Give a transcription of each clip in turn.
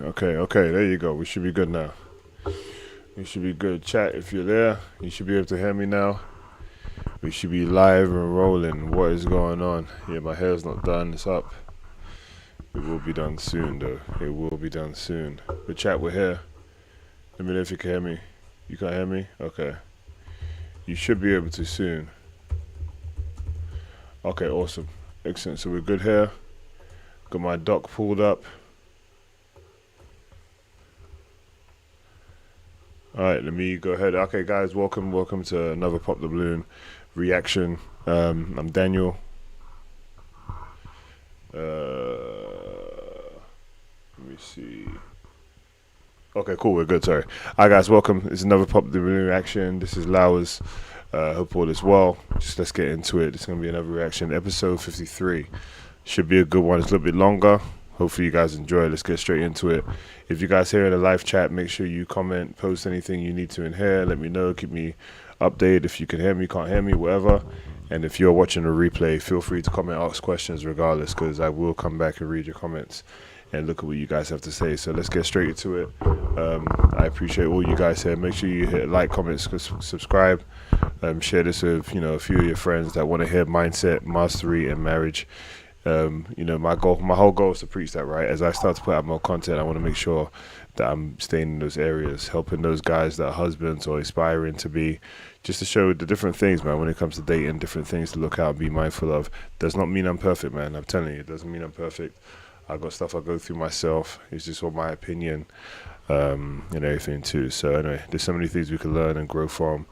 Okay, there you go. We should be good now. We should be good. Chat, if you're there, you should be able to hear me now. We should be live and rolling. What is going on? Yeah, my hair's not done. It's up. It will be done soon, though. It will be done soon. But chat, we're here. Let me know if you can hear me. You can't hear me? Okay. You should be able to soon. Okay, awesome. Excellent. So we're good here. Got my dock pulled up. Alright, let me go ahead. Okay, guys, welcome to another Pop the Balloon reaction. I'm Daniel. Let me see. Okay, cool, we're good, sorry. Alright, guys, welcome. It's another Pop the Balloon reaction. This is Lauwerz. Hope all is well. Just let's get into it. It's going to be another reaction. Episode 53. Should be a good one. It's a little bit longer. Hopefully you guys enjoy it. Let's get straight into it. If you guys here in the live chat, make sure you comment, post anything you need to in here. Let me know. Keep me updated if you can hear me, can't hear me, whatever. And if you're watching a replay, feel free to comment, ask questions regardless, because I will come back and read your comments and look at what you guys have to say. So let's get straight into it. I appreciate all you guys here. Make sure you hit like, comment, subscribe. Share this with a few of your friends that want to hear mindset, mastery, and marriage. My whole goal is to preach that, right? As I start to put out more content, I want to make sure that I'm staying in those areas, helping those guys that are husbands or aspiring to be, just to show the different things, man, when it comes to dating, different things to look out and be mindful of. Does not mean I'm perfect, man. I'm telling you, it doesn't mean I'm perfect. I've got stuff I go through myself. It's just all my opinion and everything too. So anyway, there's so many things we can learn and grow from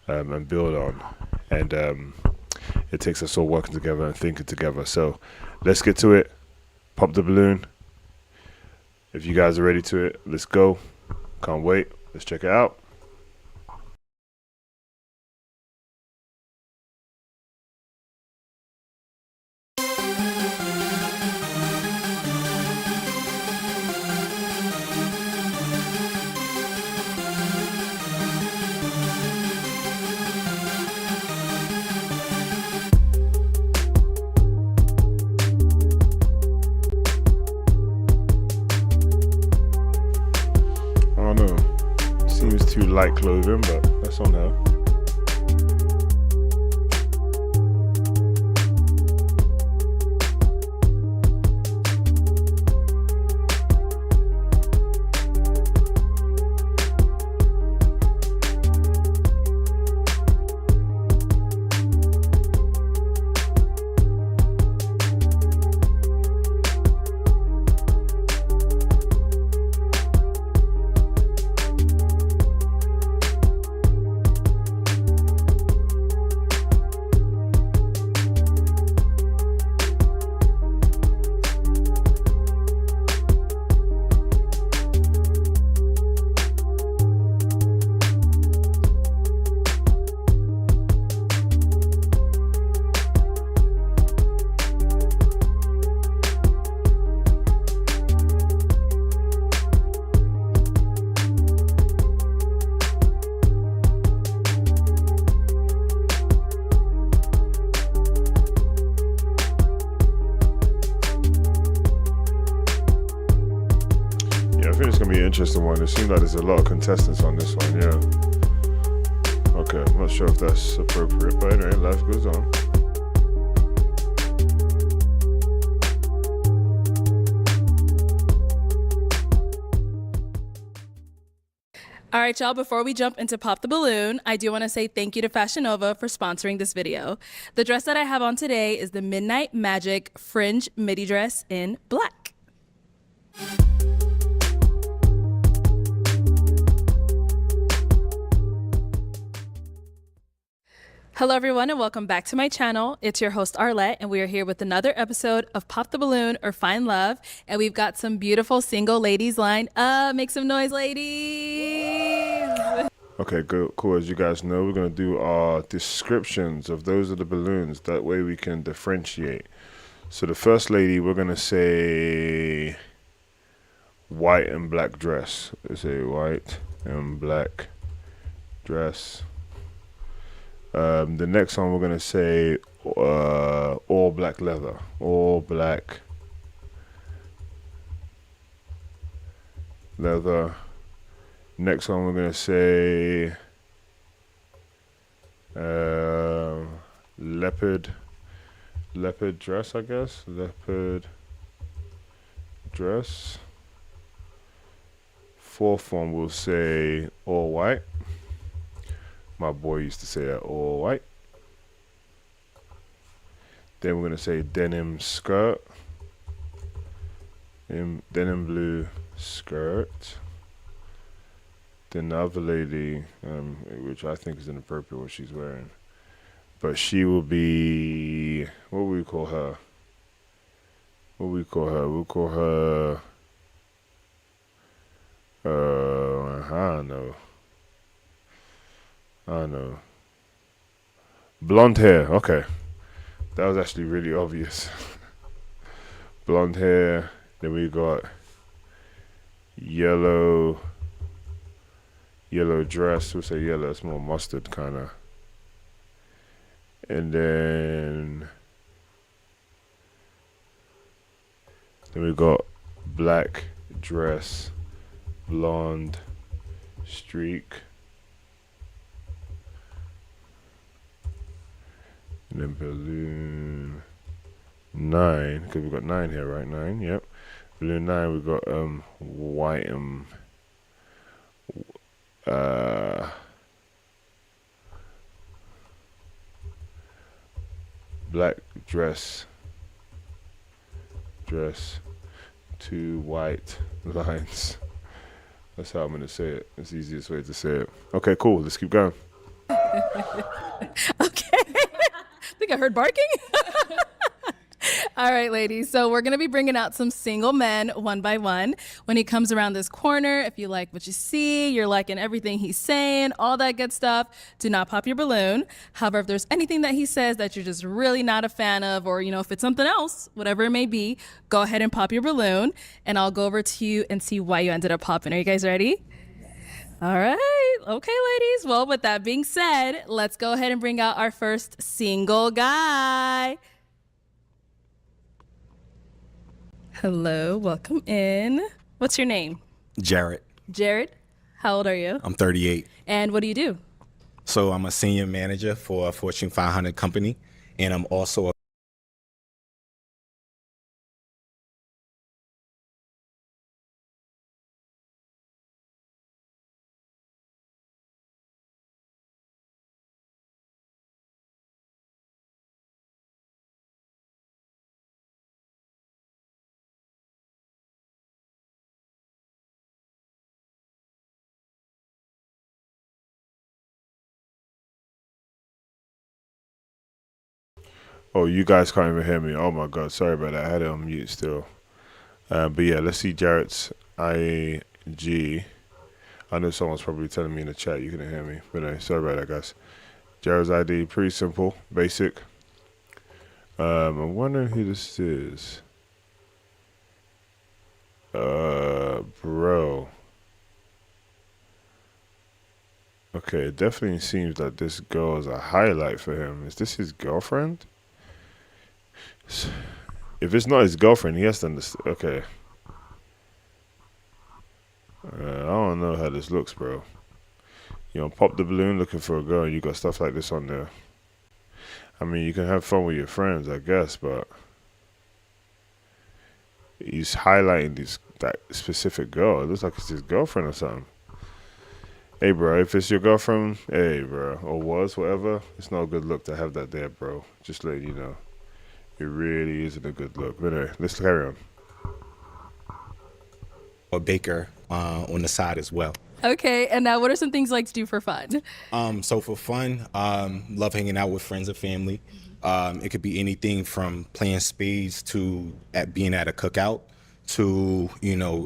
and build on. And it takes us all working together and thinking together. So let's get to it. Pop the balloon. If you guys are ready to it, let's go. Can't wait. Let's check it out. I don't know. Seems too light clothing, but that's on her. I think it's going to be an interesting one. It seems like there's a lot of contestants on this one, yeah. Okay, I'm not sure if that's appropriate, but anyway, life goes on. All right, y'all, before we jump into Pop the Balloon, I do want to say thank you to Fashion Nova for sponsoring this video. The dress that I have on today is the Midnight Magic Fringe Midi Dress in black. Hello everyone and welcome back to my channel. It's your host Arlette and we are here with another episode of Pop the Balloon or Find Love, and we've got some beautiful single ladies lined up. Make some noise, ladies. Okay, good, cool. As you guys know, we're going to do our descriptions of those of the balloons. That way we can differentiate. So the first lady, we're going to say white and black dress. Let's say white and black dress. The next one we're going to say all black leather. All black leather. Next one we're gonna say leopard dress, I guess. Leopard dress. Fourth one we'll say all white. My boy used to say that, all white. Then we're gonna say denim skirt. Denim blue skirt. Then the other lady, which I think is inappropriate what she's wearing, but she will be, what will we call her? We'll call her, I don't know. Blonde hair, okay. That was actually really obvious. Blonde hair. Then we got yellow dress. We'll say yellow. It's more mustard kind of. And then we got black dress, blonde streak. And then balloon 9, because we got 9 here, right? 9, yep. Balloon 9, we got white and black dress, 2 white lines. That's how I'm gonna say it. It's the easiest way to say it. Okay, cool. Let's keep going. Okay. I think I heard barking. All right, ladies. So we're going to be bringing out some single men one by one. When he comes around this corner, if you like what you see, you're liking everything he's saying, all that good stuff, do not pop your balloon. However, if there's anything that he says that you're just really not a fan of, or, if it's something else, whatever it may be, go ahead and pop your balloon, and I'll go over to you and see why you ended up popping. Are you guys ready? All right. Okay, ladies. Well, with that being said, let's go ahead and bring out our first single guy. Hello, welcome in. What's your name? Jared. Jared. How old are you? I'm 38. And what do you do? So I'm a senior manager for a Fortune 500 company, and I'm also a Oh, you guys can't even hear me. Oh my God, sorry about that. I had it on mute still. But yeah, let's see Jarrett's IG. I know someone's probably telling me in the chat you couldn't hear me, but anyway, sorry about that, guys. Jarrett's ID, pretty simple, basic. I'm wondering who this is. Bro. Okay, it definitely seems that this girl is a highlight for him. Is this his girlfriend? If it's not his girlfriend, he has to understand. Okay. I don't know how this looks, bro. Pop the balloon looking for a girl, and you got stuff like this on there. I mean, you can have fun with your friends, I guess, but he's highlighting that specific girl. It looks like it's his girlfriend or something. Hey, bro, if it's your girlfriend, hey, bro, or was, whatever, it's not a good look to have that there, bro. Just letting you know. It really isn't a good look. But anyway, let's carry on. a baker on the side as well. Okay, and now what are some things you like to do for fun? So for fun, love hanging out with friends and family. It could be anything from playing spades to being at a cookout to,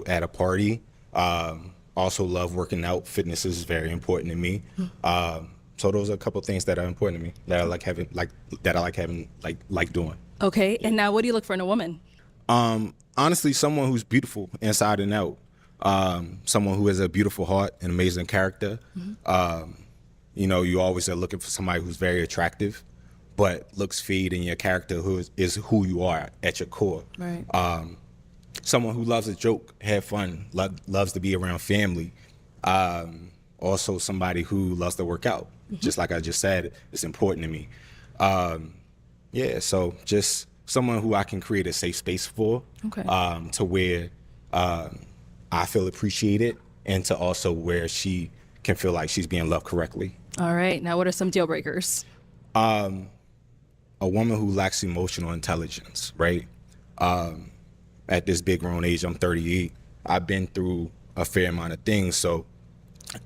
at a party. Also love working out. Fitness is very important to me. So those are a couple of things that are important to me that I like having, doing. Okay, and now what do you look for in a woman? Honestly, someone who's beautiful inside and out. Someone who has a beautiful heart and amazing character. You always are looking for somebody who's very attractive, but looks feed in your character is who you are at your core. Right. someone who loves a joke, have fun, loves to be around family. Also somebody who loves to work out. Just like I just said, it's important to me. Yeah, so just someone who I can create a safe space for, Okay. To where I feel appreciated, and to also where she can feel like she's being loved correctly. All right. Now, what are some deal breakers? A woman who lacks emotional intelligence, right? At this big grown age, I'm 38. I've been through a fair amount of things, so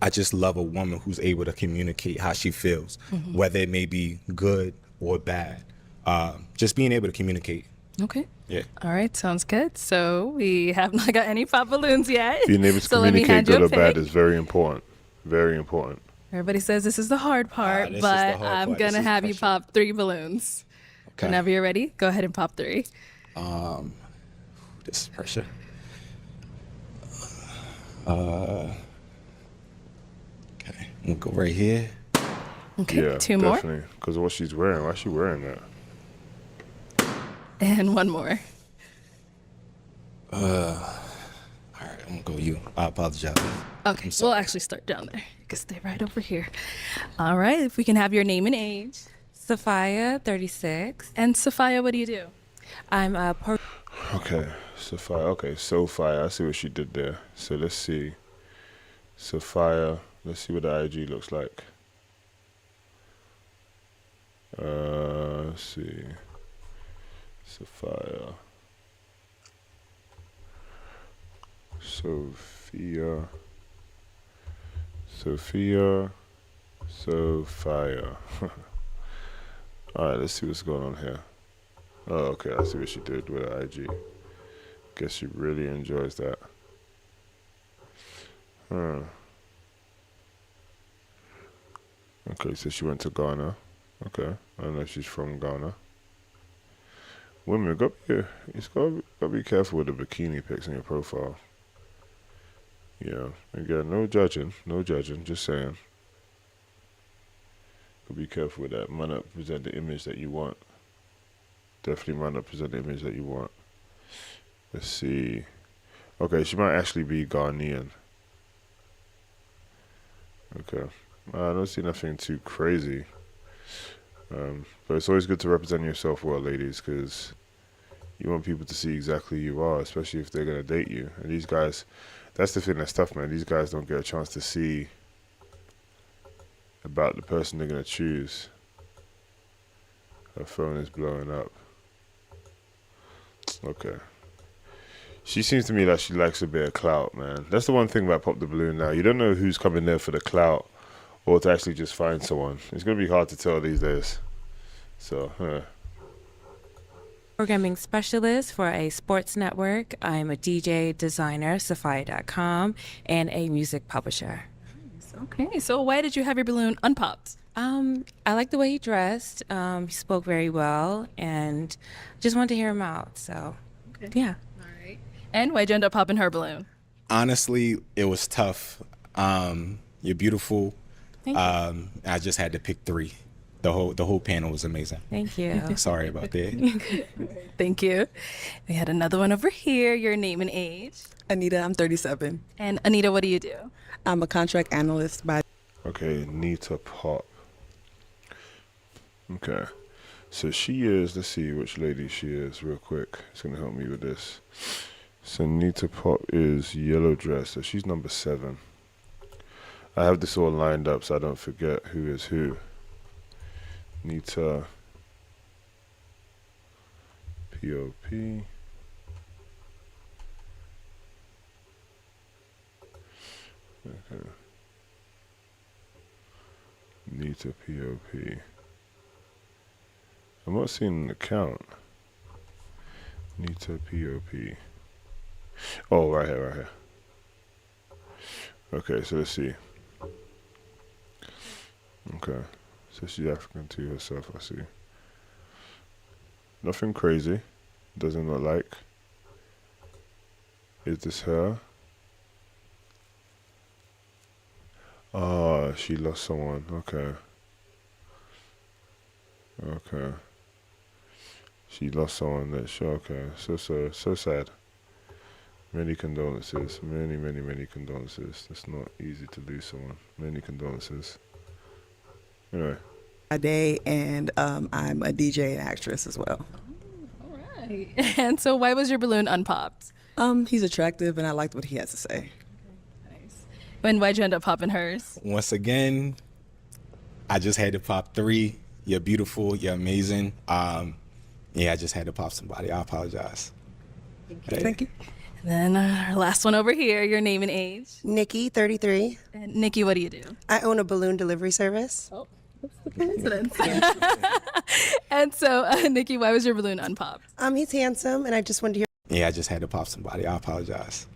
I just love a woman who's able to communicate how she feels, whether it may be good or bad. Just being able to communicate. Okay. Yeah. All right. Sounds good. So we have not got any pop balloons yet. Being able to So let me communicate hand you good a or bad pick. is very important. Very important. Everybody says this is the hard part, this is but the hard I'm part. going This to is have you pressure. pop 3 balloons. Okay. Whenever you're ready, go ahead and pop 3. This is pressure. Okay, we'll go right here. Okay. Yeah, 2 more. definitely. Because of what she's wearing. Why is she wearing that? And 1 more. All right, I'm gonna go you. I apologize. Okay. sorry. We'll actually start down there. You can stay right over here. All right. If we can have your name and age. Sophia, 36. And Sophia, what do you do? I'm a Okay, Sophia. Okay, Sophia. I see what she did there. So let's see. Sophia. Let's see what the IG looks like. Let's see. Sophia. Sophia. Alright, let's see what's going on here. Oh, okay, I see what she did with her IG. Guess she really enjoys that. Huh. Okay, so she went to Ghana. Okay, I don't know if she's from Ghana. Women, it's gotta be careful with the bikini pics in your profile. Yeah, again, no judging, just saying. But be careful with that. Might not present the image that you want. Definitely might not present the image that you want. Let's see. Okay, she might actually be Ghanaian. Okay. I don't see nothing too crazy. But it's always good to represent yourself well, ladies, because you want people to see exactly who you are, especially if they're going to date you. And these guys, that's the thing that's tough, man. These guys don't get a chance to see about the person they're going to choose. Her phone is blowing up. Okay. She seems to me like she likes a bit of clout, man. That's the one thing about Pop the Balloon now. You don't know who's coming there for the clout or to actually just find someone. It's going to be hard to tell these days. So, programming specialist for a sports network. I'm a DJ, designer, Sophia.com, and a music publisher. Okay. So why did you have your balloon unpopped? I like the way he dressed. He spoke very well, and just wanted to hear him out. So, yeah. All right. And why'd you end up popping her balloon? Honestly, it was tough. You're beautiful. Thank you. I just had to pick 3. The whole panel was amazing. Thank you. Sorry about that. Thank you. We had another one over here. Your name and age. Anita, I'm 37. And Anita, what do you do? I'm a contract analyst by okay, Nita Pop. Okay. So she is, let's see which lady she is real quick. It's going to help me with this. So Nita Pop is yellow dress. So she's number 7. I have this all lined up so I don't forget who is who. Nita P.O.P. Okay. Nita P.O.P. I'm not seeing an account. Nita P.O.P. Oh, right here. Okay, so let's see. Okay. So she's African to herself, I see. Nothing crazy. Doesn't look like. Is this her? Ah, she lost someone. Okay. Okay. She lost someone that she, okay. So sad. Many condolences. Many, many, many condolences. It's not easy to lose someone. Many condolences. Anyway, Day, and I'm a DJ and actress as well. All right. And so, why was your balloon unpopped? He's attractive, and I liked what he has to say. Nice. And why'd you end up popping hers? Once again, I just had to pop 3. You're beautiful. You're amazing. Yeah, I just had to pop somebody. I apologize. Thank you. And then our last one over here, your name and age. Nikki, 33. And Nikki, what do you do? I own a balloon delivery service. Oh, that's the coincidence. And so, Nikki, why was your balloon unpopped? He's handsome, and I just wanted to hear. Yeah, I just had to pop somebody. I apologize.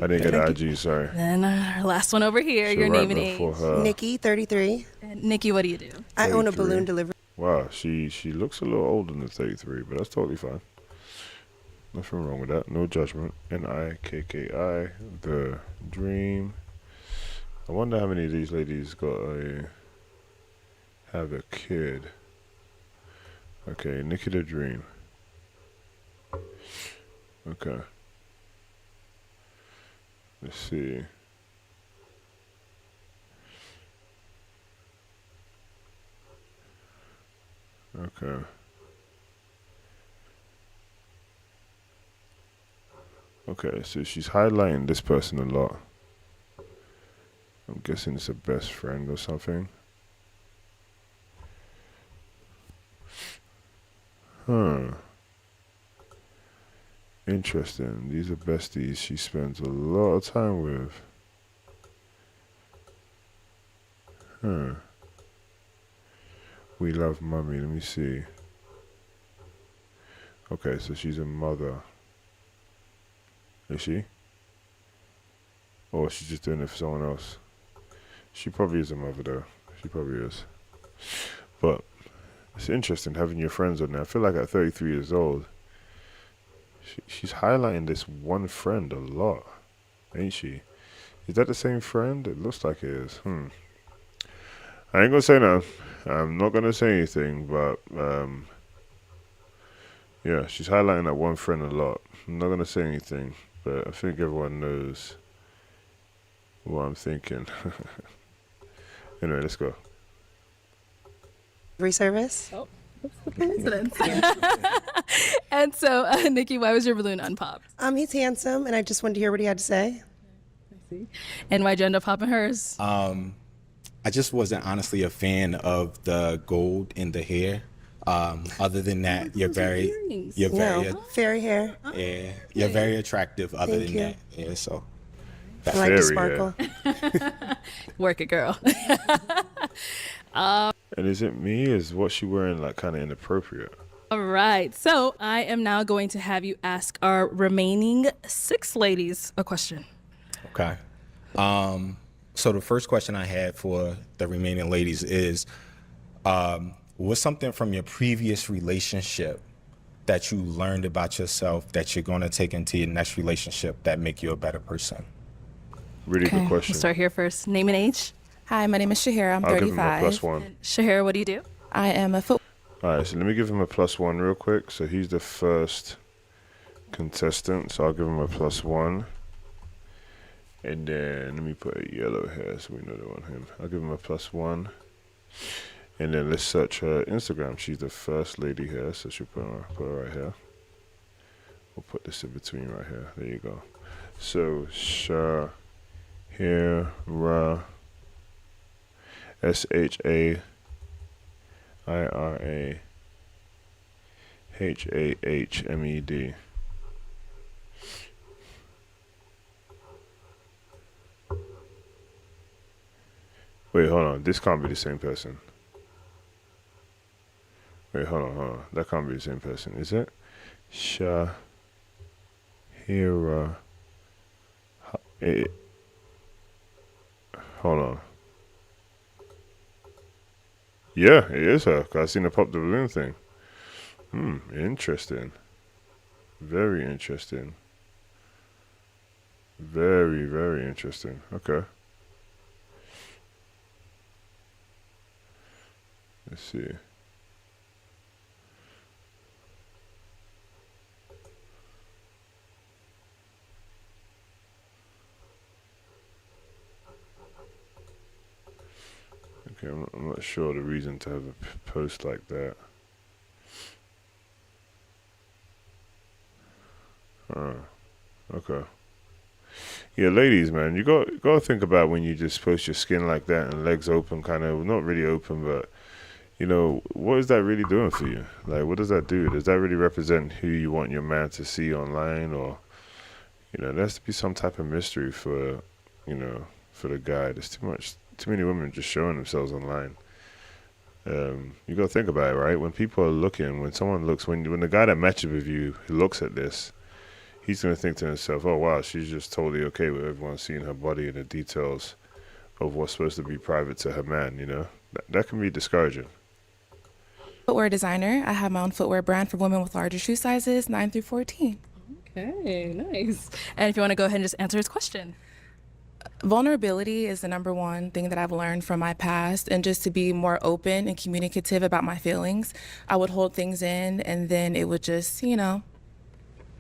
I didn't get IG, sorry. And then our last one over here, Should your write name and age. before her. Nikki, 33. And Nikki, what do you do? I own a 33. balloon delivery. Wow, she looks a little older than 33, but that's totally fine. Nothing wrong with that. No judgment. Nikki, the dream. I wonder how many of these ladies have a kid. Okay, Nikki the dream. Okay. Let's see. Okay. Okay, so she's highlighting this person a lot. I'm guessing it's a best friend or something. Huh. Interesting. These are besties she spends a lot of time with. Huh. We love mommy. Let me see. Okay, so she's a mother. Is she? Or she's just doing it for someone else? She probably is a mother though. She probably is. But it's interesting having your friends on there. I feel like at 33 years old, she's highlighting this one friend a lot, ain't she? Is that the same friend? It looks like it is. I ain't gonna say no. I'm not gonna say anything, but yeah, she's highlighting that one friend a lot. I'm not gonna say anything, but I think everyone knows what I'm thinking. Anyway, let's go. Delivery service. Oh, that's the coincidence. And so, Nikki, why was your balloon unpopped? He's handsome, and I just wanted to hear what he had to say. And why'd you end up popping hers? I just wasn't honestly a fan of the gold in the hair. Other than that, you're very, Fairy hair. yeah, you're very attractive. Other Thank than you. that, yeah. So I like the Fairy hair. sparkle. Work it, girl. And is it me? Is what she wearing like kind of inappropriate? All right. So I am now going to have you ask our remaining 6 ladies a question. Okay. So the first question I had for the remaining ladies is, what's something from your previous relationship that you learned about yourself that you're going to take into your next relationship that make you a better person? Really good We'll question. start here first. Name and age. Hi, my name is Shahira. I'm I'll give him a 35. +1. Shahira, what do you do? I am a football. All right, so let me give him a +1 real quick. So he's the first contestant, so I'll give him a +1. And then let me put a yellow here so we know they want him. I'll give him a +1. And then let's search her Instagram. She's the first lady here, so she'll put her right here. We'll put this in between right here. There you go. So Shahira, SHAIRAHAHMED. Wait, hold on. This can't be the same person. Wait, hold on. That can't be the same person, is it? Shahira. Hold on. Yeah, it is her. 'Cause I seen her pop the balloon thing. Interesting. Very interesting. Very, very interesting. Okay. Let's see. not sure the reason to have a post like that. Okay. Yeah, ladies, man, you got to think about when you just post your skin like that and legs open, kind of not really open, but what is that really doing for you? Like, what does that do? Does that really represent who you want your man to see online, or there has to be some type of mystery for for the guy. There's too many women just showing themselves online. You got to think about it, right? When people are looking, when someone looks, when the guy that matches with you looks at this, he's going to think to himself, oh, wow, she's just totally okay with everyone seeing her body and the details of what's supposed to be private to her man, That can be discouraging. Footwear designer. I have my own footwear brand for women with larger shoe sizes, 9 through 14. Okay, nice. And if you want to go ahead and just answer his question. Vulnerability is the number one thing that I've learned from my past, and just to be more open and communicative about my feelings. I would hold things in, and then it would just,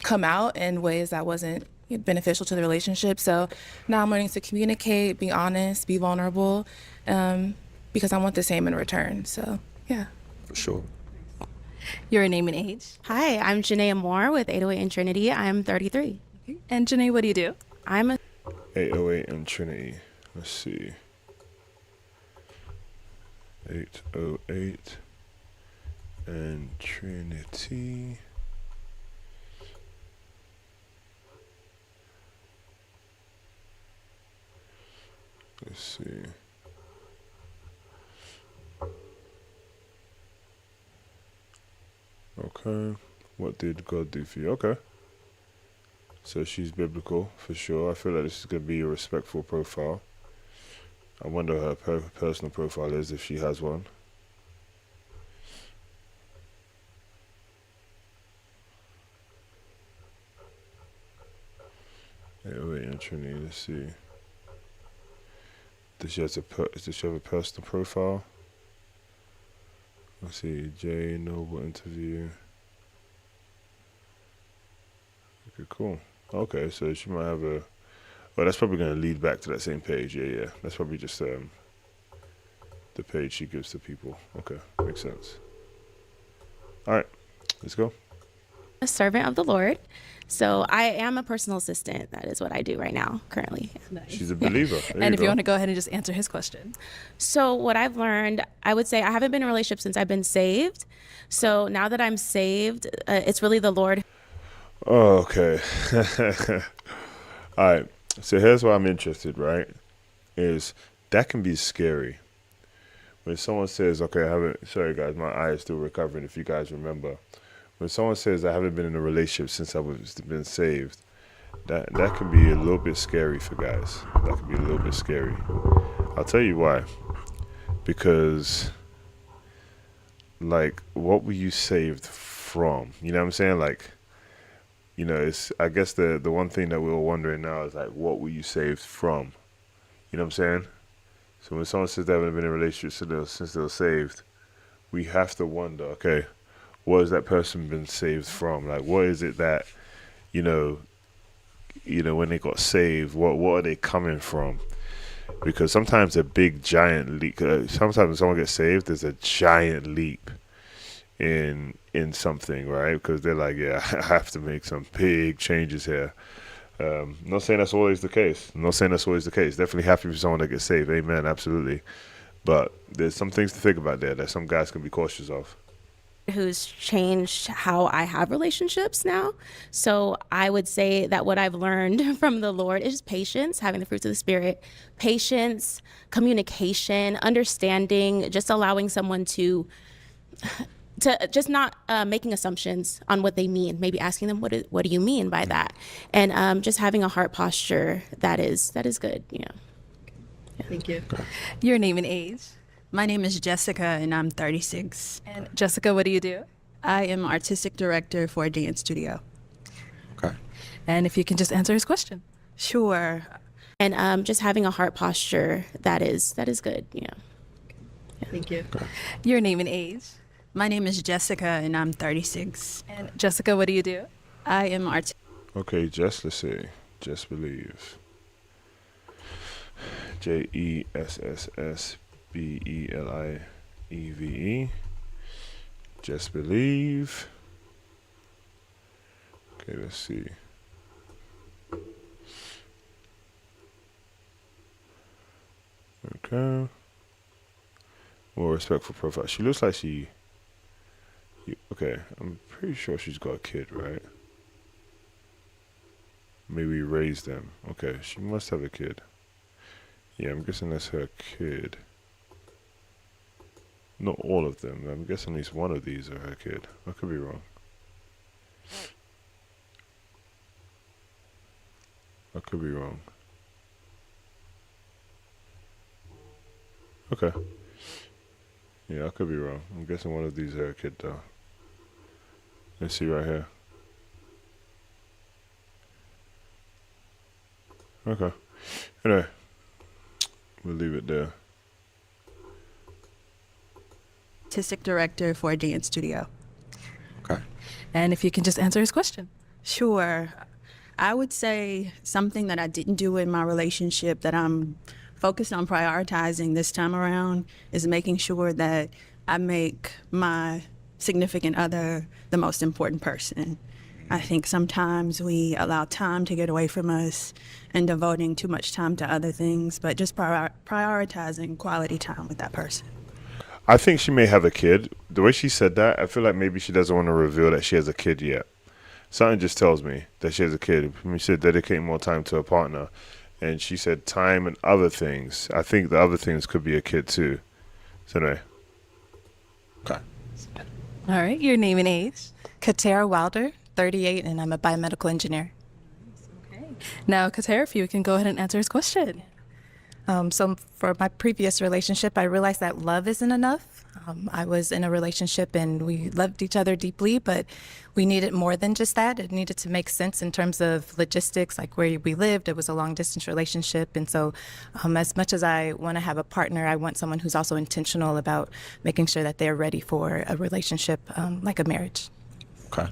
come out in ways that wasn't beneficial to the relationship. So now I'm learning to communicate, be honest, be vulnerable, because I want the same in return. So, yeah. For sure. Your name and age. Hi, I'm Janaea Moore with 808 and Trinity. I'm 33. And Janae, what do you do? I'm a 808 and Trinity. Let's see. 808 and Trinity. Let's see. Okay. What did God do for you? Okay. So she's biblical for sure. I feel like this is going to be a respectful profile. I wonder her personal profile is, if she has one. Yeah, wait, Trinity, let's see. Does she have a personal profile? Let's see, J Noble interview. Okay, cool. Okay, so she might have a. Well, that's probably going to lead back to that same page. Yeah. That's probably just the page she gives to people. Okay, makes sense. All right, let's go. a servant of the Lord. So I am a personal assistant. That is what I do right now, currently. Nice. She's a believer. And if you want to go ahead and just answer his question. So what I've learned, I would say I haven't been in a relationship since I've been saved. So now that I'm saved, it's really the Lord. Oh, okay. All right. So here's why I'm interested, right? Is that can be scary. When someone says, okay, I haven't, sorry guys, my eye is still recovering, if you guys remember. When someone says, I haven't been in a relationship since I've been saved, that can be a little bit scary for guys. That can be a little bit scary. I'll tell you why. Because, like, what were you saved from? You know what I'm saying? Like, you know, it's, I guess the one thing that we're all wondering now is, like, what were you saved from? You know what I'm saying? So when someone says they haven't been in a relationship since they were saved, we have to wonder, okay, what has that person been saved from? Like, what is it that, you know, when they got saved, what are they coming from? Because sometimes a big giant leap, sometimes when someone gets saved, there's a giant leap in something, right? Because they're like, yeah, I have to make some big changes here. Not saying that's always the case. Definitely happy for someone that gets saved. Amen, absolutely. But there's some things to think about there that some guys can be cautious of. Who's changed how I have relationships now. So I would say that what I've learned from the Lord is patience, having the fruits of the Spirit, patience, communication, understanding, just allowing someone to just not making assumptions on what they mean, maybe asking them, what do you mean by that? And just having a heart posture that is good, Yeah. Thank you. Your name and age. My name is Jessica, and I'm 36. And Jessica, what do you do? I am artistic director for a dance studio. Okay. And if you can just answer his question. Sure. And just having a heart posture that is good, Thank you. Okay. Your name and age. My name is Jessica, and I'm 36. And Jessica, what do you do? I am artistic. Okay, Jess, let's see. Jess believes. JESSS Believe. Just believe. Okay, let's see. Okay. More respectful profile. She looks like she. Okay, I'm pretty sure she's got a kid, right? Maybe raised them. Okay, she must have a kid. Yeah, I'm guessing that's her kid. Not all of them. I'm guessing at least one of these are her kid. I could be wrong. I could be wrong. Okay. Yeah, I could be wrong. I'm guessing one of these are her kid though. Let's see right here. Okay. Anyway, we'll leave it there. Artistic director for a dance studio. Okay. And if you can just answer his question. Sure. I would say something that I didn't do in my relationship that I'm focused on prioritizing this time around is making sure that I make my significant other the most important person. I think sometimes we allow time to get away from us and devoting too much time to other things, but just prioritizing quality time with that person. I think she may have a kid. The way she said that, I feel like maybe she doesn't want to reveal that she has a kid yet. Something just tells me that she has a kid. She said dedicate more time to her partner. And she said time and other things. I think the other things could be a kid too. So anyway. Okay. All right, your name and age. Katera Wilder, 38, and I'm a biomedical engineer. Okay. Now, Katera, if you can go ahead and answer his question. So for my previous relationship, I realized that love isn't enough. I was in a relationship and we loved each other deeply, but we needed more than just that. It needed to make sense in terms of logistics, like where we lived. It was a long distance relationship. And so as much as I want to have a partner, I want someone who's also intentional about making sure that they're ready for a relationship like a marriage. Okay.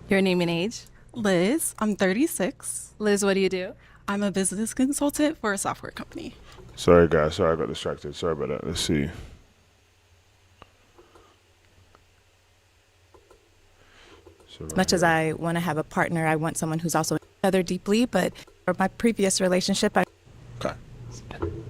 Your name and age. Liz, I'm 36. Liz, what do you do? I'm a business consultant for a software company. Sorry guys, sorry I got distracted. Sorry about that. Let's see. So As much as I want to have a partner, I want someone who's also each other deeply, but for my previous relationship, I Okay.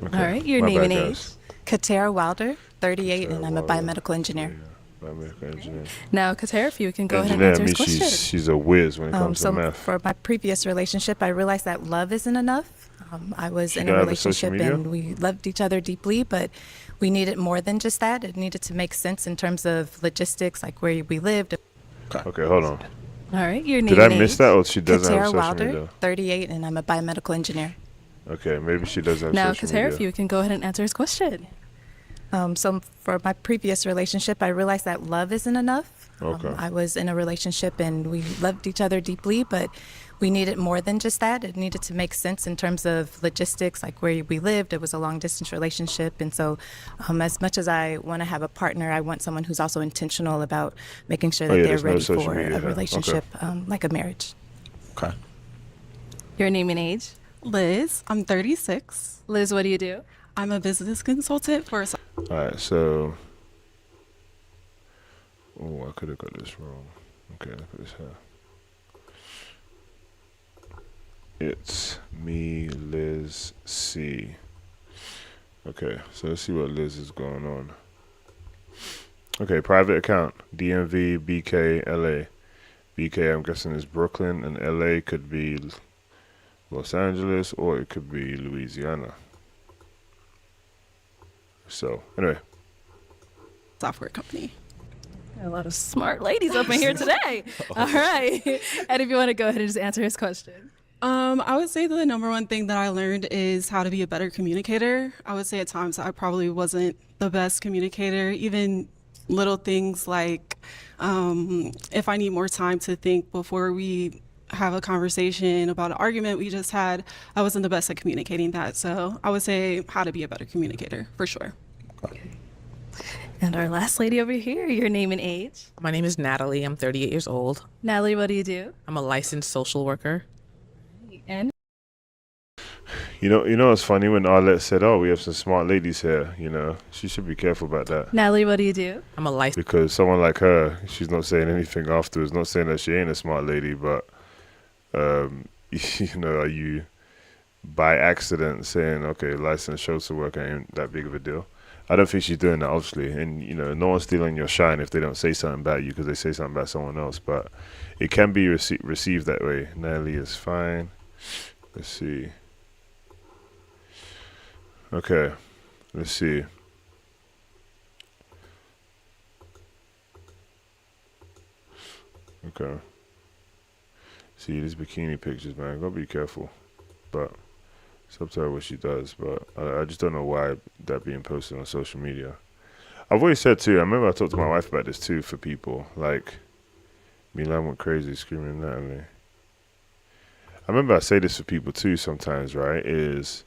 Okay. All right, your My name bad, and age. guys. Katera Wilder, 38, and I'm a Wilder. biomedical engineer. Biomedical engineer. Now, Katera, if you can go ahead and Engineer answer his means question. she's a whiz when it comes So to math. for my previous relationship, I realized that love isn't enough. I was She in don't a have a social relationship media? and we loved each other deeply, but we needed more than just that. It needed to make sense in terms of logistics, like where we lived. Okay, hold on. All right, your name Did I and miss age. that or she doesn't have Katera social Wilder, media? 38, and I'm a biomedical engineer. Okay, maybe she doesn't have Now, social Katera, media. if you can go ahead and answer his question. So for my previous relationship, I realized that love isn't enough. Okay. I was in a relationship and we loved each other deeply, but we needed more than just that. It needed to make sense in terms of logistics, like where we lived. It was a long distance relationship. And so as much as I want to have a partner, I want someone who's also intentional about making sure that yeah, they're there's no ready social for media a here. relationship like a marriage. Okay. Your name and age. Liz, I'm 36. Liz, what do you do? I'm a business consultant for a All right, so. Oh, I could have got this wrong. Okay, look at this here. It's me, Liz C. Okay, so let's see what Liz is going on. Okay, private account, DMV, BK, LA. BK, I'm guessing is Brooklyn, and LA could be Los Angeles, or it could be Louisiana. So, anyway. software company. Got a lot of smart ladies up in here today. All right. And if you want to go ahead and just answer his question. I would say the number one thing that I learned is how to be a better communicator. I would say at times I probably wasn't the best communicator, even little things like if I need more time to think before we have a conversation about an argument we just had, I wasn't the best at communicating that. So I would say how to be a better communicator for sure. And our last lady over here, your name and age. My name is Natalie. I'm 38 years old. Natalie, what do you do? I'm a licensed social worker. And You know what's funny when Arlette said, "Oh, we have some smart ladies here." You know, she should be careful about that. Natalie, what do you do? I'm a life. Because someone like her, she's not saying anything afterwards. Not saying that she ain't a smart lady, but you know, are you by accident saying, "Okay, licensed social worker ain't that big of a deal"? I don't think she's doing that, obviously. And you know, no one's stealing your shine if they don't say something about you because they say something about someone else. But it can be received that way. Natalie is fine. Let's see. Okay, let's see. Okay. See, these bikini pictures, man. Gotta be careful. But it's up to her what she does. But I just don't know why that being posted on social media. I've always said, too, I remember I talked to my wife about this, too, for people. Like, Milan went crazy screaming that at me. I remember I say this for people, too, sometimes, right, is,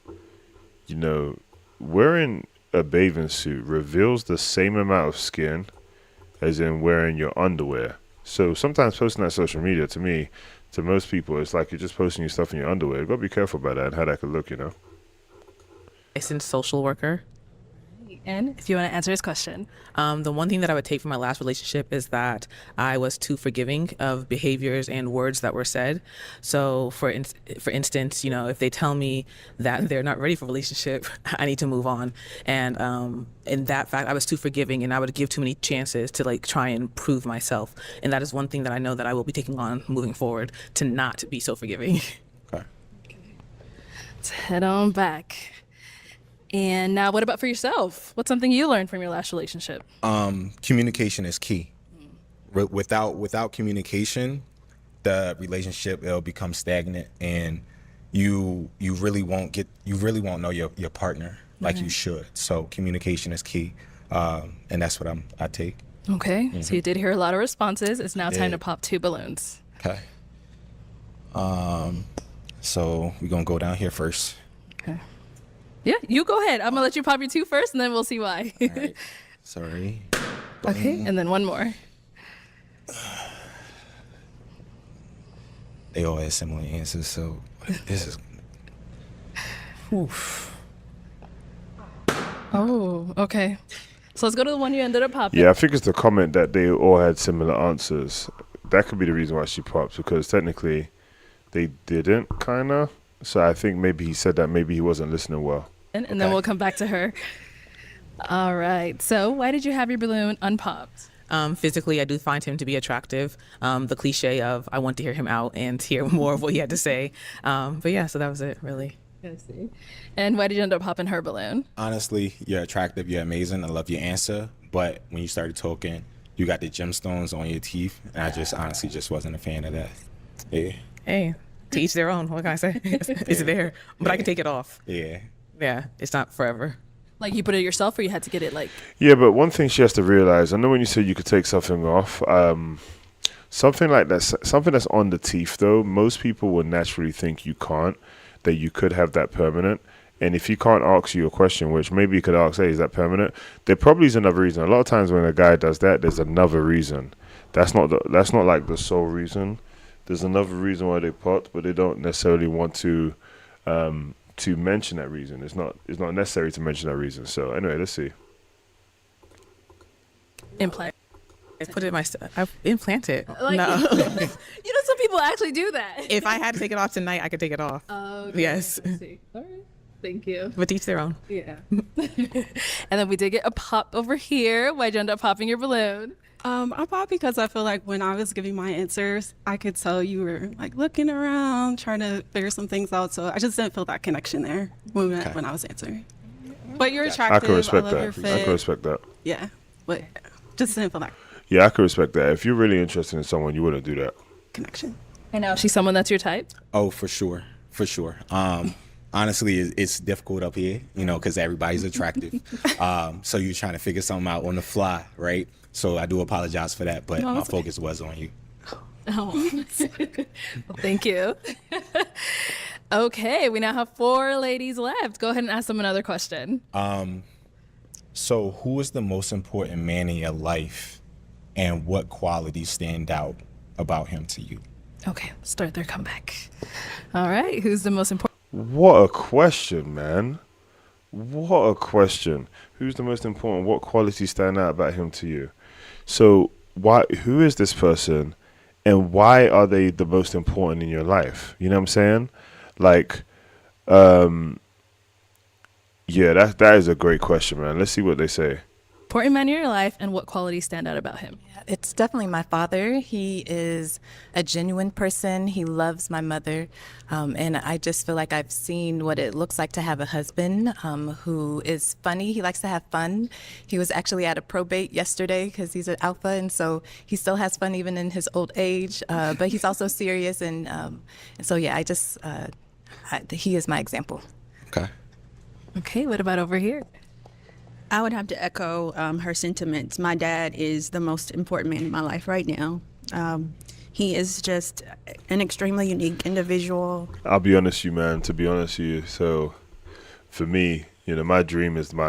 you know, wearing a bathing suit reveals the same amount of skin as in wearing your underwear. So sometimes posting that social media, to me, to most people, it's like you're just posting your stuff in your underwear. You gotta be careful about that and how that could look, you know. Licensed social worker. And if you want to answer his question. The one thing that I would take from my last relationship is that I was too forgiving of behaviors and words that were said. So for instance, you know, if they tell me that they're not ready for a relationship, I need to move on. And in that fact, I was too forgiving and I would give too many chances to like try and prove myself. And that is one thing that I know that I will be taking on moving forward, to not be so forgiving. Okay. Let's head on back. And now what about for yourself? What's something you learned from your last relationship? Communication is key. Without communication, the relationship, it'll become stagnant, and you really won't know your partner like you should. So communication is key, and that's what I take. Okay, so you did hear a lot of responses. It's now time to pop 2 balloons. Okay. So we're gonna go down here first. Okay. Yeah, you go ahead. I'm gonna let you pop your 2 first, and then we'll see why. All right. Sorry. Okay, and then one more. They all had similar answers, so this is. Oof. Oh, okay. So let's go to the one you ended up popping. Yeah, I think it's the comment that they all had similar answers. That could be the reason why she pops, because technically they didn't, kind of. So I think maybe he said that maybe he wasn't listening well. And then we'll come back to her. All right. So why did you have your balloon unpopped? Physically, I do find him to be attractive. The cliche of I want to hear him out and hear more of what he had to say. But yeah, so that was it, really. I see. And why did you end up popping her balloon? Honestly, you're attractive, you're amazing. I love your answer. But when you started talking, you got the gemstones on your teeth, and I just honestly just wasn't a fan of that. Yeah. Hey, to each their own. What can I say? It's there, but I can take it off. Yeah. Yeah, it's not forever. Like you put it yourself, or you had to get it like? Yeah, but one thing she has to realize, I know when you said you could take something off, something like that, something that's on the teeth though, most people will naturally think you can't, that you could have that permanent. And if he can't ask you a question, which maybe he could ask, hey, is that permanent? There probably is another reason. A lot of times when a guy does that, there's another reason. That's not like the sole reason. There's another reason why they pot, but they don't necessarily want to mention that reason. It's not necessary to mention that reason. So anyway, let's see. Implant. I put it in my. I implant it. Like, No. You know, some people actually do that. If I had to take it off tonight, I could take it off. Okay. Yes. I see. All right. Thank you. But each their own. Yeah. And then we did get a pop over here. Why'd you end up popping your balloon? I popped because I feel like when I was giving my answers, I could tell you were like looking around, trying to figure some things out. So I just didn't feel that connection there when I was answering. But you're attractive. I can respect love that. your fit. I can respect that. Yeah, but just didn't feel that Yeah, I can respect that. If you're really interested in someone, you wouldn't do that. connection. I know. She's someone that's your type? Oh, for sure. For sure. Honestly, it's difficult up here, you know, because everybody's attractive. So you're trying to figure something out on the fly, right? So I do apologize for that, but my focus was on you. Oh, well, thank you. Okay, we now have 4 ladies left. Go ahead and ask them another question. So who is the most important man in your life, and what qualities stand out about him to you? Okay, let's start their comeback. All right, who's the most important? What a question, man. What a question. Who's the most important? What qualities stand out about him to you? So, who is this person and why are they the most important in your life? You know what I'm saying? Like, yeah, that is a great question, man. Let's see what they say. Important man in your life and what qualities stand out about him? It's definitely my father. He is a genuine person. He loves my mother. And I just feel like I've seen what it looks like to have a husband who is funny. He likes to have fun. He was actually at a probate yesterday because he's an alpha. And so he still has fun even in his old age. But he's also serious. And so, yeah, he is my example. Okay. Okay, what about over here? I would have to echo her sentiments. My dad is the most important man in my life right now. He is just an extremely unique individual. I'll be honest with you, man, to be honest with you. So for me, my dream is the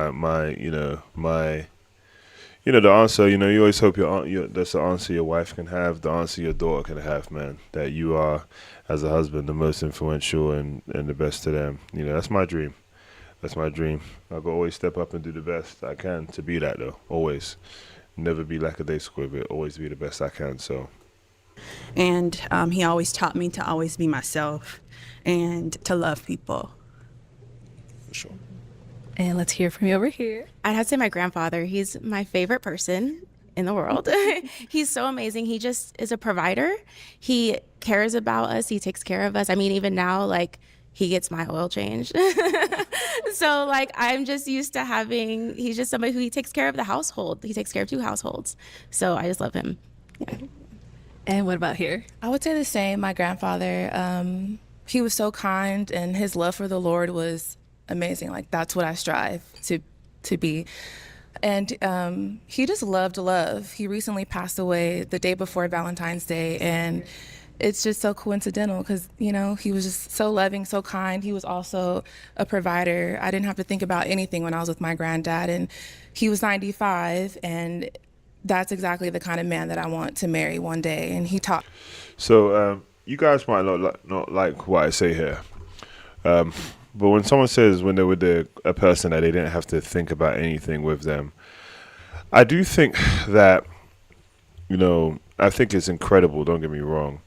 answer, you always hope that's the answer your wife can have, the answer your daughter can have, man, that you are, as a husband, the most influential and the best to them. That's my dream. That's my dream. I'll always step up and do the best I can to be that, though. Always. Never be lackadaisical with it. Always be the best I can, so. And he always taught me to always be myself and to love people. For sure. And let's hear from you over here. I'd have to say my grandfather. He's my favorite person in the world. He's so amazing. He just is a provider. He cares about us. He takes care of us. I mean, even now, like, he gets my oil changed. So, like, I'm just used to he's just somebody he takes care of the household. He takes care of 2 households. So I just love him. Yeah. And what about here? I would say the same. My grandfather, he was so kind, and his love for the Lord was amazing. Like, that's what I strive to be. And he just loved love. He recently passed away the day before Valentine's Day, and it's just so coincidental because, he was just so loving, so kind. He was also a provider. I didn't have to think about anything when I was with my granddad, and he was 95, and that's exactly the kind of man that I want to marry one day. And he taught. So you guys might not like what I say here, but when someone says when they're with a person that they didn't have to think about anything with them, I do think that, I think it's incredible, don't get me wrong.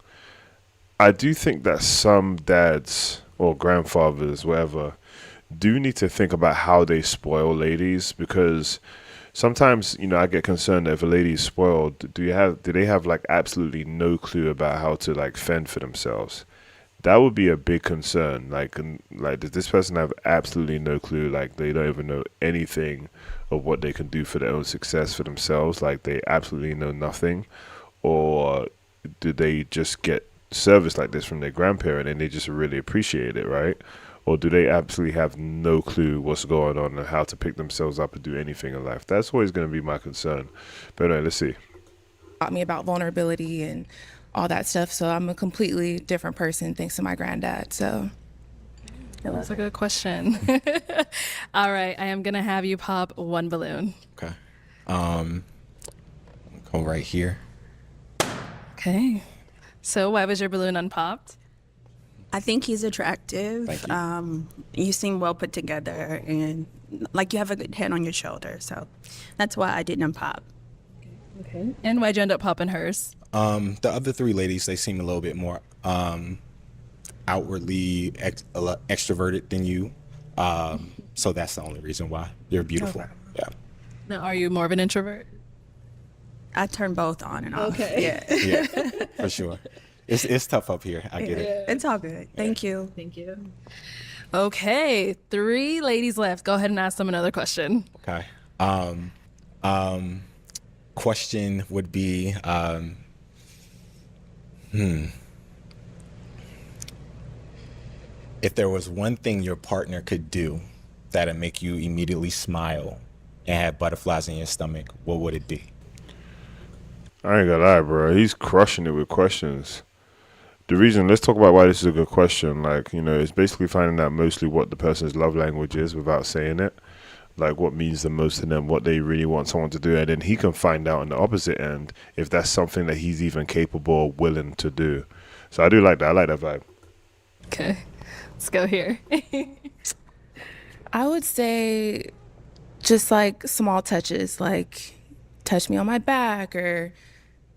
I do think that some dads or grandfathers, whatever, do need to think about how they spoil ladies, because sometimes, I get concerned that if a lady is spoiled, do they have like absolutely no clue about how to like fend for themselves? That would be a big concern. Like does this person have absolutely no clue? Like they don't even know anything of what they can do for their own success for themselves? Like they absolutely know nothing? Or do they just get service like this from their grandparent and they just really appreciate it, right? Or do they absolutely have no clue what's going on and how to pick themselves up and do anything in life? That's always going to be my concern. But anyway, let's see. Taught me about vulnerability and all that stuff. So I'm a completely different person thanks to my granddad. So that's a good question. All right, I am going to have you pop 1 balloon. Okay. Go right here. Okay. So why was your balloon unpopped? I think he's attractive. Thank you. You seem well put together and like you have a good head on your shoulder. So that's why I didn't pop. Okay. And why'd you end up popping hers? The other 3 ladies, they seem a little bit more outwardly extroverted than you. So that's the only reason why. They're beautiful. Okay. Yeah. Now, are you more of an introvert? I turn both on and off. Okay. Yeah. Yeah, for sure. It's tough up here. I get it. It's all good. Thank you. Thank you. Okay, 3 ladies left. Go ahead and ask them another question. Okay. Question would be, if there was one thing your partner could do that'd make you immediately smile and have butterflies in your stomach, what would it be? I ain't gonna lie, bro. He's crushing it with questions. Let's talk about why this is a good question. Like, it's basically finding out mostly what the person's love language is without saying it. Like, what means the most to them, what they really want someone to do. And then he can find out on the opposite end if that's something that he's even capable or willing to do. So I do like that. I like that vibe. Okay. Let's go here. I would say just like small touches, like touch me on my back or,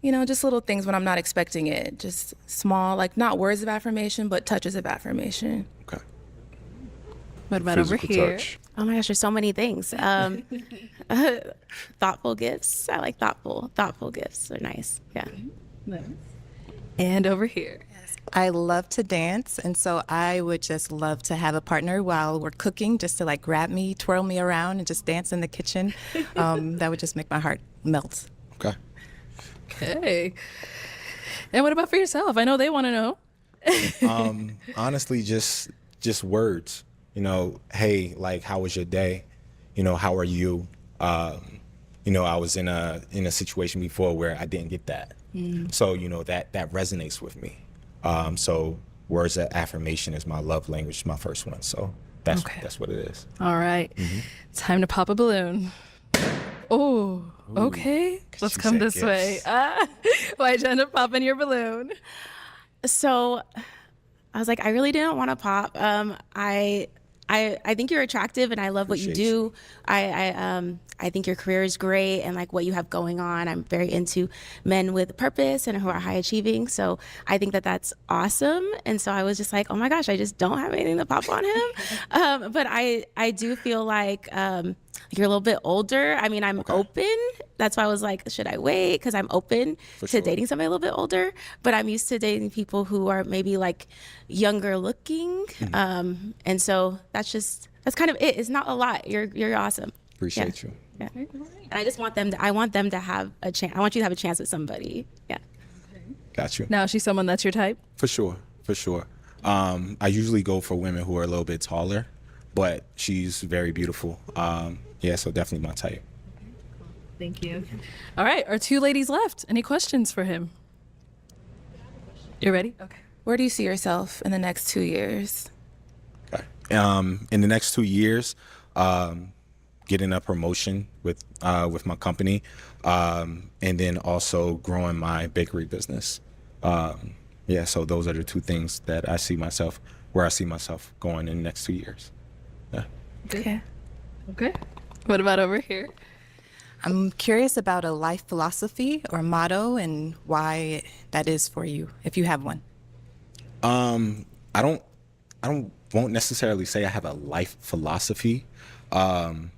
just little things when I'm not expecting it. Just small, like not words of affirmation, but touches of affirmation. Okay. What about over here? Touch. Oh my gosh, there's so many things. Thoughtful gifts. I like thoughtful gifts. They're nice. Yeah. Nice. And over here. I love to dance, and so I would just love to have a partner while we're cooking, just to like grab me, twirl me around, and just dance in the kitchen. That would just make my heart melt. Okay. Okay. And what about for yourself? I know they want to know. Honestly, just words. Hey, like, how was your day? How are you? I was in a situation before where I didn't get that. So, that resonates with me. So words of affirmation is my love language, my first one. So that's what it is. All right. Time to pop a balloon. Oh, okay. Let's come this way. Why'd you end up popping your balloon? So I was like, I really didn't want to pop. I think you're attractive and I love what you do. I think your career is great and like what you have going on. I'm very into men with purpose and who are high achieving. So I think that that's awesome. And so I was just like, oh my gosh, I just don't have anything to pop on him. But I do feel like you're a little bit older. I mean, I'm open. That's why I was like, should I wait? Because I'm open to dating somebody a little bit older. But I'm used to dating people who are maybe like younger looking. And so that's kind of it. It's not a lot. You're awesome. Appreciate you. Yeah. And I just want them to have a chance. I want you to have a chance with somebody. Yeah. Got you. Now, is she someone that's your type? For sure. I usually go for women who are a little bit taller, but she's very beautiful. So definitely my type. Thank you. All right, our two ladies left. Any questions for him? You ready? Okay. Where do you see yourself in the next 2 years? Okay. In the next 2 years, getting a promotion with my company, and then also growing my bakery business. So those are the two things that I see myself going in the next 2 years. Yeah. Okay. What about over here? I'm curious about a life philosophy or motto and why that is for you, if you have one. I won't necessarily say I have a life philosophy. One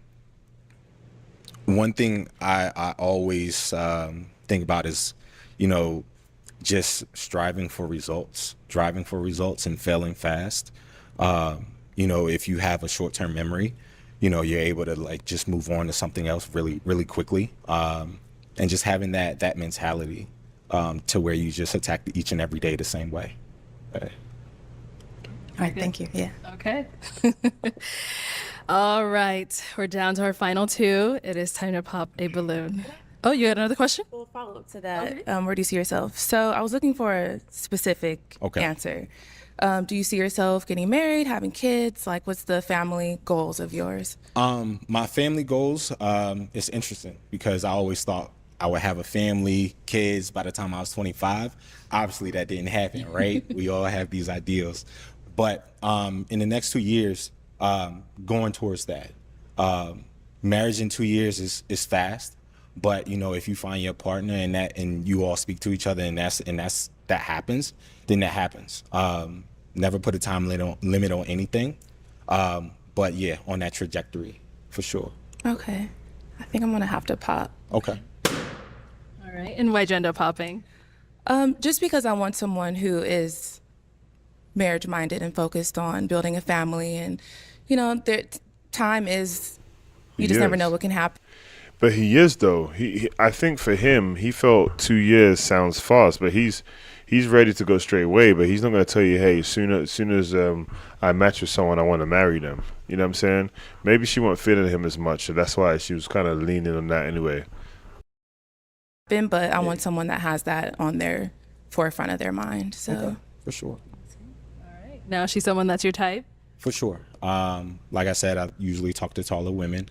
thing I always think about is, just striving for results and failing fast. If you have a short-term memory, you're able to like just move on to something else really, really quickly. And just having that mentality to where you just attack each and every day the same way. All right, thank you. Yeah. Okay. All right, we're down to our final two. It is time to pop a balloon. Oh, you had another question? We'll follow up to that. Where do you see yourself? So I was looking for a specific answer. Do you see yourself getting married, having kids? Like, what's the family goals of yours? My family goals, it's interesting because I always thought I would have a family, kids by the time I was 25. Obviously, that didn't happen, right? We all have these ideals. But in the next 2 years, going towards that. Marriage in 2 years is fast, but if you find your partner and you all speak to each other and that happens, then that happens. Never put a time limit on anything, but yeah, on that trajectory for sure. Okay, I think I'm gonna have to pop. Okay. All right, and why'd you end up popping? Just because I want someone who is marriage minded and focused on building a family, and their time is, you just never know what can happen. But he is though. I think for him, he felt 2 years sounds fast, but he's ready to go straight away. But he's not going to tell you, hey, as soon as I match with someone, I want to marry them. You know what I'm saying? Maybe she wasn't feeling him as much, so that's why she was kind of leaning on that anyway. But I want someone that has that on their forefront of their mind. So okay, for sure. Now, is she someone that's your type? For sure. Like I said, I usually talk to taller women.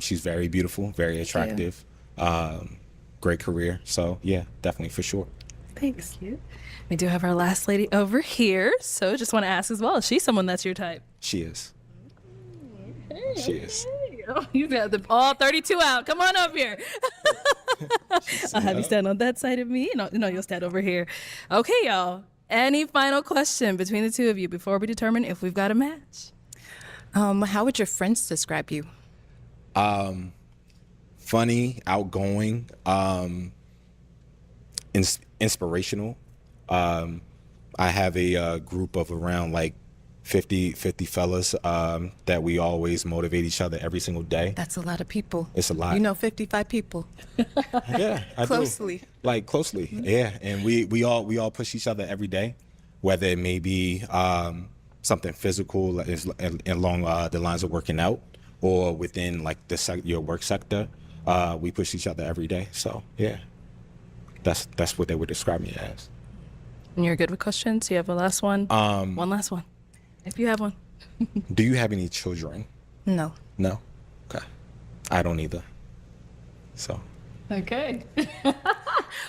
She's very beautiful, very attractive, great career. So yeah, definitely for sure. Thanks. We do have our last lady over here. So just want to ask as well, is she someone that's your type? She is. She is. Oh, you got all 32 out. Come on up here. I'll have you stand on that side of me. No, you'll stand over here. Okay, y'all. Any final question between the two of you before we determine if we've got a match? How would your friends describe you? Funny, outgoing, inspirational. I have a group of around like 50 fellas that we always motivate each other every single day. That's a lot of people. It's a lot. You know 55 people. Yeah, I Closely. do. Like closely, yeah. And we all push each other every day, whether it may be something physical like along the lines of working out, or within like your work sector. We push each other every day. So yeah, that's what they would describe me as. And you're good with questions? You have a last one? One last one, if you have one. Do you have any children? No. No? Okay. I don't either. So. Okay.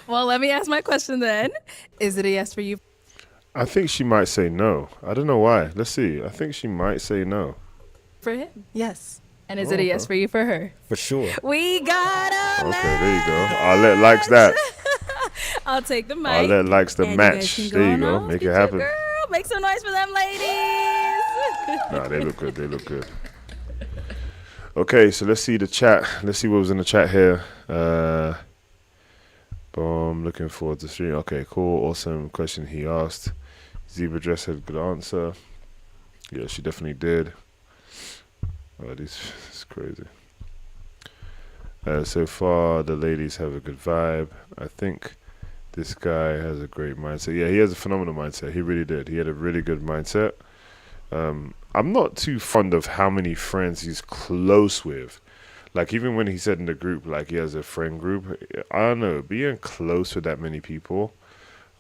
Well, let me ask my question then. Is it a yes for you? I think she might say no. I don't know why. Let's see. I think she might say no. For him? Yes. And is it a yes for you for her? For sure. We got a match. Okay, there you go. I'll let likes that. I'll take the mic. I'll let likes the And match. you guys can There you on go. off. Make Get it your happen. Girl, make some noise for them ladies. Nah, they look good. They look good. Okay, so let's see the chat. Let's see what was in the chat here. Boom. Looking forward to stream. Okay, cool. Awesome question he asked. Zebra Dress had a good answer. Yeah, she definitely did. Oh, it's crazy. So far, the ladies have a good vibe. I think this guy has a great mindset. Yeah, he has a phenomenal mindset. He really did. He had a really good mindset. I'm not too fond of how many friends he's close with. Like, even when he said in the group, like, he has a friend group, I don't know, being close with that many people,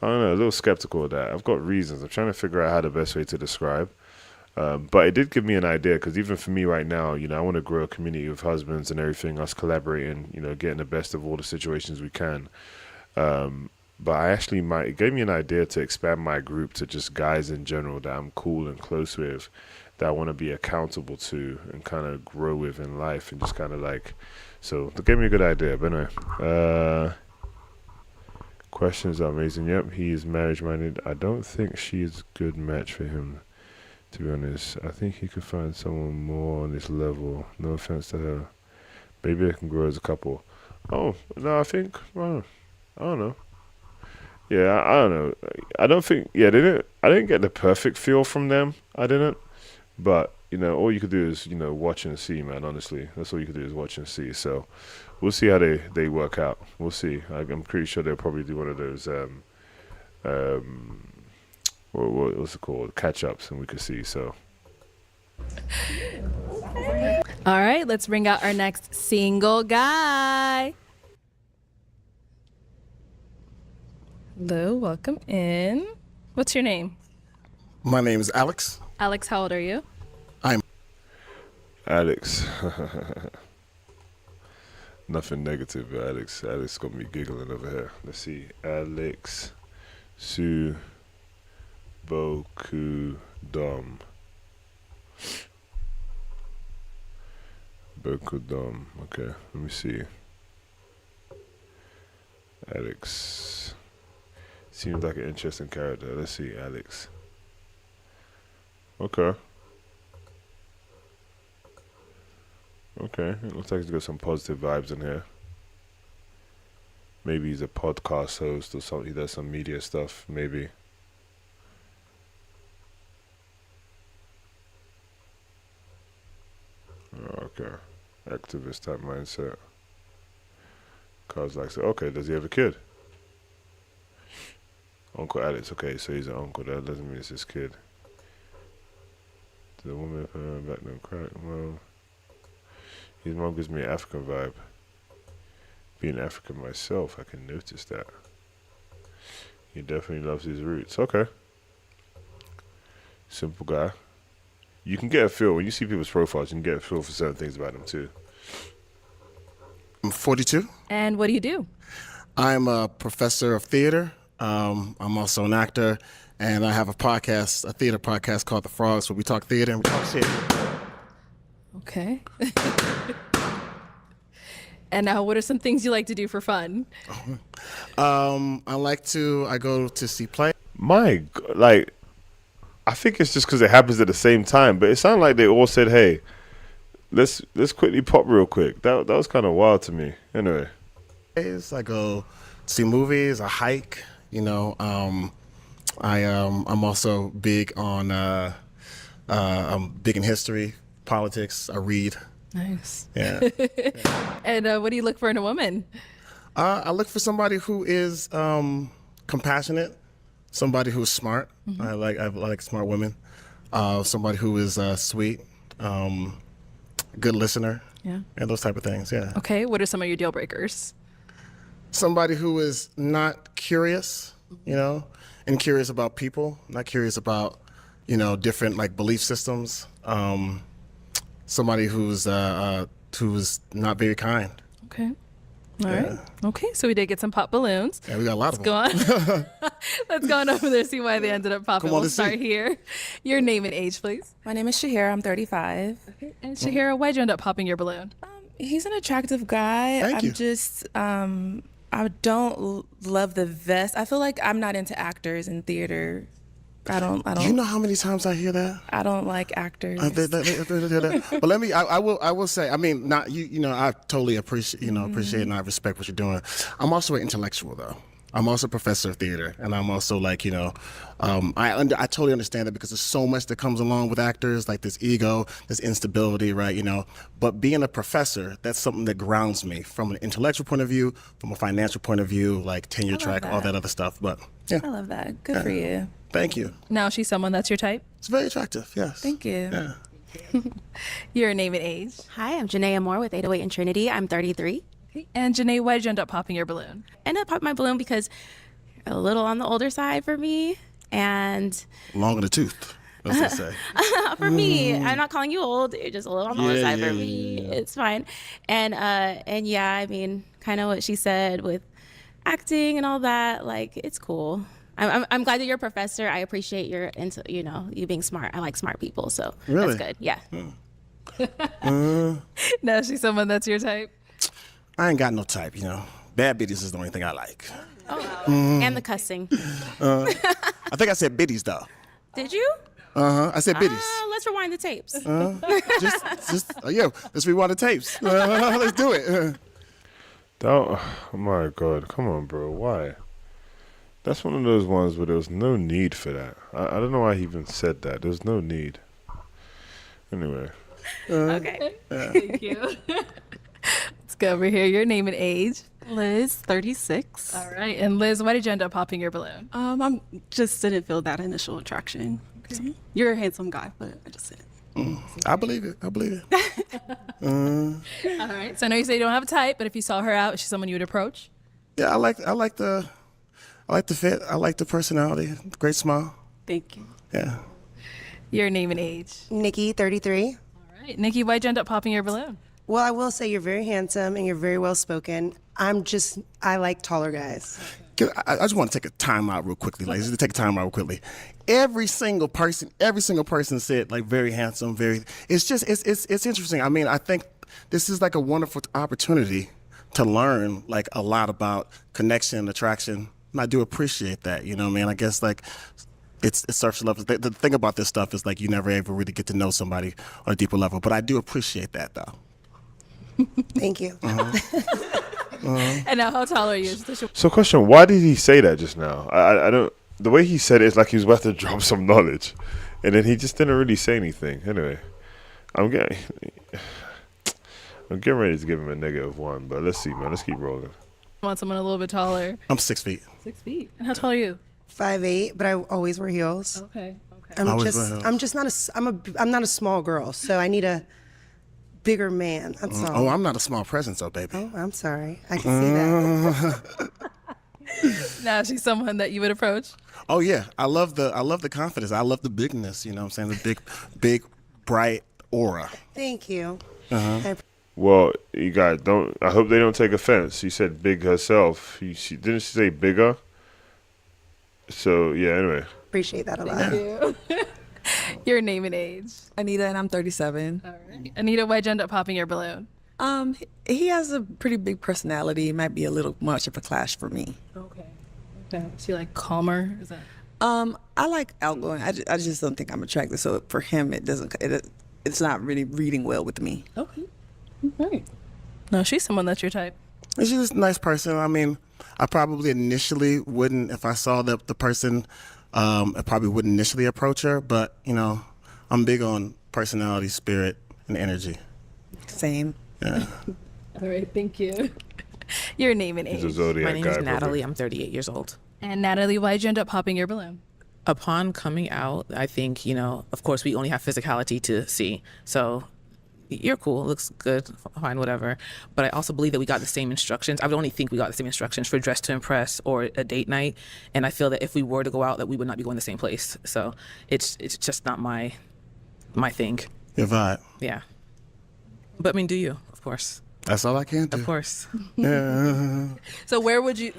I don't know, a little skeptical of that. I've got reasons. I'm trying to figure out how the best way to describe. But it did give me an idea, because even for me right now, I want to grow a community of husbands and everything, us collaborating, getting the best of all the situations we can. But I actually it gave me an idea to expand my group to just guys in general that I'm cool and close with, that I want to be accountable to and kind of grow with in life, and just kind of like, so it gave me a good idea. But anyway, questions are amazing. Yep, he is marriage-minded. I don't think she is a good match for him, to be honest. I think he could find someone more on this level. No offense to her. Maybe they can grow as a couple. Oh, no, I think, I don't know. Yeah, I don't know. I don't think, I didn't get the perfect feel from them. I didn't. But, all you could do is, watch and see, man, honestly. That's all you could do is watch and see. So we'll see how they work out. We'll see. I'm pretty sure they'll probably do one of those, what's it called? Catch-ups, and we could see, so. All right, let's bring out our next single guy. Hello, welcome in. What's your name? My name is Alex. Alex, how old are you? I'm Alex. Nothing negative, Alex. Alex got me giggling over here. Let's see. Alex Su Boku Dom. Boku Dom. Okay, let me see. Alex. Seems like an interesting character. Let's see, Alex. Okay. Okay, it looks like he's got some positive vibes in here. Maybe he's a podcast host or something. He does some media stuff, maybe. Okay. Activist type mindset. Cause like, okay, does he have a kid? Uncle Alex, okay, so he's an uncle. That doesn't mean it's his kid. The woman back then crack. Well, his mom gives me an African vibe. Being African myself, I can notice that. He definitely loves his roots. Okay. Simple guy. You can get a feel when you see people's profiles. You can get a feel for certain things about them too. I'm 42. And what do you do? I'm a professor of theater I'm also an actor, and I have a podcast, a theater podcast called The Frogs, where we talk theater and we talk shit. Okay. And now, what are some things you like to do for fun? I go to see play. I think it's just because it happens at the same time, but it sounded like they all said, "Hey, let's quickly pop real quick." That was kind of wild to me. Anyway, I go see movies. I hike. I'm also big on I'm big in history, politics. I read. Nice. Yeah. And what do you look for in a woman? I look for somebody who is compassionate, somebody who's smart. Mm-hmm. I like smart women. Somebody who is sweet, good listener. Yeah. And those type of things. Yeah. Okay. What are some of your deal breakers? Somebody who is not curious, and curious about people, not curious about, different like belief systems. Somebody who's not very kind. Okay. All right. Okay, so we did get some pop balloons. Yeah, we got a lot of them. Let's go on over there, see why they ended up popping. We'll start here. Your name and age, please. My name is Shahira. I'm 35. Okay. And Shahira, why'd you end up popping your balloon? He's an attractive guy. Thank you. I'm just, I don't love the vest. I feel like I'm not into actors in theater. I don't. You know how many times I hear that? I don't like actors. But I will say, I mean, not you. I totally appreciate and I respect what you're doing. I'm also an intellectual though. I'm also a professor of theater, and I'm also I totally understand that because there's so much that comes along with actors, like this ego, this instability, right? But being a professor, that's something that grounds me from an intellectual point of view, from a financial point of view, like tenure track, all that other stuff. But yeah, I love that. Good for you. Thank you. Now she's someone that's your type? It's very attractive, yes. Thank you. Yeah. Your name and age? Hi, I'm Janaea Moore with 808 and Trinity. I'm 33. Okay. And Janae, why did you end up popping your balloon? I ended up popping my balloon because a little on the older side for me, and long in the tooth, as they say. for me, I'm not calling you old. You're just a little on the older side for me. Yeah. It's fine. And yeah, I mean, kind of what she said with acting and all that. Like, it's cool. I'm glad that you're a professor. I appreciate you being smart. I like smart people, so really? That's good. Yeah. Now she's someone that's your type? I ain't got no type, Bad bitties is the only thing I like. Oh, wow. And the cussing. I think I said biddies though. Did you? I said biddies. Let's rewind the tapes. Let's rewind the tapes. Let's do it. Oh my God, come on, bro. Why? That's one of those ones where there was no need for that. I don't know why he even said that. There's no need. Anyway. Okay. Thank you. Let's go over here. Your name and age? Liz, 36. All right. And Liz, why did you end up popping your balloon? I just didn't feel that initial attraction. Okay. You're a handsome guy, but I just didn't. I believe it. All right. So I know you say you don't have a type, but if you saw her out, is she someone you would approach? Yeah, I like the fit. I like the personality. Great smile. Thank you. Yeah. Your name and age? Nikki, 33. All right. Nikki, why'd you end up popping your balloon? Well, I will say you're very handsome and you're very well spoken. I like taller guys. I just want to take a time out real quickly. Every single person said like very handsome, it's interesting. I mean, I think this is like a wonderful opportunity to learn like a lot about connection, attraction. And I do appreciate that, I guess like it's surface level. The thing about this stuff is like you never ever really get to know somebody on a deeper level, but I do appreciate that though. Thank you. And now, how tall are you? So, question: why did he say that just now? I don't. The way he said it's like he was about to drop some knowledge, and then he just didn't really say anything. Anyway, I'm getting ready to give him a -1, but let's see, man. Let's keep rolling. I want someone a little bit taller. I'm 6 feet. 6 feet. And how tall are you? 5'8", but I always wear heels. Okay. I'm not a small girl, so I need a bigger man. That's all. Oh, I'm not a small presence, though, baby. Oh, I'm sorry. I can see that. Now she's someone that you would approach? Oh yeah, I love the confidence. I love the bigness. You know what I'm saying? The big, bright aura. Thank you. Well, you guys don't. I hope they don't take offense. She said big herself. She didn't she say bigger? So yeah. Anyway. Appreciate that a lot. Your name and age. Anita, and I'm 37. All right. Anita, why'd you end up popping your balloon? He has a pretty big personality. It might be a little much of a clash for me. Okay. Is he like calmer? Is that? I like outgoing. I just don't think I'm attractive. So for him, it's not really reading well with me. Okay. All right. No, she's someone that's your type. She's just a nice person. I mean, I probably initially wouldn't, if I saw the person, I probably wouldn't initially approach her. But, you know, I'm big on personality, spirit, and energy. Same. Yeah. All right. Thank you. Your name and age. He's a Zodiac My name guy, is perfect. Natalie. I'm 38 years old. And Natalie, why'd you end up popping your balloon? Upon coming out, I think, of course, we only have physicality to see. So you're cool, looks good, fine, whatever. But I also believe that we got the same instructions. I would only think we got the same instructions for Dress to Impress or a date night. And I feel that if we were to go out, that we would not be going the same place. So it's just not my thing. Your vibe. Yeah. But I mean, do you, of course. That's all I can do. Of course. Yeah. So where would you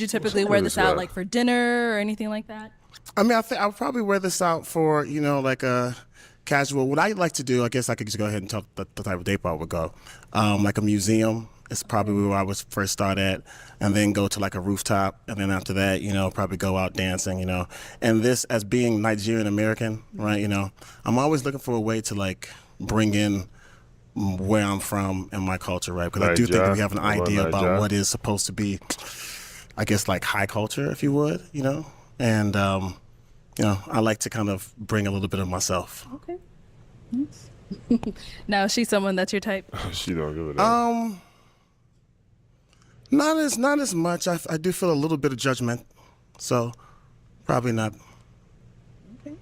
typically wear this out, like for dinner or anything like that? I mean, I think I would probably wear this out for, like a casual. What I like to do, I guess I could just go ahead and tell the type of date I would go. Like a museum is probably where I would first start at, and then go to like a rooftop, and then after that, probably go out dancing, And this, as being Nigerian American, right, I'm always looking for a way to like bring in where I'm from and my culture, right? Because I do think that we have an idea about what is supposed to be, I guess, like high culture, if you would, And, I like to kind of bring a little bit of myself. Okay. Now, she's someone that's your type? She don't give a damn. Not as much. I do feel a little bit of judgment, so probably not. Okay.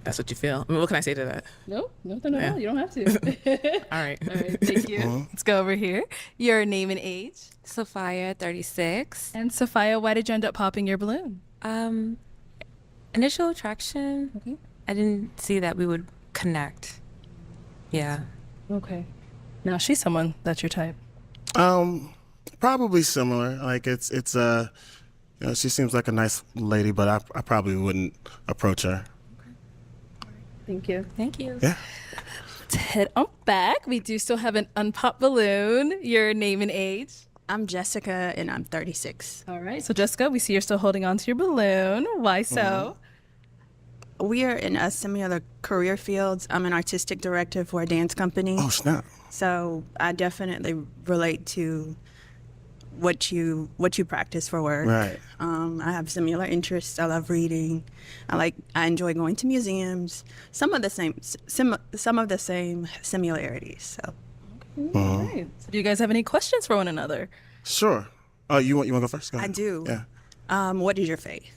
That's what you feel. I mean, what can I say to that? No, you don't have to. All right. All right, thank you. Let's go over here. Your name and age? Sophia, 36. And Sophia, why did you end up popping your balloon? Initial attraction. Okay. I didn't see that we would connect. Yeah. Okay. Now, she's someone that's your type? Probably similar. Like it's she seems like a nice lady, but I probably wouldn't approach her. Thank you. Thank you. Yeah. Let's head on back. We do still have an unpopped balloon. Your name and age? I'm Jessica, and I'm 36. All right. So, Jessica, we see you're still holding on to your balloon. Why so? We are in a similar career fields. I'm an artistic director for a dance company. Oh, snap. So I definitely relate to what you practice for work. Right. I have similar interests. I love reading. I enjoy going to museums. Some of the same similarities. So. All right. So do you guys have any questions for one another? Sure. You want to go first? Go I ahead. do. Yeah. What is your faith?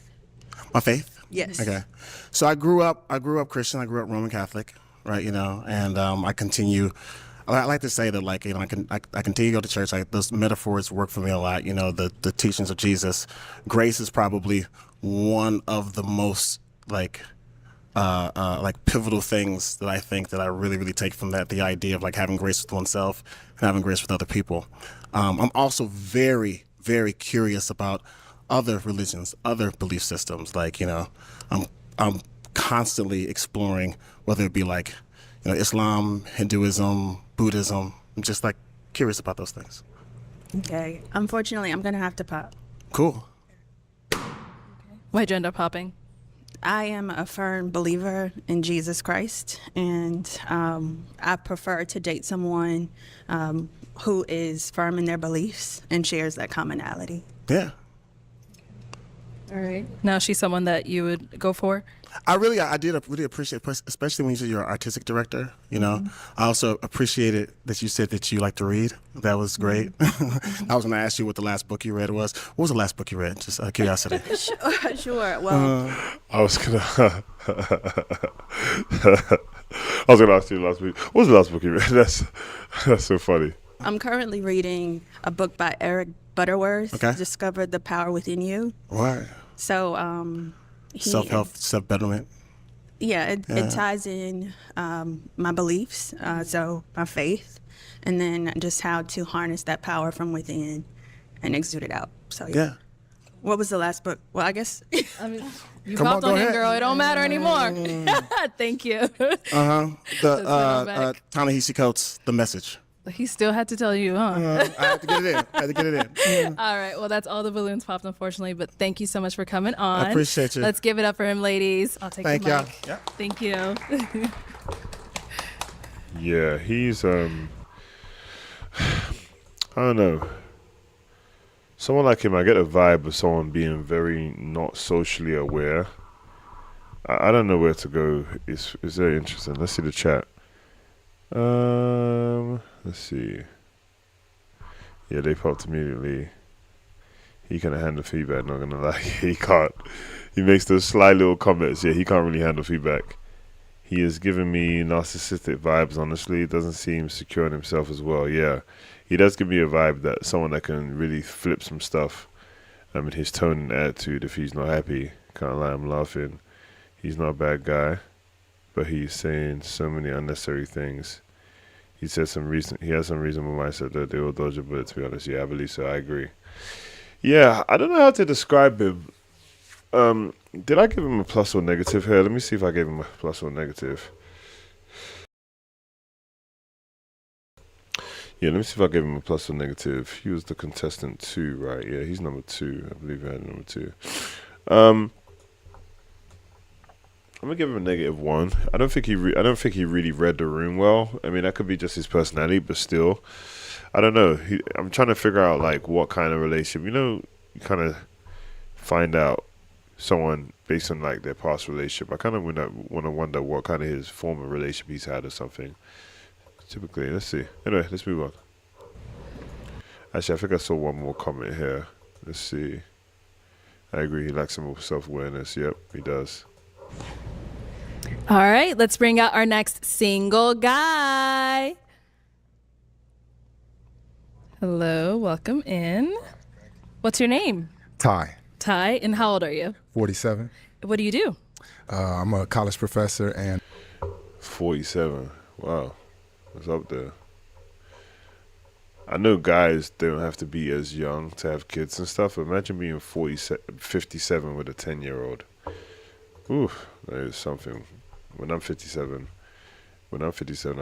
My faith? Yes. Okay. So I grew up Christian. I grew up Roman Catholic, right? And I continue. I like to say that, like, I continue to go to church. Like, those metaphors work for me a lot. The teachings of Jesus. Grace is probably one of the most like pivotal things that I think that I really, really take from that. The idea of like having grace with oneself and having grace with other people. I'm also very, very curious about other religions, other belief systems. Like, I'm constantly exploring, whether it be like, Islam, Hinduism, Buddhism. I'm just like curious about those things. Okay. Unfortunately, I'm going to have to pop. Cool. Why'd you end up popping? I am a firm believer in Jesus Christ, and I prefer to date someone who is firm in their beliefs and shares that commonality. Yeah. All right. Now, she's someone that you would go for? I did really appreciate, especially when you said you're an artistic director. I also appreciated that you said that you like to read. That was great. I was going to ask you what the last book you read was. What was the last book you read? Just out of curiosity. Sure. Well, I was gonna ask you the last week. What was the last book you read? That's so funny. I'm currently reading a book by Eric Butterworth. Okay. Discover the Power Within You. Right. So, self-help, self-betterment. Yeah, it ties in my beliefs, so my faith, and then just how to harness that power from within and exude it out. So Yeah. What was the last book? Well, I guess. I mean, you Come on, popped go on him, ahead. girl. It don't matter anymore. Thank you. The Ta-Nehisi Coates, The Message. He still had to tell you, huh? I had to get it in. All right. Well, that's all the balloons popped, unfortunately. But thank you so much for coming on. I appreciate you. Let's give it up for him, ladies. I'll take Thank the y'all. mic. Yeah. Thank you. Yeah, he's I don't know. Someone like him, I get a vibe of someone being very not socially aware. I don't know where to go. It's very interesting. Let's see the chat. Let's see. Yeah, they popped immediately. He can't handle feedback, not gonna lie. He can't. He makes those sly little comments. Yeah, he can't really handle feedback. He is giving me narcissistic vibes, honestly. Doesn't seem secure in himself as well. Yeah, he does give me a vibe that someone that can really flip some stuff. I mean, his tone and attitude, if he's not happy, can't lie, I'm laughing. He's not a bad guy, but he's saying so many unnecessary things. He said he has some reasonable mindset that they will dodge a bullet, to be honest. Yeah, I believe so. I agree. Yeah, I don't know how to describe him. Did I give him a plus or negative here? Let me see if I gave him a plus or negative. Yeah, let me see if I gave him a plus or negative. He was the contestant 2, right? Yeah, he's number 2. I believe I had number 2. I'm gonna give him a -1. I don't think he really read the room well. I mean, that could be just his personality, but still, I don't know. I'm trying to figure out like what kind of relationship. You kind of find out someone based on like their past relationship. I kind of want to wonder what kind of his former relationship he's had or something. Typically, let's see. Anyway, let's move on. Actually, I think I saw one more comment here. Let's see. I agree. He lacks some more self-awareness. Yep, he does. All right. Let's bring out our next single guy. Hello. Welcome in. What's your name? Ty. Ty. And how old are you? 47. What do you do? I'm a college professor and 47. Wow. What's up there? I know guys don't have to be as young to have kids and stuff. Imagine being 57 with a 10-year-old. Ooh, that is something. When I'm 57, I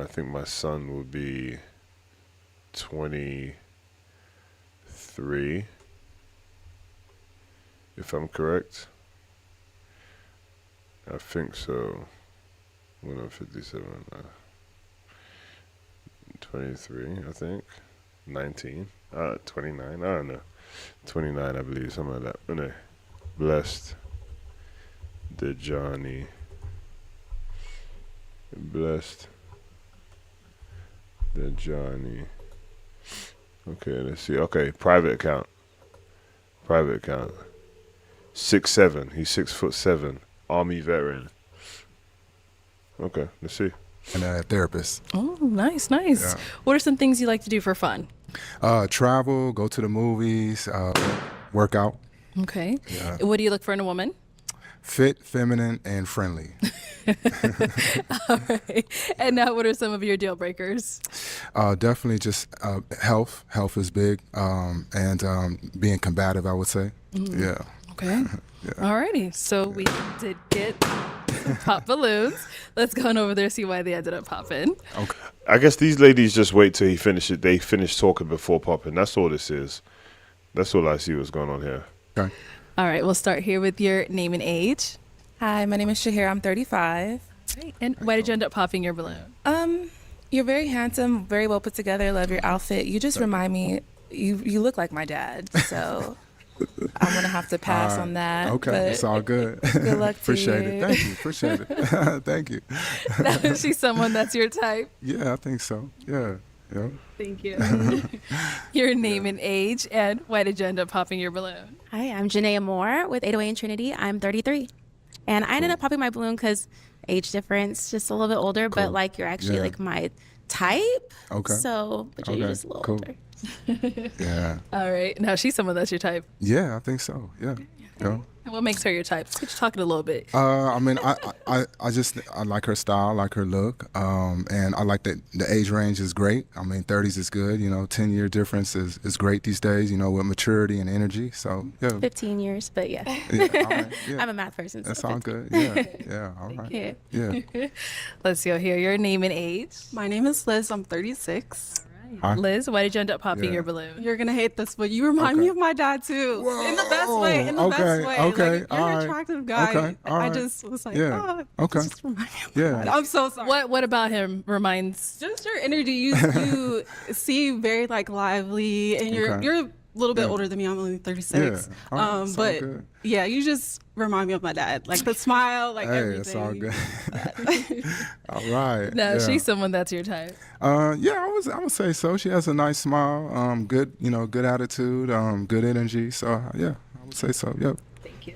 think my son will be 23, if I'm correct. I think so. When I'm 57, 23, I think. 19, 29, I don't know. 29, I believe, something like that. Anyway, blessed the Johnny. Blessed the Johnny. Okay, let's see. Okay, private account. 6'7". He's 6'7". Army veteran. Okay, let's see. And a therapist. Oh, nice. Yeah. What are some things you like to do for fun? Travel, go to the movies, work out. Okay. Yeah. What do you look for in a woman? Fit, feminine, and friendly. All right. And now what are some of your deal breakers? Definitely just health. Health is big. And being combative, I would say. Mm. Yeah. Okay. Yeah. All righty. So we did get pop balloons. Let's go on over there, see why they ended up popping. Okay. I guess these ladies just wait till he finishes. They finish talking before popping. That's all this is. That's all I see what's going on here. Okay. All right. We'll start here with your name and age. Hi, my name is Shahir. I'm 35. Great. And why did you end up popping your balloon? You're very handsome, very well put together. Love your outfit. You just remind me, you look like my dad. So I'm gonna have to pass on that. Okay, it's all good. Good luck to Appreciate you. it. Thank you. Appreciate it. Thank you. Now, is she someone that's your type? Yeah, I think so. Yeah. Thank you. Your name and age, and why did you end up popping your balloon? Hi, I'm Janaea Moore with 808 and Trinity. I'm 33. And I ended up popping my balloon because age difference, just a little bit older, but like you're actually like my type. Okay. So, but you're just a little older. Yeah. All right. Now she's someone that's your type. Yeah, I think so. Yeah. Yeah. And what makes her your type? Let's get you talking a little bit. I mean, I like her style, I like her look, and I like that the age range is great. I mean, 30s is good. 10-year difference is great these days. With maturity and energy. So yeah. 15 years, but yeah. Yeah, all right, yeah. I'm a math person. That's so all 15. good. Yeah. All right. Yeah. Let's go here. Your name and age. My name is Liz. I'm 36. Hi. Liz, why did you end up popping Yeah. your balloon? You're gonna hate this, but you remind me of my dad too. In the best way. In the best way. Okay. Like, you're All an right. attractive guy. Okay. All I right. just was like, Yeah. oh, Okay. just remind me of Yeah. my dad. I'm so sorry. What about him reminds? Just your energy. You seem very like lively, and you're Okay. a little bit Yeah. older than me. I'm only 36. Yeah. All right. Sound But good. yeah, you just remind me of my dad. Like the smile, like Hey, everything. it's all good. All right. No, yeah. she's someone that's your type. Yeah, I would say so. She has a nice smile, good, good attitude, good energy. So yeah, I would say so. Yep.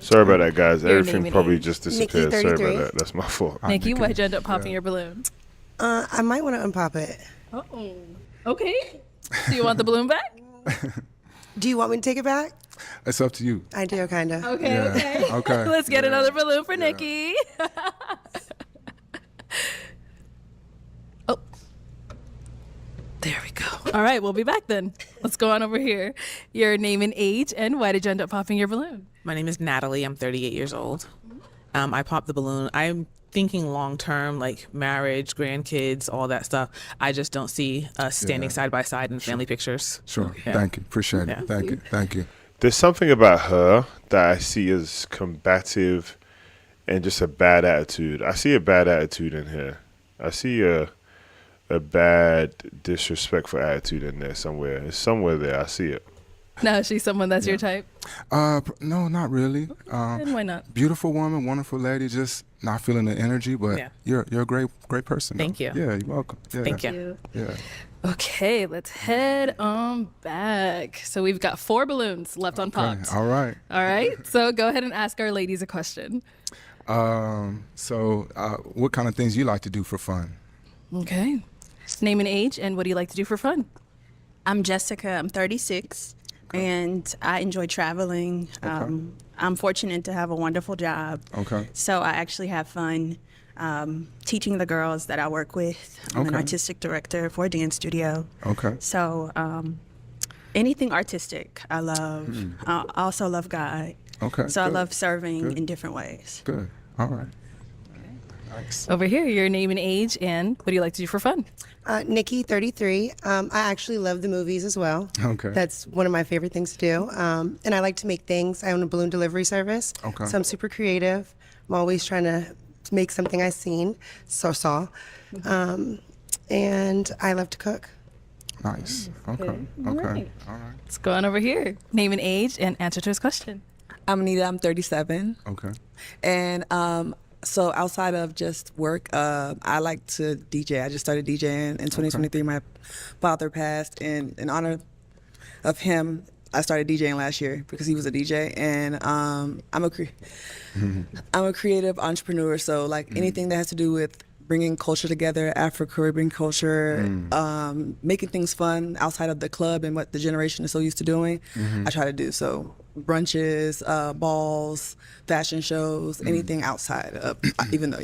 Sorry about that, guys. Your Everything name and probably age. just Nikki, disappeared. Sorry 33. about that. That's my fault. Nikki, why'd you end up popping your balloon? I might want to unpop it. Oh, okay. Do you want the balloon back? Do you want me to take it back? It's up to you. I do, kind of. Okay, Yeah. okay. Okay. Let's get Yeah. another balloon for Nikki. Oh. There we go. All right, we'll be back then. Let's go on over here. Your name and age, and why did you end up popping your balloon? My name is Natalie. I'm 38 years old. I popped the balloon. I'm thinking long term, like marriage, grandkids, all that stuff. I just don't see us standing Yeah. side by side in family pictures. Sure. Yeah. Thank you. Appreciate Yeah. it. Thank you. Thank you. There's something about her that I see as combative and just a bad attitude. I see a bad attitude in here. I see a bad disrespectful attitude in there somewhere. It's somewhere there. I see it. No, she's someone that's your type. No, not really. Then why not? Beautiful woman, wonderful lady. Just not feeling the energy, but Yeah. you're a great person. Thank though. you. Yeah, you're welcome. Yeah. Thank you. Yeah. Okay, let's head on back. So we've got 4 balloons left unpopped. All right. All right. So go ahead and ask our ladies a question. So, what kind of things you like to do for fun? Okay. Name and age, and what do you like to do for fun? I'm Jessica. I'm 36, and I enjoy traveling. I'm fortunate to have a wonderful job. Okay. So I actually have fun teaching the girls that I work with. I'm an Okay. artistic director for a dance studio. Okay. So anything artistic, I love. I also love God. Okay. So I good. love serving Good. in different ways. Good. All right. Nice. Over here, your name and age, and what do you like to do for fun? Nikki, 33. I actually love the movies as well. Okay. That's one of my favorite things to do. And I like to make things. I own a balloon delivery service. Okay. So I'm super creative. I'm always trying to make something I've seen, saw. And I love to cook. Nice. Okay. Okay. right. All right. Let's go on over here. Name and age, and answer to his question. I'm Anita. I'm 37. Okay. And so outside of just work, I like to DJ. I just started DJing in 2023. My father passed, and in honor of him, I started DJing last year because he was a DJ. And I'm a creative entrepreneur. So like anything that has to do with bringing culture together, Afro-Caribbean culture, making things fun outside of the club and what the generation is so used to doing, I try to do. So brunches, balls, fashion shows, anything outside of, even though,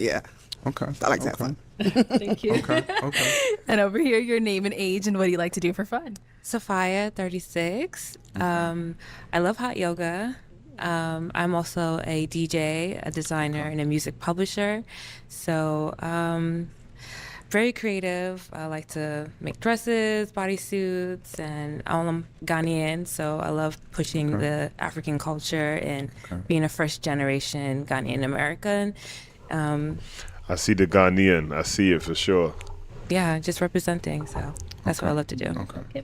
Okay. I like to have fun. Thank you. Okay. Okay. And over here, your name and age, and what do you like to do for fun? Sophia, 36. I love hot yoga. I'm also a DJ, a designer, and a music publisher. So, very creative. I like to make dresses, bodysuits, and I'm Ghanaian, so I love pushing the African culture and being a first generation Ghanaian American. I see the Ghanaian. I see it for sure. Yeah, just representing. So that's what I love to do. Okay.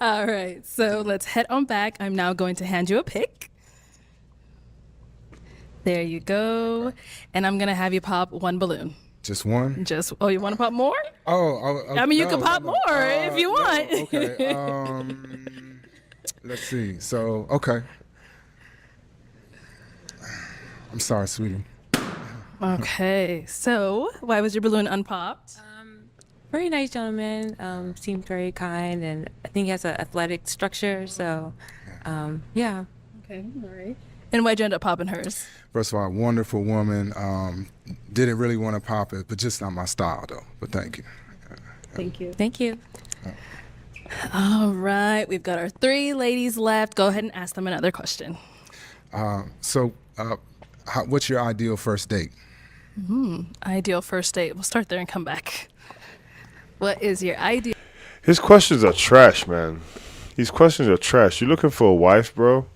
All right, so let's head on back. I'm now going to hand you a pick. There you go. And I'm going to have you pop 1 balloon. Just one? Oh, you want to pop more? I mean, you can pop more if you want. Okay. Let's see. So, okay. I'm sorry, sweetie. Okay, so why was your balloon unpopped? Very nice gentleman. Seemed very kind, and I think he has an athletic structure. So Yeah. Okay, all right. And why'd you end up popping hers? First of all, wonderful woman. Didn't really want to pop it, but just not my style though. But thank you. Thank you. Thank you. All right, we've got our 3 ladies left. Go ahead and ask them another question. What's your ideal first date? Ideal first date. We'll start there and come back. What is your ideal? His questions are trash, man. These questions are trash. You looking for a wife, bro?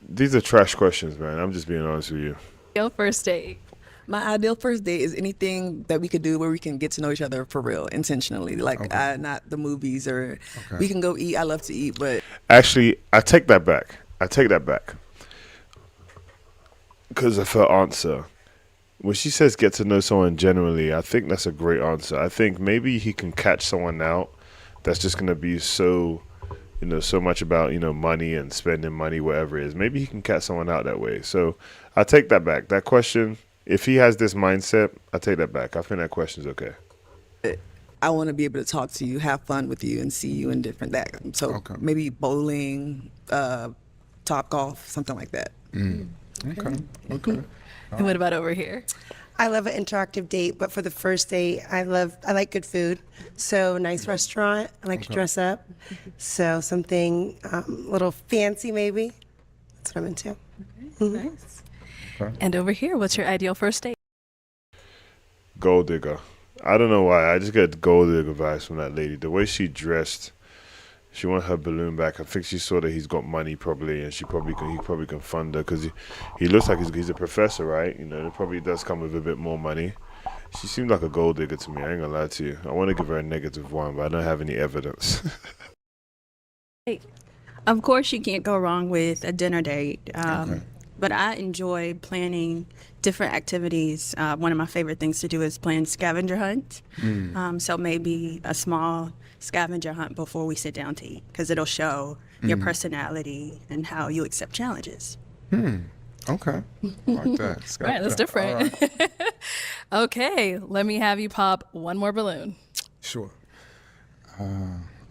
These are trash questions, man. I'm just being honest with you. Ideal first date. My ideal first date is anything that we could do where we can get to know each other for real, intentionally. Like, not the movies or we can go eat. I love to eat, but Actually, I take that back. Because of her answer. When she says get to know someone generally, I think that's a great answer. I think maybe he can catch someone out that's just going to be so, so much about, money and spending money, whatever it is. Maybe he can catch someone out that way. So I take that back. That question, if he has this mindset, I take that back. I think that question's okay. I want to be able to talk to you, have fun with you, and see you in different that. So maybe bowling, top golf, something like that. Okay. And what about over here? I love an interactive date, but for the first date, I like good food. So nice restaurant. I like to dress up. So something a little fancy maybe. That's what I'm into. Nice. And over here, what's your ideal first date? Gold digger. I don't know why. I just get gold digger vibes from that lady. The way she dressed, she wanted her balloon back. I think she saw that he's got money probably, and he probably can fund her because he looks like he's a professor, right? It probably does come with a bit more money. She seemed like a gold digger to me. I ain't gonna lie to you. I want to give her a -1, but I don't have any evidence. Of course, you can't go wrong with a dinner date. But I enjoy planning different activities. One of my favorite things to do is plan scavenger hunt. So maybe a small scavenger hunt before we sit down to eat, because it'll show your personality and how you accept challenges. Okay. Like that. Right, that's different. Right. Okay, let me have you pop one more balloon. Sure.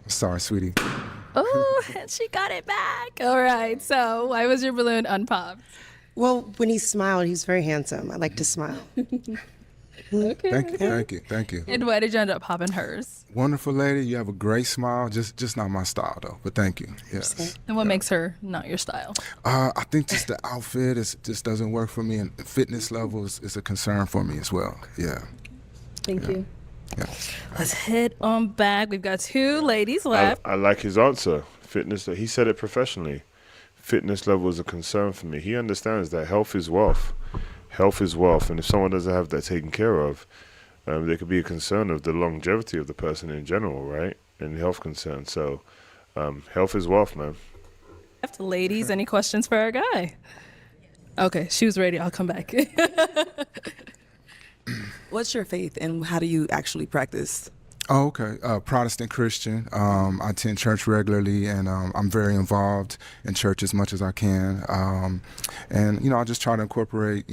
Sorry, sweetie. Oh, she got it back. All right, so why was your balloon unpopped? Well, when he smiled, he's very handsome. I like to smile. Okay. Thank you. And why did you end up popping hers? Wonderful lady. You have a great smile. Just not my style though. But thank you. Yes. And what makes her not your style? I think just the outfit just doesn't work for me, and fitness levels is a concern for me as well. Yeah. Thank you. Yeah. Let's head on back. We've got 2 ladies left. I like his answer. Fitness. He said it professionally. Fitness level is a concern for me. He understands that health is wealth. Health is wealth, and if someone doesn't have that taken care of, there could be a concern of the longevity of the person in general, right? And health concerns. So, health is wealth, man. Ladies, any questions for our guy? Okay, she was ready. I'll come back. What's your faith and how do you actually practice? Oh, okay. Protestant Christian. I attend church regularly, and I'm very involved in church as much as I can. And I just try to incorporate,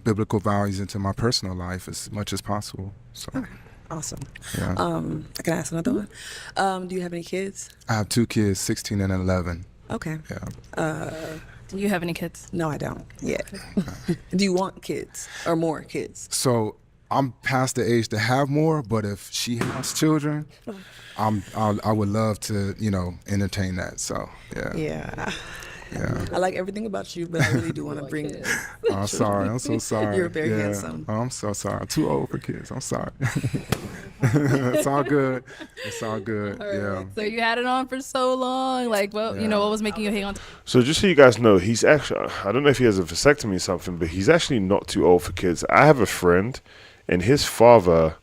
biblical values into my personal life as much as possible. So. Awesome. Yeah. I can ask another one. Do you have any kids? I have 2 kids, 16 and 11. Okay. Yeah. Do you have any kids? No, I don't yet. Do you want kids or more kids? So I'm past the age to have more, but if she has children, I would love to, entertain that. So yeah. Yeah. I like everything about you, but I really do want to bring. I'm sorry. I'm so sorry. You're very handsome. Oh, I'm so sorry. I'm too old for kids. I'm sorry. It's all good. It's all good. Yeah. So you had it on for so long. Like, well, what was making you hang on? So just so you guys know, he's actually, I don't know if he has a vasectomy or something, but he's actually not too old for kids. I have a friend, and his father,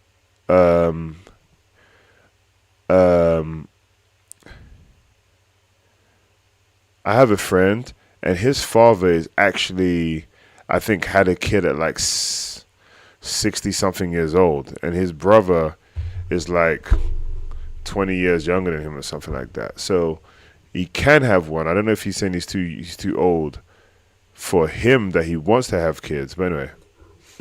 I have a friend, and his father is actually, I think, had a kid at like 60-something years old, and his brother is like 20 years younger than him or something like that. So he can have one. I don't know if he's saying he's too old for him that he wants to have kids, but anyway.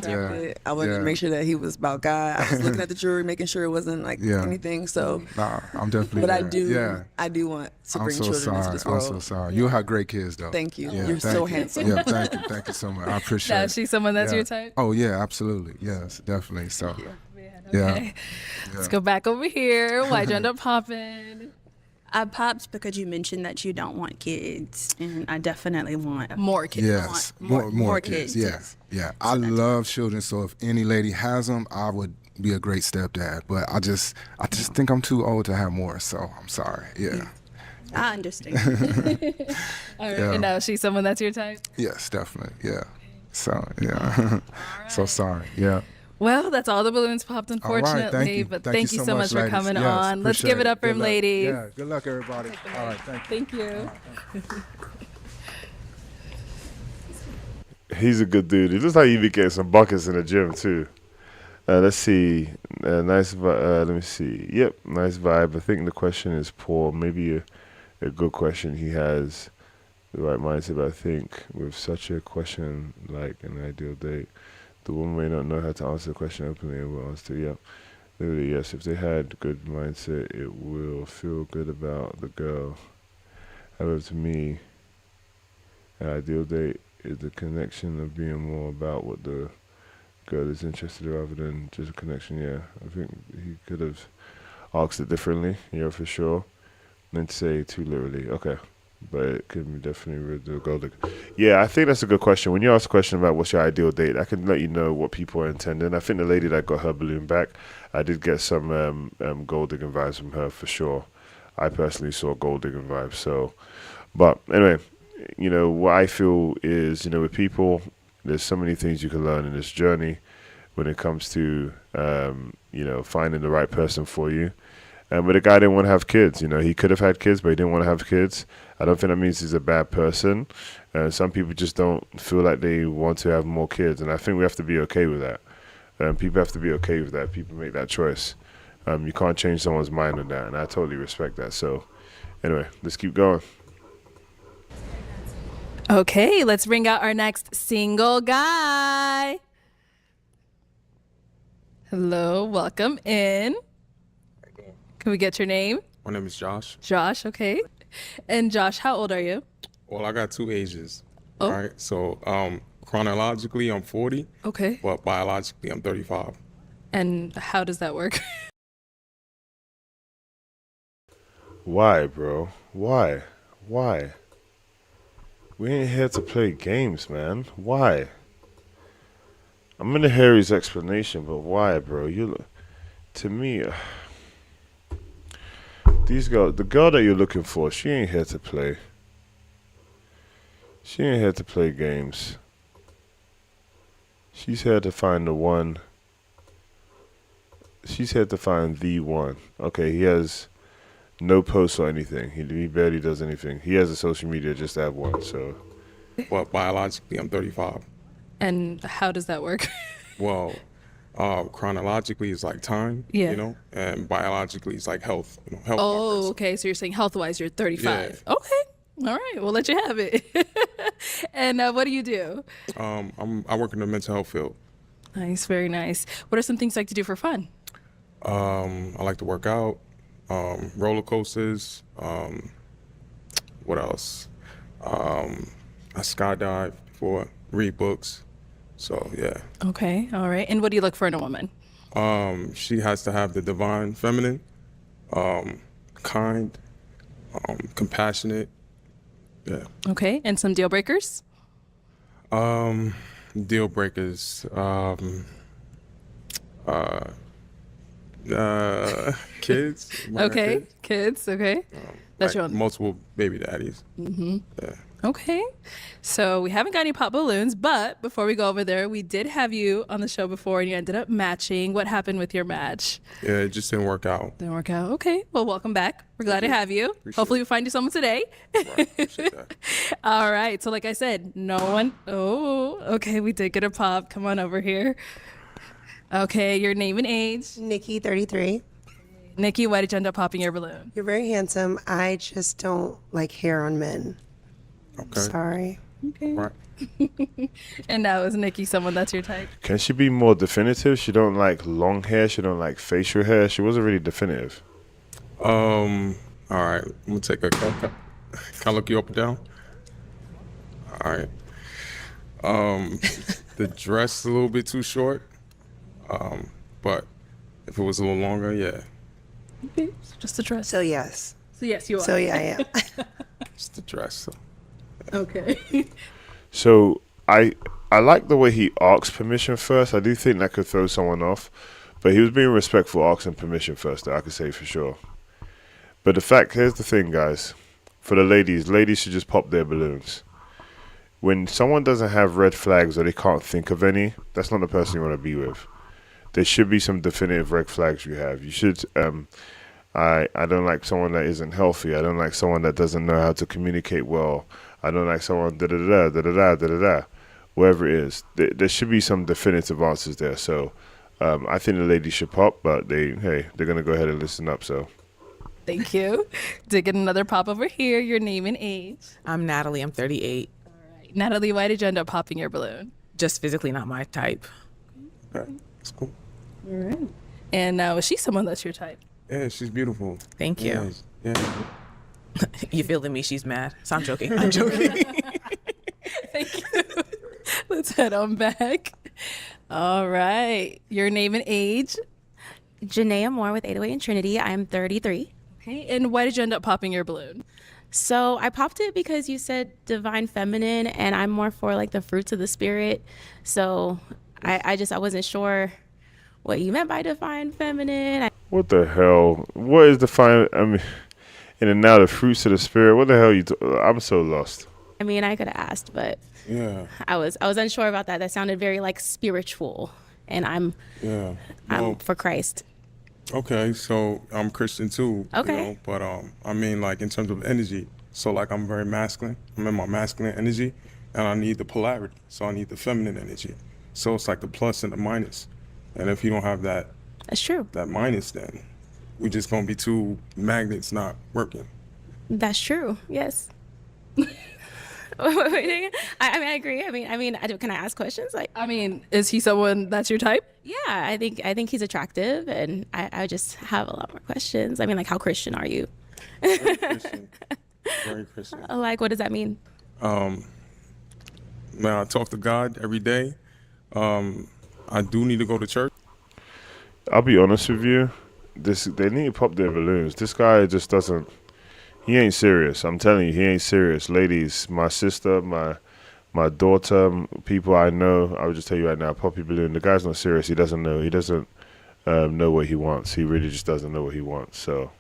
Yeah. I wanted to make sure that he was about God. I was looking at the jewelry, making sure it wasn't like anything. So, Nah, I'm definitely. but there. I do want to bring so children into sorry. this world. I'm so sorry. You'll have great kids, though. Thank you. Yeah, You're so handsome. Yeah, thank you so much. I appreciate Now, it. is she someone that's your type? Oh yeah, absolutely. Yes, definitely. So, Okay. Let's go back over here. Why'd you end up popping? I popped because you mentioned that you don't want kids, and I definitely want more kids. Yes, more kids. Yeah. I love children. So if any lady has them, I would be a great stepdad. But I just think I'm too old to have more. So I'm sorry. Yeah. I understand. All right. And now, is she someone that's your type? Yes, definitely. Yeah. So yeah. So sorry. Yeah. Well, that's all the balloons popped, unfortunately. Right, thank you so much for ladies. coming Yes, on. Let's give it up for him, ladies. Yeah, good luck, everybody. All right, thank you. He's a good dude. He looks like he be getting some buckets in the gym too. Let's see. Nice vibe. Let me see. Yep, nice vibe. I think the question is poor. Maybe a good question. He has the right mindset. But I think with such a question like an ideal date, the woman may not know how to answer the question openly and will answer. Yep. Literally, yes. If they had good mindset, it will feel good about the girl. However, to me, an ideal date is the connection of being more about what the girl is interested in rather than just a connection. Yeah, I think he could have asked it differently. Yeah, for sure. Than to say too literally. Okay. But it could definitely rid the gold digger. Yeah, I think that's a good question. When you ask a question about what's your ideal date, I can let you know what people are intending. I think the lady that got her balloon back, I did get some gold digging vibes from her for sure. I personally saw gold digging vibes. So, but anyway, what I feel is, with people, there's so many things you can learn in this journey when it comes to, finding the right person for you. But the guy didn't want to have kids. He could have had kids, but he didn't want to have kids. I don't think that means he's a bad person. Some people just don't feel like they want to have more kids, and I think we have to be okay with that. People have to be okay with that. People make that choice. You can't change someone's mind on that, and I totally respect that. So, anyway, let's keep going. Okay, let's bring out our next single guy. Hello, welcome in. Can we get your name? My name is Josh. Josh, okay. And Josh, how old are you? Well, I got 2 ages. Oh. All right. So chronologically, I'm 40. Okay. But biologically, I'm 35. And how does that work? Why, bro? Why? We ain't here to play games, man. Why? I'm gonna hear his explanation, but why, bro? To me, the girl that you're looking for, she ain't here to play. She ain't here to play games. She's here to find the one. She's here to find the one. Okay, he has no posts or anything. He barely does anything. He has a social media just to have one, so. But biologically, I'm 35. And how does that work? Well, chronologically, it's like time, and biologically, it's like health. Health markers. Okay. So you're saying health-wise, you're 35. Yeah. Okay. All right. We'll let you have it. And what do you do? I work in the mental health field. Nice. Very nice. What are some things you like to do for fun? I like to work out, roller coasters. What else? I skydive before, read books. So yeah. Okay. All right. And what do you look for in a woman? She has to have the divine feminine, kind, compassionate. Yeah. Okay. And some deal breakers? Deal breakers. Kids. Okay. Kids. Okay. That's like your own. Multiple baby daddies. Mm-hmm. Yeah. Okay. So we haven't got any pop balloons, but before we go over there, we did have you on the show before and you ended up matching. What happened with your match? Yeah, it just didn't work out. Didn't work out. Okay. Well, welcome back. We're glad to have you. Appreciate Hopefully we find you someone today. All right. So like I said, no one. Oh, okay. We did get a pop. Come on over here. Okay. Your name and age? Nikki, 33. Nikki, why did you end up popping your balloon? You're very handsome. I just don't like hair on men. Okay. Sorry. Okay. Right. And now is Nikki someone that's your type? Can she be more definitive? She don't like long hair. She don't like facial hair. She wasn't really definitive. All right. I'm gonna take a. Can I look you up and down? All right. The dress a little bit too short. But if it was a little longer, yeah. Okay, so just the dress. So yes. So yes, you are. So yeah, I am. Just the dress. So. Okay. So I like the way he asks permission first. I do think that could throw someone off, but he was being respectful, asking permission first. That I could say for sure. But here's the thing, guys. For the ladies should just pop their balloons. When someone doesn't have red flags or they can't think of any, that's not the person you want to be with. There should be some definitive red flags you have. You should. I don't like someone that isn't healthy. I don't like someone that doesn't know how to communicate well. I don't like someone da da da da da da da da. Wherever it is, there should be some definitive answers there. So I think the ladies should pop, but they're gonna go ahead and listen up. So. Thank you. To get another pop over here, your name and age. I'm Natalie. I'm 38. All right. Natalie, why did you end up popping your balloon? Just physically not my type. Okay, that's cool. All right. And now, is she someone that's your type? Yeah, she's beautiful. Thank you. Yeah. You feeling me? She's mad. So I'm joking. I'm joking. Thank you. Let's head on back. All right. Your name and age. Janaea Moore with 808 and Trinity. I'm 33. Okay. And why did you end up popping your balloon? So I popped it because you said divine feminine, and I'm more for like the fruits of the spirit. So I wasn't sure what you meant by divine feminine. What the hell? What is define? I mean, in and now the fruits of the spirit. What the hell I'm so lost. I mean, I could have asked, but Yeah. I was unsure about that. That sounded very like spiritual, and I'm for Christ. Okay, so I'm Christian too. Okay. You know, but I mean, like in terms of energy, so like I'm very masculine. I'm in my masculine energy, and I need the polarity. So I need the feminine energy. So it's like the plus and the minus. And if you don't have that, that's true. That minus, then we're just gonna be two magnets not working. That's true. Yes. I mean, I agree. Can I ask questions? Is he someone that's your type? Yeah, I think he's attractive, and I just have a lot more questions. I mean, like, how Christian are you? Very Christian. Very Christian. Like, what does that mean? Man, I talk to God every day. I do need to go to church. I'll be honest with you. They need to pop their balloons. This guy just doesn't. He ain't serious. I'm telling you, he ain't serious. Ladies, my sister, my daughter, people I know, I would just tell you right now, pop your balloon. The guy's not serious. He doesn't know. He doesn't know what he wants. He really just doesn't know what he wants. So,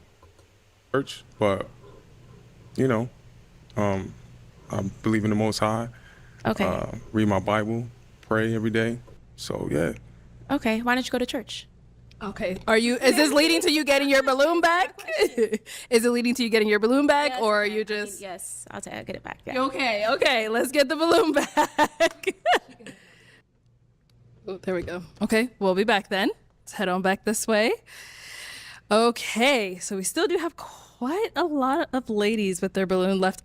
church, but you know, I believe in the Most High. Okay. Read my Bible, pray every day. So yeah. Okay. Why don't you go to church? Okay. Is this leading to you getting your balloon back? Is it leading to you getting your balloon back, or are you just? Yes, I'll get it back. Yeah. Okay. Let's get the balloon back. Oh, there we go. Okay, we'll be back then. Let's head on back this way. Okay, so we still do have quite a lot of ladies with their balloon left.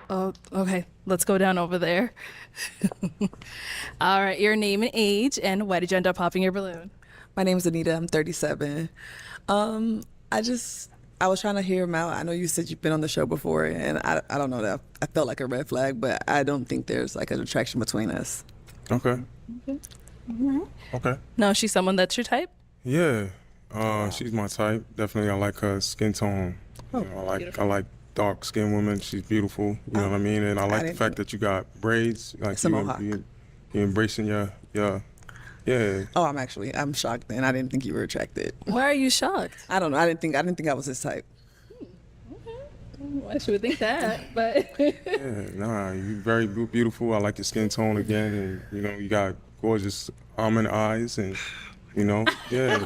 Oh, okay. Let's go down over there. All right, your name and age, and why did you end up popping your balloon? My name is Anita. I'm 37. I was trying to hear him out. I know you said you've been on the show before, and I don't know that I felt like a red flag, but I don't think there's like an attraction between us. Okay. Mm-hmm. Okay. No, she's someone that's your type? Yeah. She's my type. Definitely, I like her skin tone. You know, I like dark skinned women. She's beautiful. You know what I mean? And I like the fact that you got braids. Like you embracing your. Yeah. Oh, I'm shocked, and I didn't think you were attracted. Why are you shocked? I don't know. I didn't think I was his type. I should think that, but. Yeah, nah, you're very beautiful. I like your skin tone again, and you got gorgeous almond eyes, and yeah.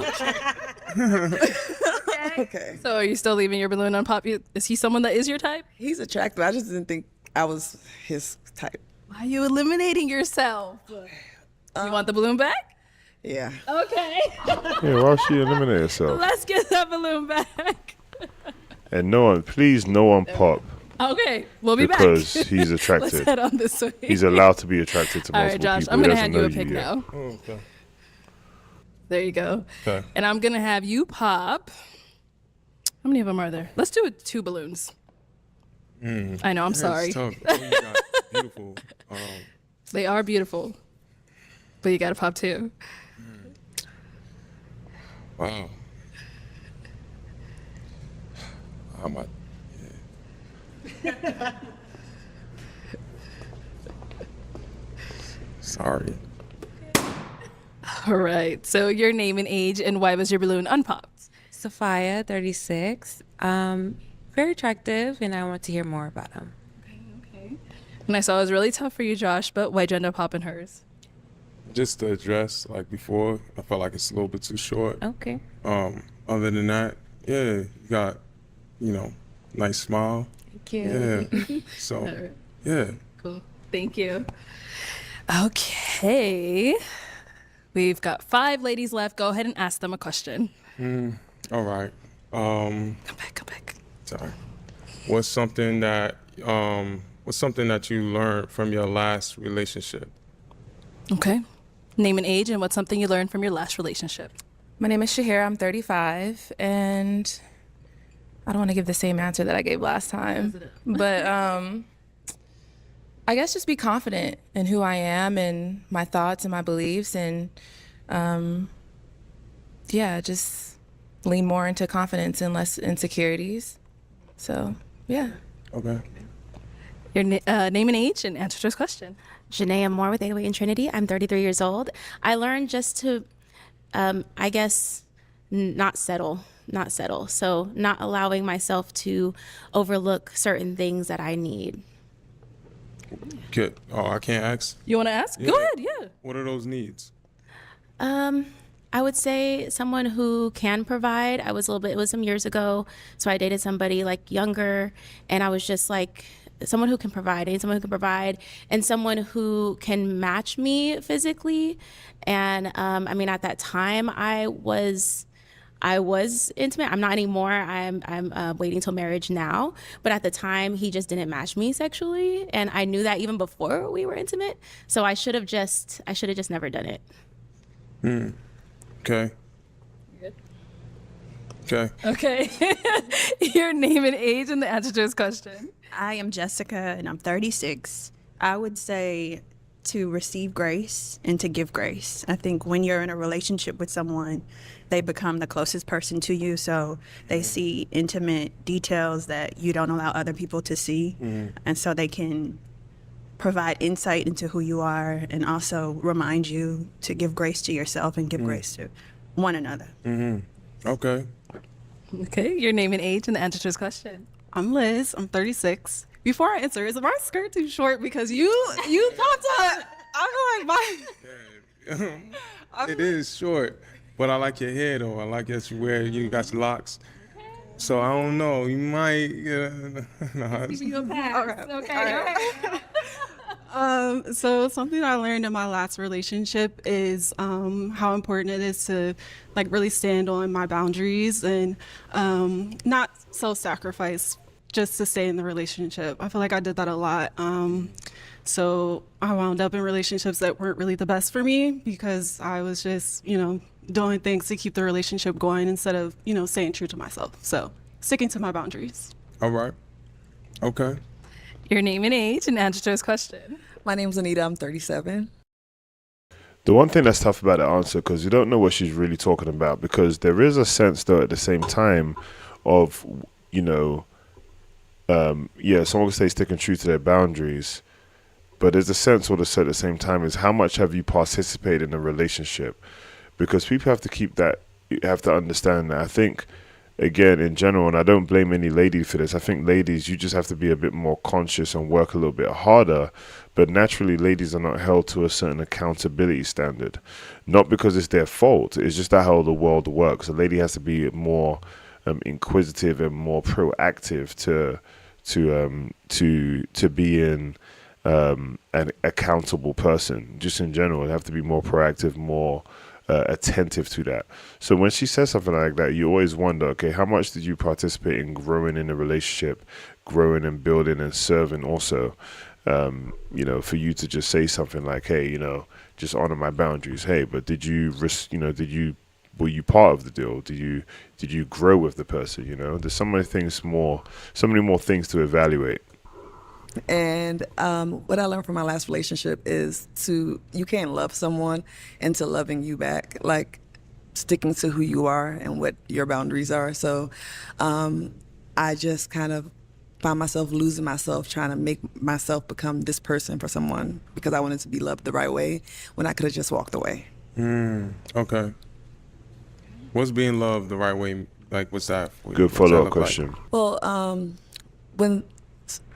Okay. So are you still leaving your balloon on pop? Is he someone that is your type? He's attractive. I just didn't think I was his type. Why are you eliminating yourself? You want the balloon back? Yeah. Okay. Yeah, why she eliminate herself? Let's get that balloon back. And no one pop. Okay, we'll be because back. he's attracted. Let's head on this way. He's allowed to be attracted to All multiple right, Josh, people. I'm He going to doesn't hand you a know pick yet. now. Oh, okay. There you go. Okay. And I'm going to have you pop. How many of them are there? Let's do it 2 balloons. I know, I'm That's sorry. tough. Oh, you got beautiful. They are beautiful, but you got to pop 2. Wow. I'm a, yeah. Sorry. All right. So your name and age, and why was your balloon unpopped? Sophia, 36. Very attractive, and I want to hear more about him. Okay. And I saw it was really tough for you, Josh, but why'd you end up popping hers? Just the dress, like before, I felt like it's a little bit too short. Okay. Other than that, yeah, you got, nice smile. Thank you. Yeah. So, right. yeah. Cool. Thank you. Okay. We've got 5 ladies left. Go ahead and ask them a question. All right. Come back. Sorry. What's something that you learned from your last relationship? Okay. Name and age, and what's something you learned from your last relationship? My name is Shahira. I'm 35, and I don't want to give the same answer that I gave last time, but I guess just be confident in who I am and my thoughts and my beliefs, and just lean more into confidence and less insecurities. So, yeah. Okay. Your name and age, and answer to this question. Janaea Moore with 808 and Trinity. I'm 33 years old. I learned just to, I guess, not settle. So not allowing myself to overlook certain things that I need. Okay. Oh, I can't ask? You want to ask? Yeah. Go ahead, yeah. What are those needs? I would say someone who can provide. It was some years ago, so I dated somebody like younger, and I was just like, someone who can provide. I need someone who can provide, and someone who can match me physically. And at that time, I was intimate. I'm not anymore. I'm waiting till marriage now. But at the time, he just didn't match me sexually, and I knew that even before we were intimate. So I should have just never done it. Okay. Good. Okay. Okay. Your name and age, and the answer to this question. I am Jessica, and I'm 36. I would say to receive grace and to give grace. I think when you're in a relationship with someone, they become the closest person to you, so they see intimate details that you don't allow other people to see, and so they can provide insight into who you are and also remind you to give grace to yourself and give grace to one another. Okay. Okay. Your name and age, and the answer to this question. I'm Liz. I'm 36. Before I answer, is my skirt too short? Because you popped up. I'm like, It is short, but I like your hair though. I like that you got your locks. So I don't know. You might. Give you a pass. Okay. So something I learned in my last relationship is how important it is to really stand on my boundaries and not self-sacrifice just to stay in the relationship. I feel like I did that a lot. So I wound up in relationships that weren't really the best for me because I was just, doing things to keep the relationship going instead of, staying true to myself. So sticking to my boundaries. All right. Okay. Your name and age, and answer to this question. My name's Anita. I'm 37. The one thing that's tough about the answer, because you don't know what she's really talking about, because there is a sense, though, at the same time of, someone could say sticking true to their boundaries, but there's a sense also at the same time is how much have you participated in a relationship? Because people have to keep that, you have to understand that. I think, again, in general, and I don't blame any lady for this, I think ladies, you just have to be a bit more conscious and work a little bit harder. But naturally, ladies are not held to a certain accountability standard. Not because it's their fault, it's just that how the world works. A lady has to be more inquisitive and more proactive to be in an accountable person. Just in general, they have to be more proactive, more attentive to that. So when she says something like that, you always wonder, okay, how much did you participate in growing in a relationship, growing and building and serving also. For you to just say something like, hey, just honor my boundaries. Hey, but were you part of the deal? Did you grow with the person? There's so many more things to evaluate. And what I learned from my last relationship is you can't love someone into loving you back, like sticking to who you are and what your boundaries are. So I just kind of found myself losing myself trying to make myself become this person for someone because I wanted to be loved the right way when I could have just walked away. Okay. What's being loved the right way? Like, what's that? Good follow-up question. Like? Well, when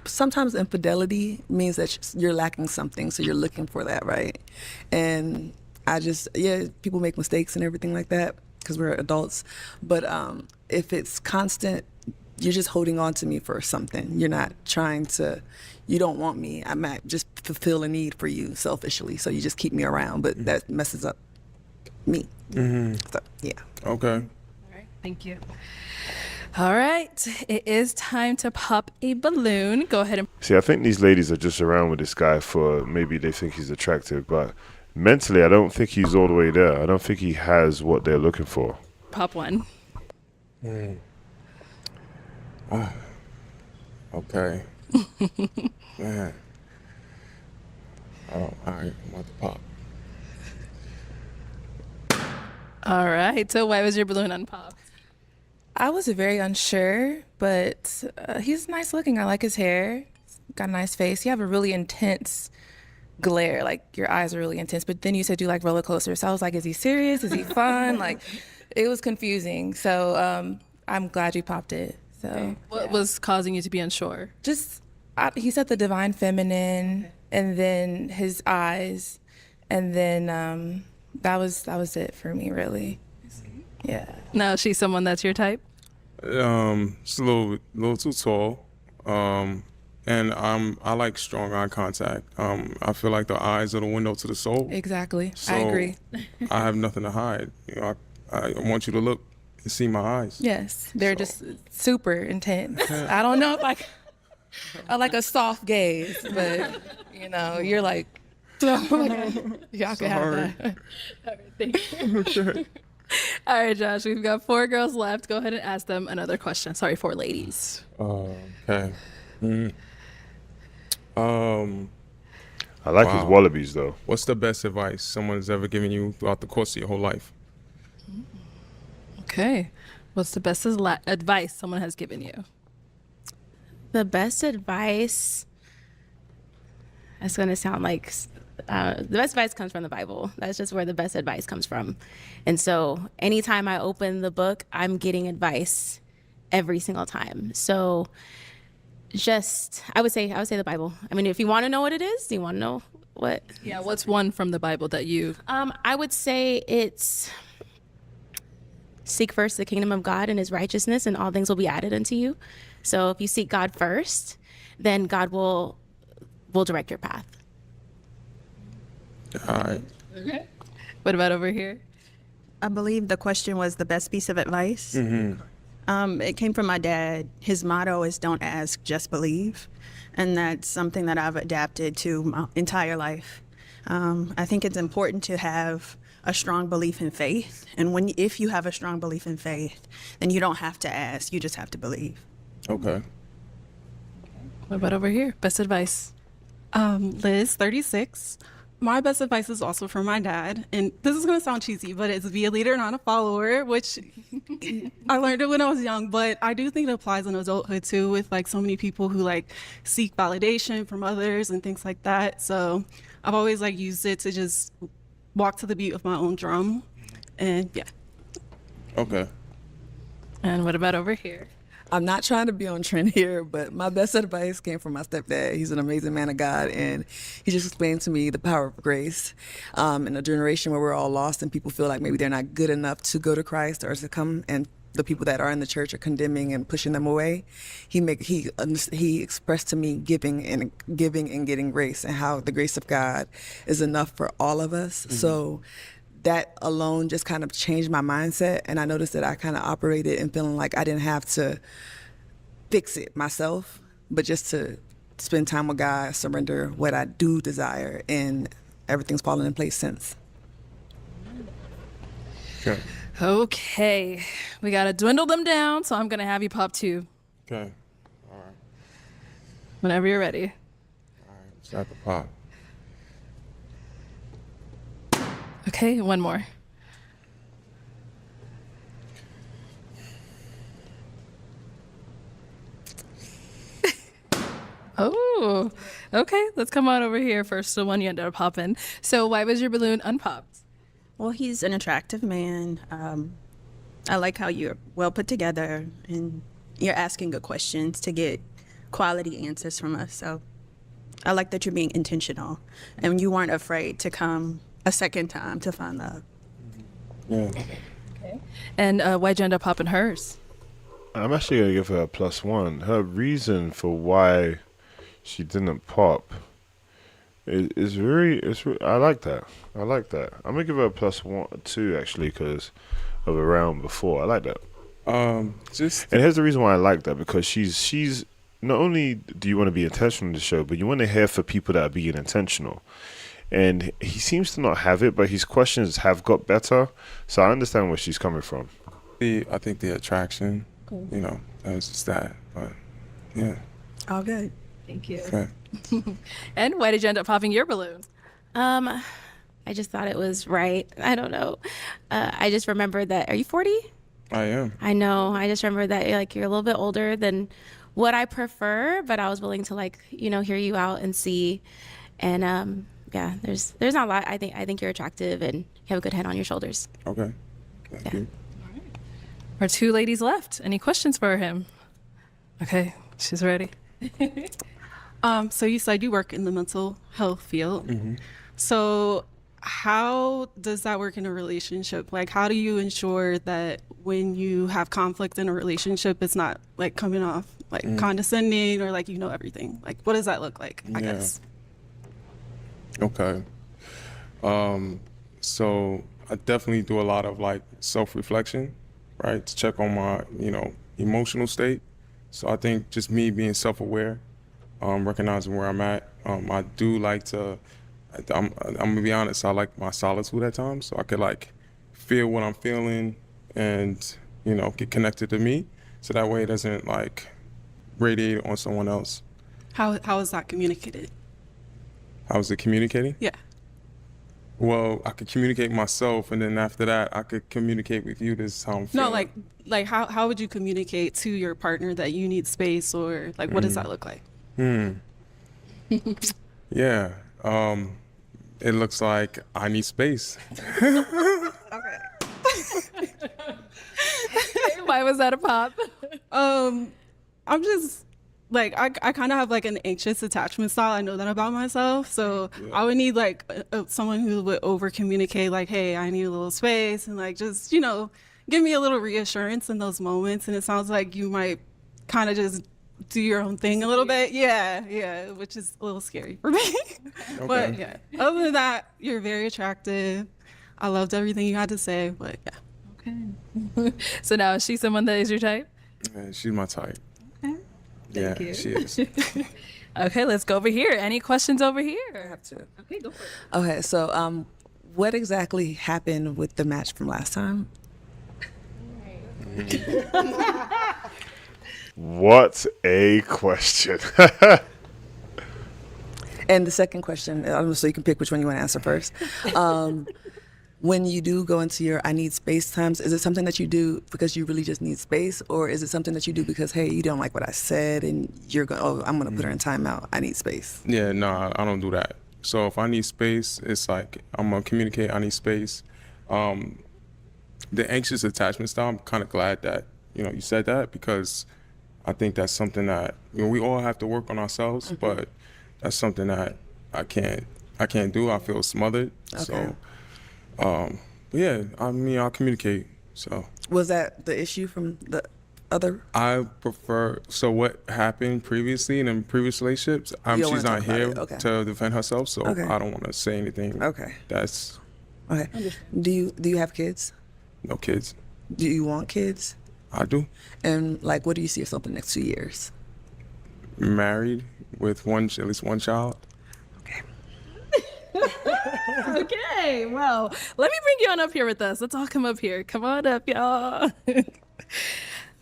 sometimes infidelity means that you're lacking something, so you're looking for that, right? And people make mistakes and everything like that because we're adults. But if it's constant, you're just holding on to me for something. You're not you don't want me. I might just fulfill a need for you selfishly, so you just keep me around, but that messes up me. So, yeah. Okay. All right, thank you. All right, it is time to pop a balloon. Go ahead and... See, I think these ladies are just around with this guy for maybe they think he's attractive, but mentally I don't think he's all the way there. I don't think he has what they're looking for. Pop one. Okay. Man. All right, I'm about to pop. All right, so why was your balloon unpopped? I was very unsure, but he's nice looking. I like his hair. Got a nice face. You have a really intense glare. Like, your eyes are really intense. But then you said you like roller coasters. So I was like, is he serious? Is he fun? Like, it was confusing. So I'm glad you popped it. So what was causing you to be unsure? Just, he said the divine feminine, and then his eyes, and then that was it for me, really. Yeah. Now, she's someone that's your type? She's a little too tall. And I like strong eye contact. I feel like the eyes are the window to the soul. Exactly. So I agree. I have nothing to hide. I want you to look and see my eyes. Yes. They're just super intense. I don't know if I like a soft gaze, but you're like, y'all can have that. All right, thank you. Okay. All right, Josh, we've got 4 girls left. Go ahead and ask them another question. Sorry, 4 ladies. Okay. I like his wallabies, though. What's the best advice someone's ever given you throughout the course of your whole life? Okay. What's the best advice someone has given you? The best advice, that's going to sound like... the best advice comes from the Bible. That's just where the best advice comes from. And so anytime I open the book, I'm getting advice every single time. So I would say the Bible. I mean, if you want to know what it is, do you want to know what? Yeah, what's one from the Bible that you... I would say it's seek first the kingdom of God and his righteousness, and all things will be added unto you. So if you seek God first, then God will direct your path. All right. Okay. What about over here? I believe the question was the best piece of advice. It came from my dad. His motto is don't ask, just believe. And that's something that I've adapted to my entire life. I think it's important to have a strong belief in faith. And if you have a strong belief in faith, then you don't have to ask, you just have to believe. Okay. What about over here? Best advice? Liz, 36. My best advice is also from my dad. And this is going to sound cheesy, but it's be a leader, not a follower, which I learned it when I was young. But I do think it applies in adulthood, too, with like so many people who like seek validation from others and things like that. So I've always like used it to just walk to the beat of my own drum. And yeah. Okay. And what about over here? I'm not trying to be on trend here, but my best advice came from my stepdad. He's an amazing man of God, and he just explained to me the power of grace. In a generation where we're all lost and people feel like maybe they're not good enough to go to Christ or to come, and the people that are in the church are condemning and pushing them away. He expressed to me giving and getting grace, and how the grace of God is enough for all of us. Mm-hmm. So that alone just kind of changed my mindset, and I noticed that I kind of operated and feeling like I didn't have to fix it myself, but just to spend time with God, surrender what I do desire, and everything's fallen in place since. Okay. Okay, we gotta dwindle them down, so I'm gonna have you pop 2 Okay. All right. whenever you're ready. All right. Start the pop. Okay, one more. Oh, okay. Let's come on over here first. The one you ended up popping. So why was your balloon unpopped? Well, he's an attractive man. I like how you're well put together and you're asking good questions to get quality answers from us. So I like that you're being intentional and you weren't afraid to come a second time to find love. Yeah. Okay. And why'd you end up popping hers? I'm actually gonna give her a +1. Her reason for why she didn't pop is I like that. I like that. I'm gonna give her a +2 actually because of a round before. I like that. And here's the reason why I like that, because she's not only do you want to be intentional in the show, but you want to hear for people that are being intentional. And he seems to not have it, but his questions have got better. So I understand where she's coming from. I think the attraction, you know, that's just that. But yeah. All good. Thank you. Okay. And why did you end up popping your balloon? I just thought it was right. I don't know. I just remembered that. Are you 40? I am. I know. I just remember that you're a little bit older than what I prefer, but I was willing to hear you out and see. And yeah, there's not a lot. I think you're attractive and you have a good head on your shoulders. Okay. Thank you. Our 2 ladies left. Any questions for him? Okay, she's ready. So you said you work in the mental health field. Mm-hmm. So how does that work in a relationship? Like, how do you ensure that when you have conflict in a relationship, it's not like coming off like condescending or like, you know, everything? Like, what does that look like, I guess? Okay. So I definitely do a lot of like self-reflection, right? To check on my, emotional state. So I think just me being self-aware, recognizing where I'm at. I do like to, I'm gonna be honest, I like my solitude at times. So I could like feel what I'm feeling and, get connected to me. So that way it doesn't like radiate on someone else. How is that communicated? How is it communicating? Yeah. Well, I could communicate myself, and then after that, I could communicate with you. This is how I'm feeling. No, like how would you communicate to your partner that you need space, or like what does that look like? Yeah. It looks like I need space. Okay. Why was that a pop? I'm just like I kind of have like an anxious attachment style. I know that about myself, so I would need like someone who would over communicate, like, hey, I need a little space, and like just give me a little reassurance in those moments. And it sounds like you might kind of just do your own thing a little bit. Yeah, which is a little scary for me. Okay. But yeah, other than that, you're very attractive. I loved everything you had to say, but yeah. Okay. So now is she someone that is your type? Yeah, she's my type. Okay. Thank you. She is. Okay, let's go over here. Any questions over here? I have to. Okay, go for it. Okay, so what exactly happened with the match from last time? What a question. And the second question, so you can pick which one you want to answer first. When you do go into your I need space times, is it something that you do because you really just need space, or is it something that you do because, hey, you don't like what I said and you're going, oh, I'm going to put her in timeout. I need space. Yeah, no, I don't do that. So if I need space, it's like I'm going to communicate I need space. The anxious attachment style, I'm kind of glad that, you said that, because I think that's something that, we all have to work on ourselves, but that's something that I can't do. I feel smothered. Okay. So, but yeah, I'll communicate. So was that the issue from the other? I prefer. So what happened previously in previous relationships? She's not here to defend herself, so I don't want to say anything. Okay. That's okay. Do you have kids? No kids. Do you want kids? I do. And like, what do you see yourself in the next 2 years? married with at least one child. Okay, well, let me bring you on up here with us. Let's all come up here. Come on up, y'all.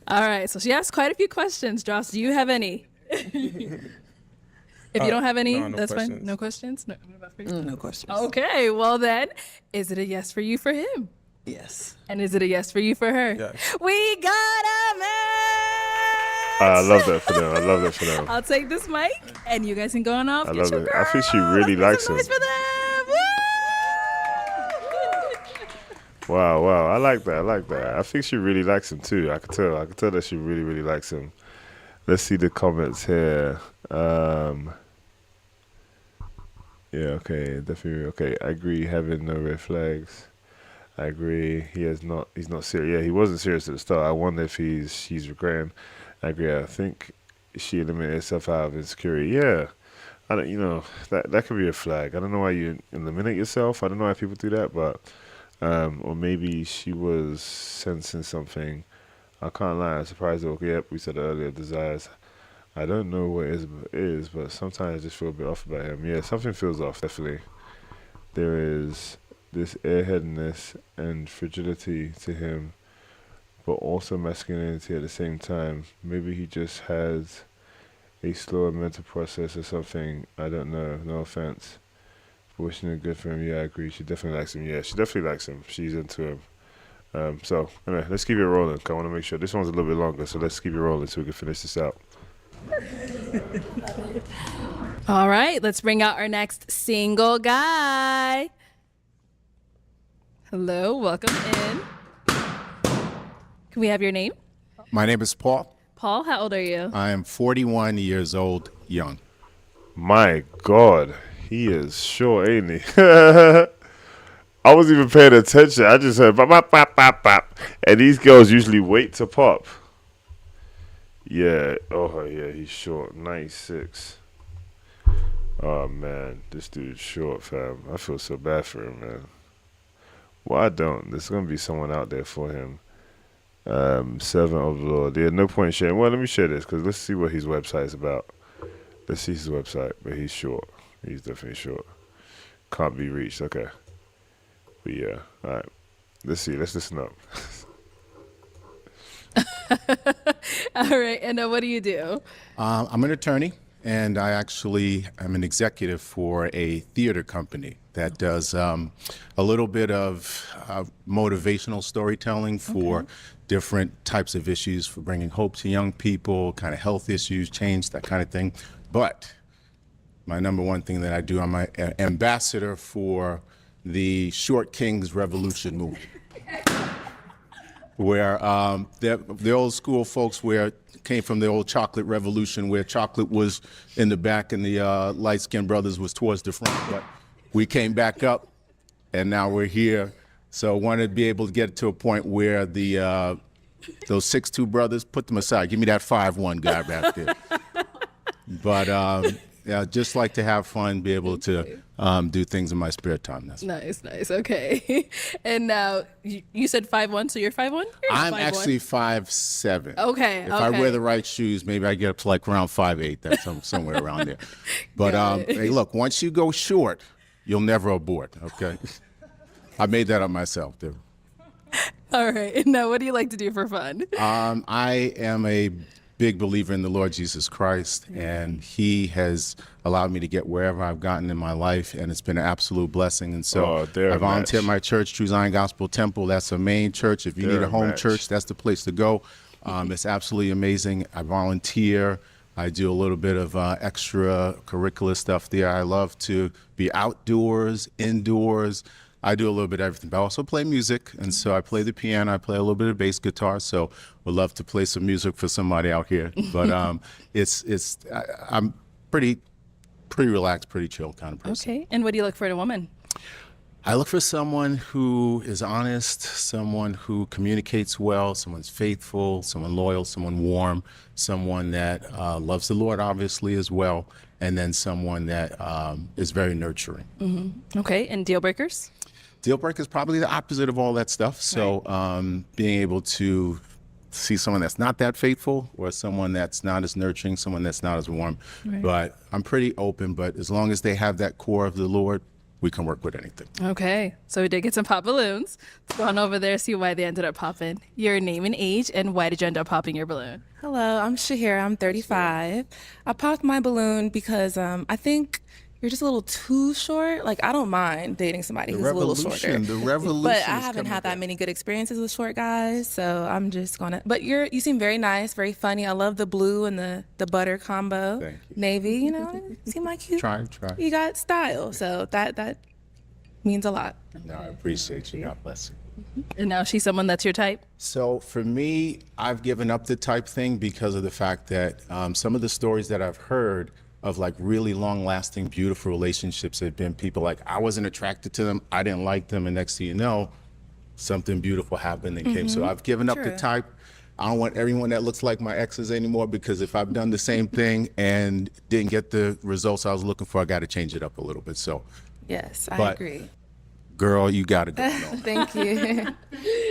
All right, so she asked quite a few questions. Joss, do you have any? If you don't have any, no that's questions. fine. No questions? No, what about for you? No questions. Okay, well then, is it a yes for you for him? Yes. And is it a yes for you for her? Yes. We got a match! I love that for them. I love that for them. I'll take this mic, and you guys can go on off. I Get love your it. I think she girl. really Let's likes make him. some noise for them. Woo! Wow, I like that. I think she really likes him too. I could tell that she really, really likes him. Let's see the comments here. Yeah, okay, definitely. Okay, I agree. Having no red flags. I agree. He's not serious. Yeah, he wasn't serious at the start. I wonder if she's regretting. I agree. I think she eliminated herself out of insecurity. Yeah, I don't. That could be a flag. I don't know why you eliminate yourself. I don't know why people do that, but or maybe she was sensing something. I can't lie. I'm surprised. Okay, yep, we said earlier. Desires. I don't know what it is, but sometimes I just feel a bit off about him. Yeah, something feels off, definitely. There is this airheadedness and fragility to him, but also masculinity at the same time. Maybe he just has a slower mental process or something. I don't know. No offense. Wishing it good for him. Yeah, I agree. She definitely likes him. Yeah, she definitely likes him. She's into him. So, anyway, let's keep it rolling. I want to make sure. This one's a little bit longer, so let's keep it rolling so we can finish this out. All right, let's bring out our next single guy. Hello, welcome in. Can we have your name? My name is Paul. Paul, how old are you? I am 41 years old, young. My God, he is short, ain't he? I wasn't even paying attention. I just heard bop, bop, bop, bop, bop. And these girls usually wait to pop. Yeah. Oh, yeah, he's short. 96. Oh, man. This dude's short, fam. I feel so bad for him, man. Well, I don't. There's going to be someone out there for him. Servant of the Lord. Yeah, no point sharing. Well, let me share this because let's see what his website is about. Let's see his website. But he's short. He's definitely short. Can't be reached. Okay. But yeah. All right. Let's see. Let's listen up. All right, and what do you do? I'm an attorney, and I actually am an executive for a theater company that does a little bit of motivational storytelling for different types of issues, for bringing hope to young people, kind of health issues, change, that kind of thing. But my number one thing that I do, I'm an ambassador for the Short Kings Revolution movement. Where the old school folks came from the old chocolate revolution, where chocolate was in the back and the light-skinned brothers was towards the front. But we came back up, and now we're here. So I wanted to be able to get to a point where those 6'2" brothers, put them aside. Give me that 5'1" guy back there. But yeah, just like to have fun, be able to do things in my spare time. That's Nice. Okay. And now you said 5'1", so you're 5'1"? I'm actually 5'7". Okay. If I wear the right shoes, maybe I get up to like around 5'8". That's somewhere around there. But hey, look, once you go short, you'll never abort. Okay. I made that up myself, dude. All right. And now what do you like to do for fun? I am a big believer in the Lord Jesus Christ, and He has allowed me to get wherever I've gotten in my life, and it's been an absolute blessing. And so I volunteer at my church, True Zion Gospel Temple. That's a main church. If you need a home church, that's the place to go. It's absolutely amazing. I volunteer. I do a little bit of extracurricular stuff there. I love to be outdoors, indoors. I do a little bit of everything, but I also play music, and so I play the piano, I play a little bit of bass guitar, so would love to play some music for somebody out here. But I'm pretty relaxed, pretty chill kind of person. Okay, and what do you look for in a woman? I look for someone who is honest, someone who communicates well, someone's faithful, someone loyal, someone warm, someone that loves the Lord, obviously, as well, and then someone that is very nurturing. Mm-hmm. Okay, and deal breakers? Deal breaker is probably the opposite of all that stuff. So being able to see someone that's not that faithful, or someone that's not as nurturing, someone that's not as warm. Right. But I'm pretty open, but as long as they have that core of the Lord, we can work with anything. Okay, so we did get some pop balloons. Let's go on over there, see why they ended up popping. Your name and age, and why did you end up popping your balloon? Hello, I'm Shahira. I'm 35. I popped my balloon because I think you're just a little too short. Like, I don't mind dating somebody who's a little shorter. The revolution. But I haven't had that many good experiences with short guys, so I'm just gonna. But you seem very nice, very funny. I love the blue and the butter combo. Thank you. Navy, you know, you seem like you. Try. You got style, so that means a lot. No, I appreciate you. God bless you. And now she's someone that's your type? So for me, I've given up the type thing because of the fact that some of the stories that I've heard of like really long lasting, beautiful relationships have been people like, I wasn't attracted to them, I didn't like them, and next thing you know, something beautiful happened and came. So I've given up the type. I don't want everyone that looks like my exes anymore, because if I've done the same thing and didn't get the results I was looking for, I got to change it up a little bit. So Yes, I agree. Girl, you got to go. Thank you.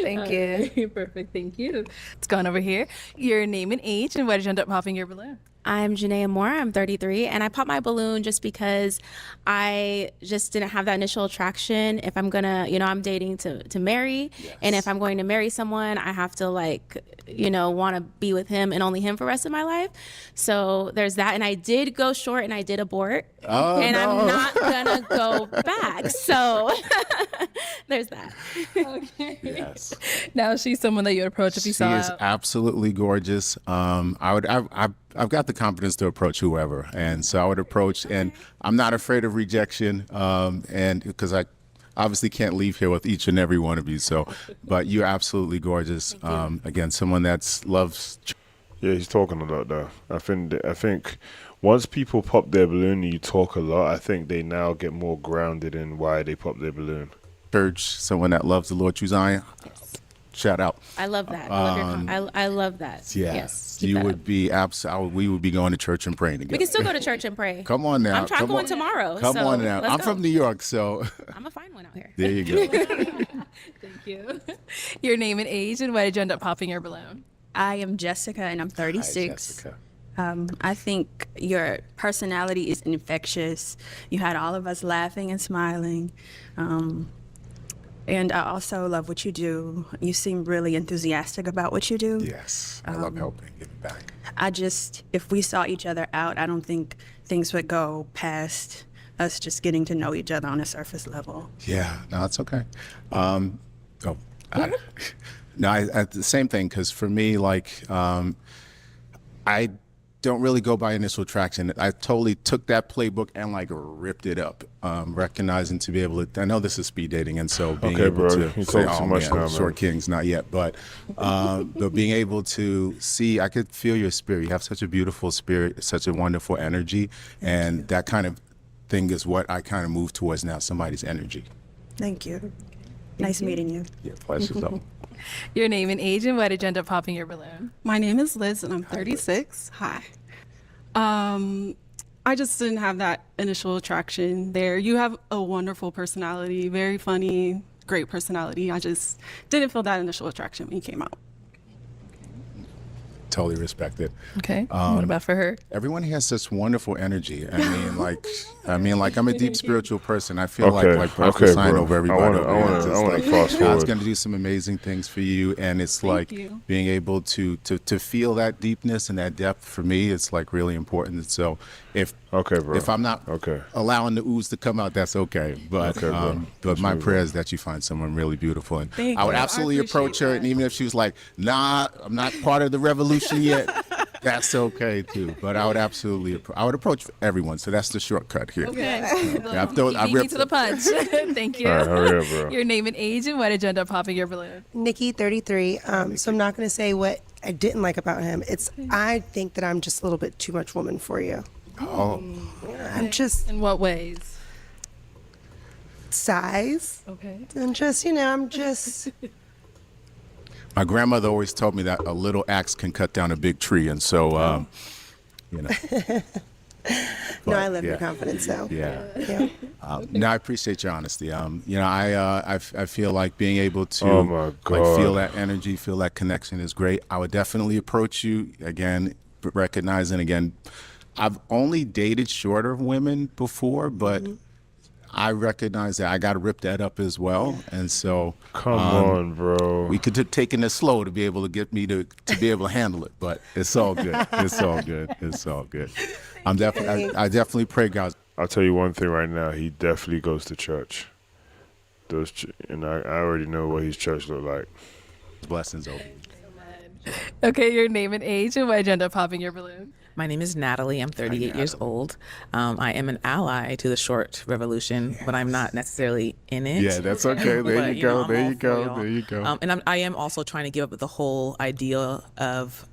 Thank you. Perfect, thank you. Let's go on over here. Your name and age, and why did you end up popping your balloon? I'm Janaea Moore. I'm 33, and I popped my balloon just because I just didn't have that initial attraction. If I'm gonna, I'm dating to marry, and if I'm going to marry someone, I have to want to be with him and only him for the rest of my life. So there's that, and I did go short and I did abort, and I'm not gonna go back. So there's that. Okay. Yes. Now she's someone that you would approach if you She saw is out. absolutely gorgeous. I've got the confidence to approach whoever, and so I would approach, and I'm not afraid of rejection, and because I obviously can't leave here with each and every one of you. So, but you're absolutely gorgeous. Again, someone that's loves. Yeah, he's talking a lot though. I think once people pop their balloon and you talk a lot, I think they now get more grounded in why they pop their balloon. Church, someone that loves the Lord through Zion. Shout out. I love that. I love that. Yeah. Yes. You would be we would be going to church and praying together. We can still go to church and pray. Come on now. I'm going tomorrow. Come so on now. let's I'm go. from New York, so. I'm gonna find one out here. There you go. Thank you. Your name and age, and why did you end up popping your balloon? I am Jessica, and I'm 36. Hi, Jessica. I think your personality is infectious. You had all of us laughing and smiling. And I also love what you do. You seem really enthusiastic about what you do. Yes, I love helping, giving back. If we saw each other out, I don't think things would go past us just getting to know each other on a surface level. Yeah, no, it's okay. The same thing, because for me, I don't really go by initial attraction. I totally took that playbook and ripped it up, recognizing to be able to. I know this is speed dating, and so being able to say, "Oh man, short kings, not yet," but being able to see, I could feel your spirit. You have such a beautiful spirit, such a wonderful energy, and that kind of thing is what I kind of move towards now. Somebody's energy. Thank you. Nice meeting you. Yeah, pleasure. Your name and age, and why did you end up popping your balloon? My name is Liz, and I'm 36. Hi. I just didn't have that initial attraction there. You have a wonderful personality, very funny, great personality. I just didn't feel that initial attraction when you came out. Totally respect it. Okay. What about for her? Everyone has such wonderful energy. I mean, I'm a deep spiritual person. I feel like prophesying over everybody. I want to fast forward. God's going to do some amazing things for you, and it's being able to feel that deepness and that depth. For me, it's really important. And so if I'm not allowing the ooze to come out, that's okay. But my prayer is that you find someone really beautiful, and I would absolutely approach her, and even if she was like, "Nah, I'm not part of the revolution yet," that's okay too. But I would absolutely approach everyone. So that's the shortcut here. Okay. I beat me to the punch. Thank you. All right, hurry up, bro. Your name and age, and why did you end up popping your balloon? Nikki, 33. So I'm not going to say what I didn't like about him. I think that I'm just a little bit too much woman for you. Oh. I'm just. In what ways? Size. Okay. And just, I'm just. My grandmother always told me that a little axe can cut down a big tree, and so, No, I love your confidence, so. Yeah. No, I appreciate your honesty. I feel like being able to Oh my God. feel that energy, feel that connection is great. I would definitely approach you again, recognizing again, I've only dated shorter women before, but I recognize that I got to rip that up as well. And so, come on, bro. We could have taken it slow to be able to get me to be able to handle it, but it's all good. It's all good. It's all good. I definitely pray, guys. I'll tell you one thing right now. He definitely goes to church. And I already know what his church look like. Blessings over. Okay, your name and age, and why'd you end up popping your balloon? My name is Natalie. I'm 38 years old. I am an ally to the short revolution, but I'm not necessarily in it. Yeah, that's okay. There you go. There you go. There you go. And I am also trying to give up the whole idea of,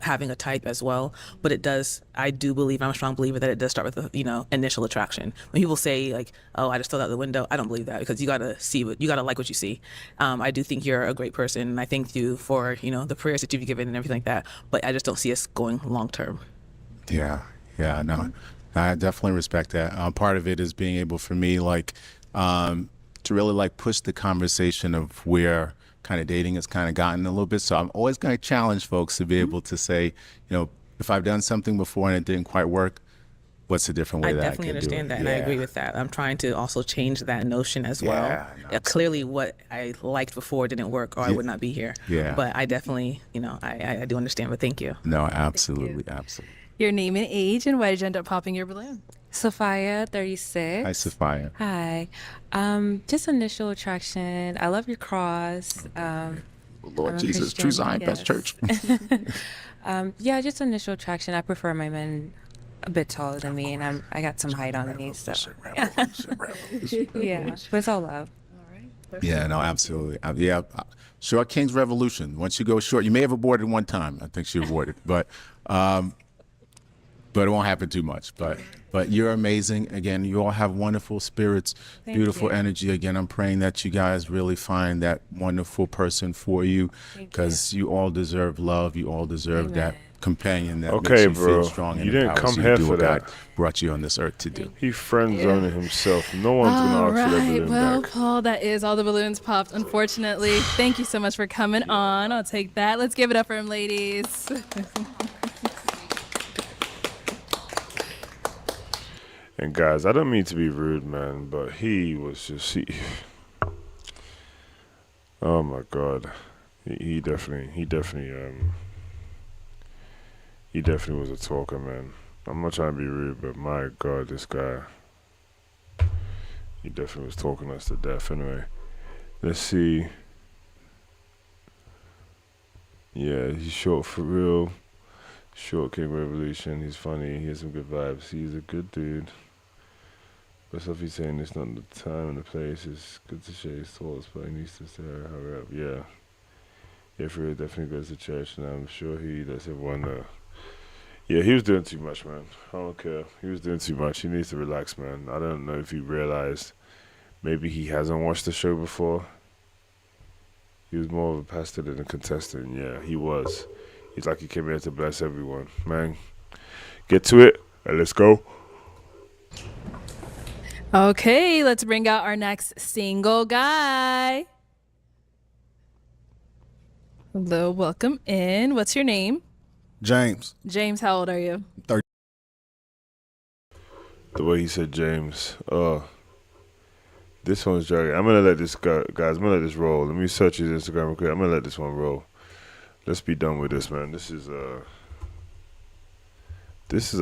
having a type as well. But I do believe, I'm a strong believer that it does start with the, initial attraction. When people say like, oh, I just threw out the window, I don't believe that, because you got to like what you see. I do think you're a great person, and I thank you for, the prayers that you've given and everything like that. But I just don't see us going long term. Yeah, no, I definitely respect that. Part of it is being able for me, to really push the conversation of where kind of dating has kind of gotten a little bit. So I'm always going to challenge folks to be able to say, if I've done something before and it didn't quite work, what's a different way that I can do it? I definitely understand that, and I agree with that. I'm trying to also change that notion as well. Clearly, what I liked before didn't work, or I would not be here. Yeah. But I definitely, I do understand. But thank you. No, absolutely. Your name and age, and why did you end up popping your balloon? Sophia, 36. Hi, Sophia. Hi. Just initial attraction. I love your cross. Lord Jesus, True Zion Best Church. Yeah, just initial attraction. I prefer my men a bit taller than me, and I got some height on me, so. Yeah, but it's all love. Yeah, no, absolutely. Short King's Revolution. Once you go short, you may have aborted one time. I think she aborted, but it won't happen too much. But you're amazing. Again, you all have wonderful spirits, beautiful energy. Again, I'm praying that you guys really find that wonderful person for you, because you all deserve love. You all deserve that companion that makes you feel strong. You didn't come here for that. God brought you on this earth to do. He friend zoning himself. No one's gonna ask for that balloon Well, back. Paul, that is all the balloons popped, unfortunately. Thank you so much for coming on. I'll take that. Let's give it up for him, ladies. And guys, I don't mean to be rude, man, but he was just oh my God, he definitely was a talker, man. I'm not trying to be rude, but my God, this guy, he definitely was talking us to death. Anyway, let's see. Yeah, he's short for real. Short King Revolution. He's funny. He has some good vibes. He's a good dude. But stuff he's saying, it's not the time and the place. It's good to share his thoughts, but he needs to say, hurry up. Yeah. Yeah, for real, definitely goes to church, and I'm sure he lets everyone know. Yeah, he was doing too much, man. I don't care. He was doing too much. He needs to relax, man. I don't know if he realized maybe he hasn't watched the show before. He was more of a pastor than a contestant. Yeah, he was. He's like he came here to bless everyone. Man, get to it, and let's go. Okay, let's bring out our next single guy. Hello, welcome in. What's your name? James. James, how old are you? 30. The way he said James. This one's jarring. I'm going to let this go, guys. I'm going to let this roll. Let me search his Instagram real quick. I'm going to let this one roll. Let's be done with this, man. This is a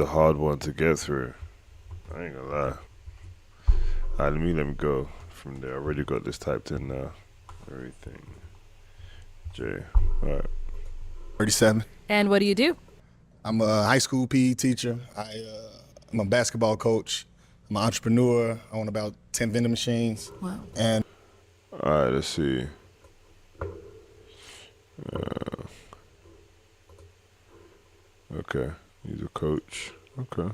hard one to get through. I ain't going to lie. All right, let me go from there. I already got this typed in now. Everything. Jay. All right. 37. And what do you do? I'm a high school PE teacher. I'm a basketball coach. I'm an entrepreneur. I own about 10 vending machines. Wow. And all right, let's see. Okay. He's a coach. Okay.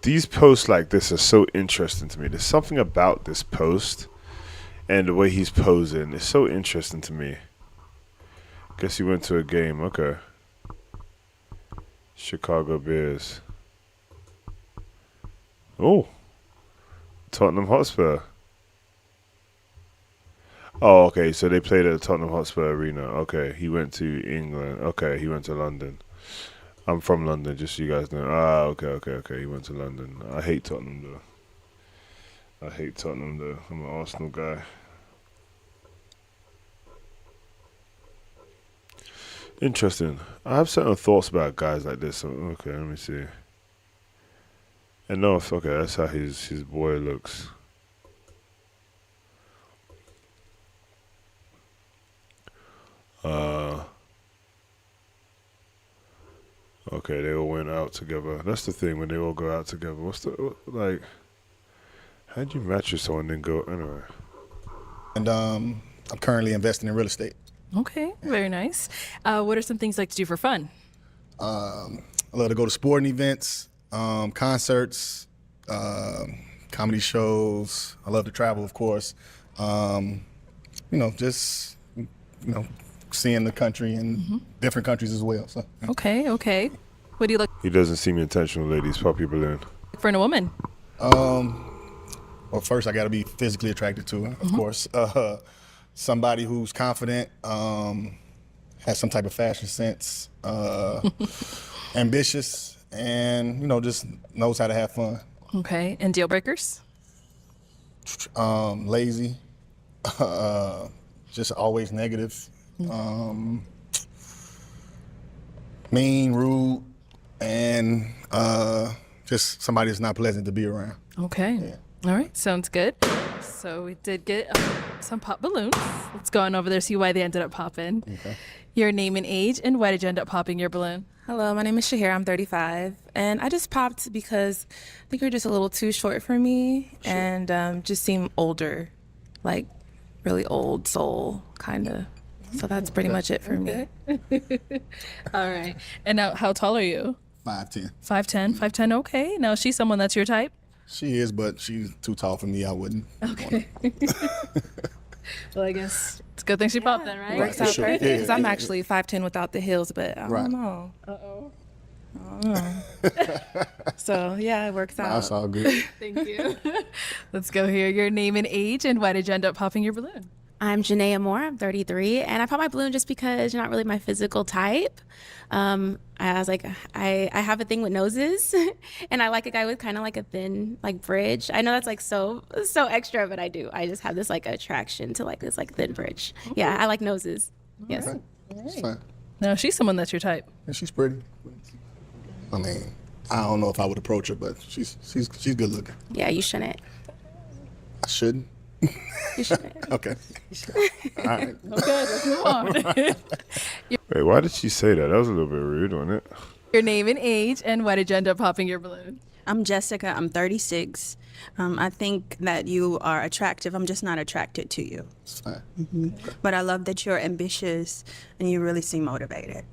these posts like this are so interesting to me. There's something about this post and the way he's posing. It's so interesting to me. Guess he went to a game. Okay. Chicago Bears. Oh. Tottenham Hotspur. Oh, okay. So they played at the Tottenham Hotspur Arena. Okay. He went to England. Okay. He went to London. I'm from London, just so you guys know. Okay. He went to London. I hate Tottenham, though. I'm an Arsenal guy. Interesting. I have certain thoughts about guys like this. Okay, let me see. And no, okay, that's how his boy looks. Okay, they all went out together. That's the thing when they all go out together. What's the like? How'd you match with someone and then go anyway? And I'm currently investing in real estate. Okay, very nice. What are some things you like to do for fun? I love to go to sporting events, concerts, comedy shows. I love to travel, of course. Just seeing the country and different countries as well. So. Okay. What do you look He doesn't seem intentional, ladies. Pop your balloon. for in a woman? Well, first I got to be physically attracted to her, of course. Somebody who's confident, has some type of fashion sense, ambitious, and just knows how to have fun. Okay, and deal breakers? Lazy, just always negative, mean, rude, and just somebody that's not pleasant to be around. Okay. Yeah. All right, sounds good. So we did get some pop balloons. Let's go on over there, see why they ended up popping. Okay. Your name and age, and why did you end up popping your balloon? Hello, my name is Shahira. I'm 35, and I just popped because I think you're just a little too short for me, and just seem older, like really old soul, kind of. So that's pretty much it for me. All right. And now, how tall are you? 5'10". 5'10". Okay. Now, is she someone that's your type? She is, but she's too tall for me. I wouldn't. Okay. Well, I guess it's a good thing she popped then, right? Works out perfect because I'm actually 5'10" without the heels, but I don't know. Uh-oh. So yeah, it works out. That's all good. Thank you. Let's go here. Your name and age, and why did you end up popping your balloon? I'm Janaea Moore. I'm 33, and I popped my balloon just because you're not really my physical type. I was like, I have a thing with noses, and I like a guy with kind of like a thin like bridge. I know that's like so extra, but I do. I just have this like attraction to like this like thin bridge. Yeah, I like noses. Yes. Okay. It's fine. Now, she's someone that's your type. And she's pretty. I mean, I don't know if I would approach her, but she's good looking. Yeah, you shouldn't. I shouldn't. You shouldn't. Okay. All right. Okay, let's move on. Wait, why did she say that? That was a little bit rude, wasn't it? Your name and age, and why did you end up popping your balloon? I'm Jessica. I'm 36. I think that you are attractive. I'm just not attracted to you. It's fine. But I love that you're ambitious and you really seem motivated.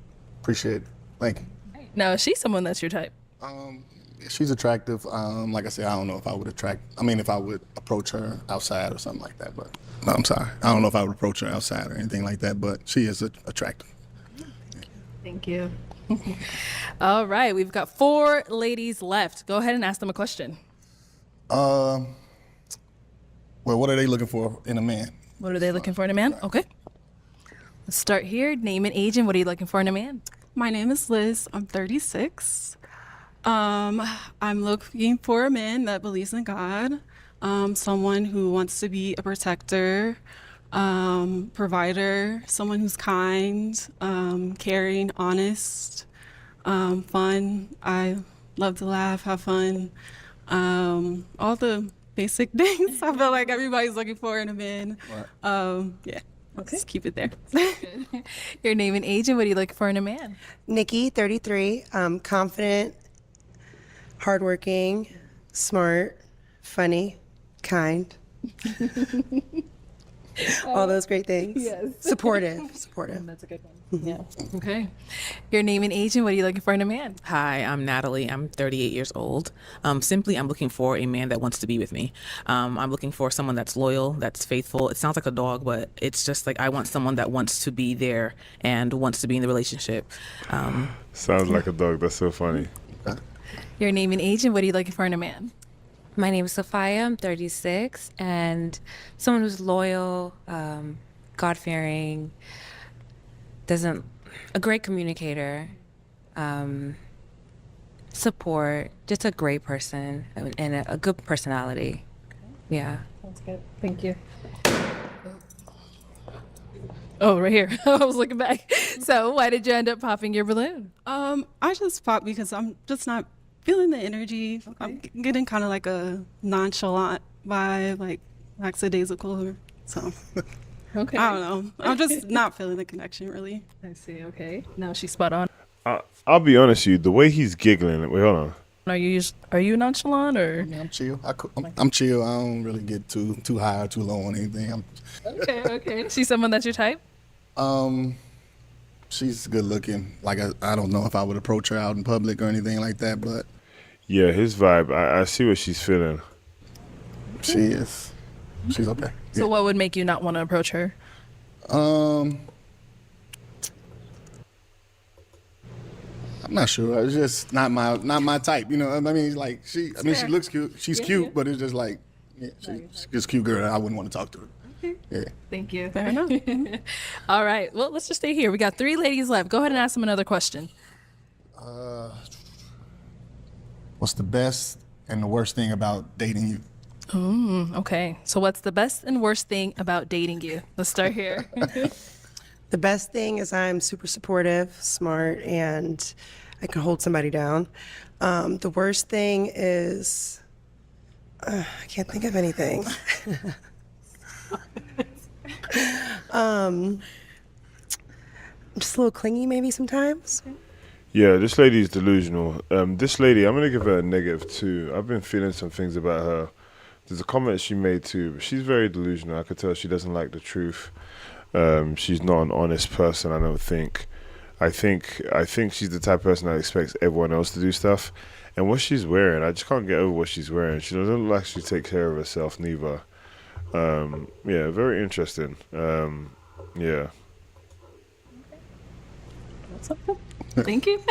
Appreciate it. Thank you. Now, is she someone that's your type? She's attractive. Like I said, I don't know if I would if I would approach her outside or something like that. But no, I'm sorry. I don't know if I would approach her outside or anything like that. But she is attractive. Thank you. All right, we've got 4 ladies left. Go ahead and ask them a question. Well, what are they looking for in a man? What are they looking for in a man? Okay. Let's start here. Name and age, and what are you looking for in a man? My name is Liz. I'm 36. I'm looking for a man that believes in God, someone who wants to be a protector, provider, someone who's kind, caring, honest, fun. I love to laugh, have fun, all the basic things I feel like everybody's looking for in a man. Yeah. Okay. Just keep it there. Your name and age, and what are you looking for in a man? Nikki, 33, confident, hardworking, smart, funny, kind. All those great things. Yes. Supportive. That's a good one. Yeah. Okay. Your name and age and what are you looking for in a man? Hi, I'm Natalie. I'm 38 years old. Simply, I'm looking for a man that wants to be with me. I'm looking for someone that's loyal, that's faithful. It sounds like a dog, but it's just like I want someone that wants to be there and wants to be in the relationship. Sounds like a dog. That's so funny. Your name and age and what are you looking for in a man? My name is Sophia. I'm 36, and someone who's loyal, God-fearing, a great communicator, support, just a great person, and a good personality. Yeah. That's good. Thank you. Oh, right here. I was looking back. So why did you end up popping your balloon? I just popped because I'm just not feeling the energy. Okay. I'm getting kind of like a nonchalant vibe, like lackadaisical. So Okay. I don't know. I'm just not feeling the connection really. I see. Okay. No, she's spot on. I'll be honest with you. The way he's giggling. Wait, hold on. Are you nonchalant or? Yeah, I'm chill. I'm chill. I don't really get too high or too low on anything. Okay. She's someone that's your type? She's good looking. Like I don't know if I would approach her out in public or anything like that, but Yeah, his vibe. I see what she's feeling. she is. She's okay. So what would make you not want to approach her? I'm not sure. It's just not my type. You know, I mean, like she looks cute. She's cute, but it's just like, she's just a cute girl. I wouldn't want to talk to her. Yeah. Thank you. Fair enough. All right. Well, let's just stay here. We got 3 ladies left. Go ahead and ask them another question. What's the best and the worst thing about dating you? Okay. So what's the best and worst thing about dating you? Let's start here. The best thing is I'm super supportive, smart, and I can hold somebody down. The worst thing is I can't think of anything. I'm just a little clingy maybe sometimes. Yeah, this lady is delusional. This lady, I'm gonna give her a -2. I've been feeling some things about her. There's a comment she made too, but she's very delusional. I could tell she doesn't like the truth. She's not an honest person, I don't think. I think she's the type of person that expects everyone else to do stuff. And what she's wearing, I just can't get over what she's wearing. She doesn't look like she takes care of herself neither. Yeah, very interesting. Yeah. Thank you.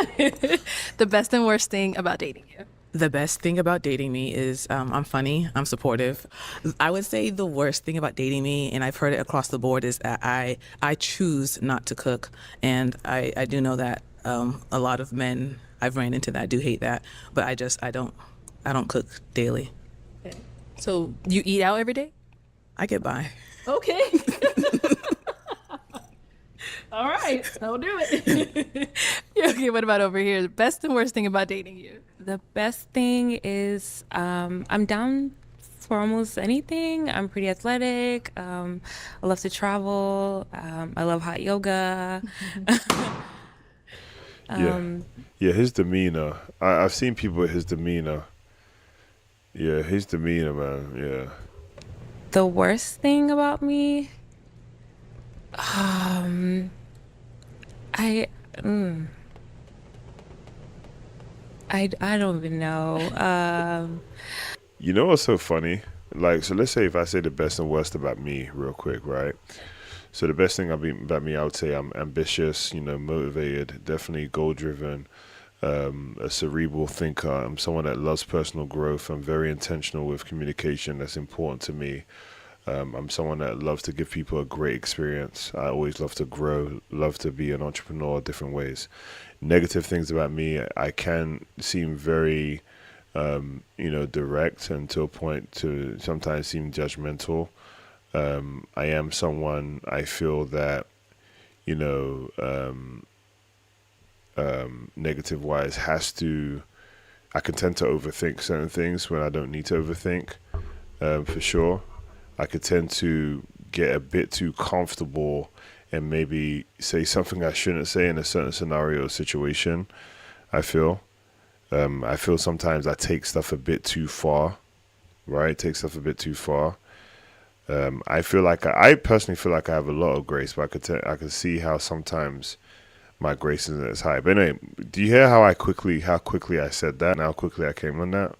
The best and worst thing about dating you. The best thing about dating me is I'm funny, I'm supportive. I would say the worst thing about dating me, and I've heard it across the board, is that I choose not to cook. And I do know that a lot of men I've ran into that do hate that, but I don't cook daily. Okay. So you eat out every day? I get by. Okay. All right, I'll do it. Yeah, okay, what about over here? The best and worst thing about dating you? The best thing is I'm down for almost anything. I'm pretty athletic. I love to travel. I love hot yoga. Yeah, his demeanor. I've seen people with his demeanor. Yeah, his demeanor, man. Yeah. The worst thing about me, I don't even know. You know what's so funny? Like, so let's say if I say the best and worst about me real quick, right? So the best thing about me, I would say I'm ambitious, motivated, definitely goal-driven, a cerebral thinker. I'm someone that loves personal growth. I'm very intentional with communication. That's important to me. I'm someone that loves to give people a great experience. I always love to grow, love to be an entrepreneur different ways. Negative things about me, I can seem very, direct, and to a point to sometimes seem judgmental. I am someone, I feel that, negative wise I can tend to overthink certain things when I don't need to overthink, for sure. I could tend to get a bit too comfortable and maybe say something I shouldn't say in a certain scenario or situation. I feel sometimes I take stuff a bit too far, right? Take stuff a bit too far. I feel like I personally feel like I have a lot of grace, but I can see how sometimes my grace isn't as high. But anyway, do you hear how quickly I said that and how quickly I came on that?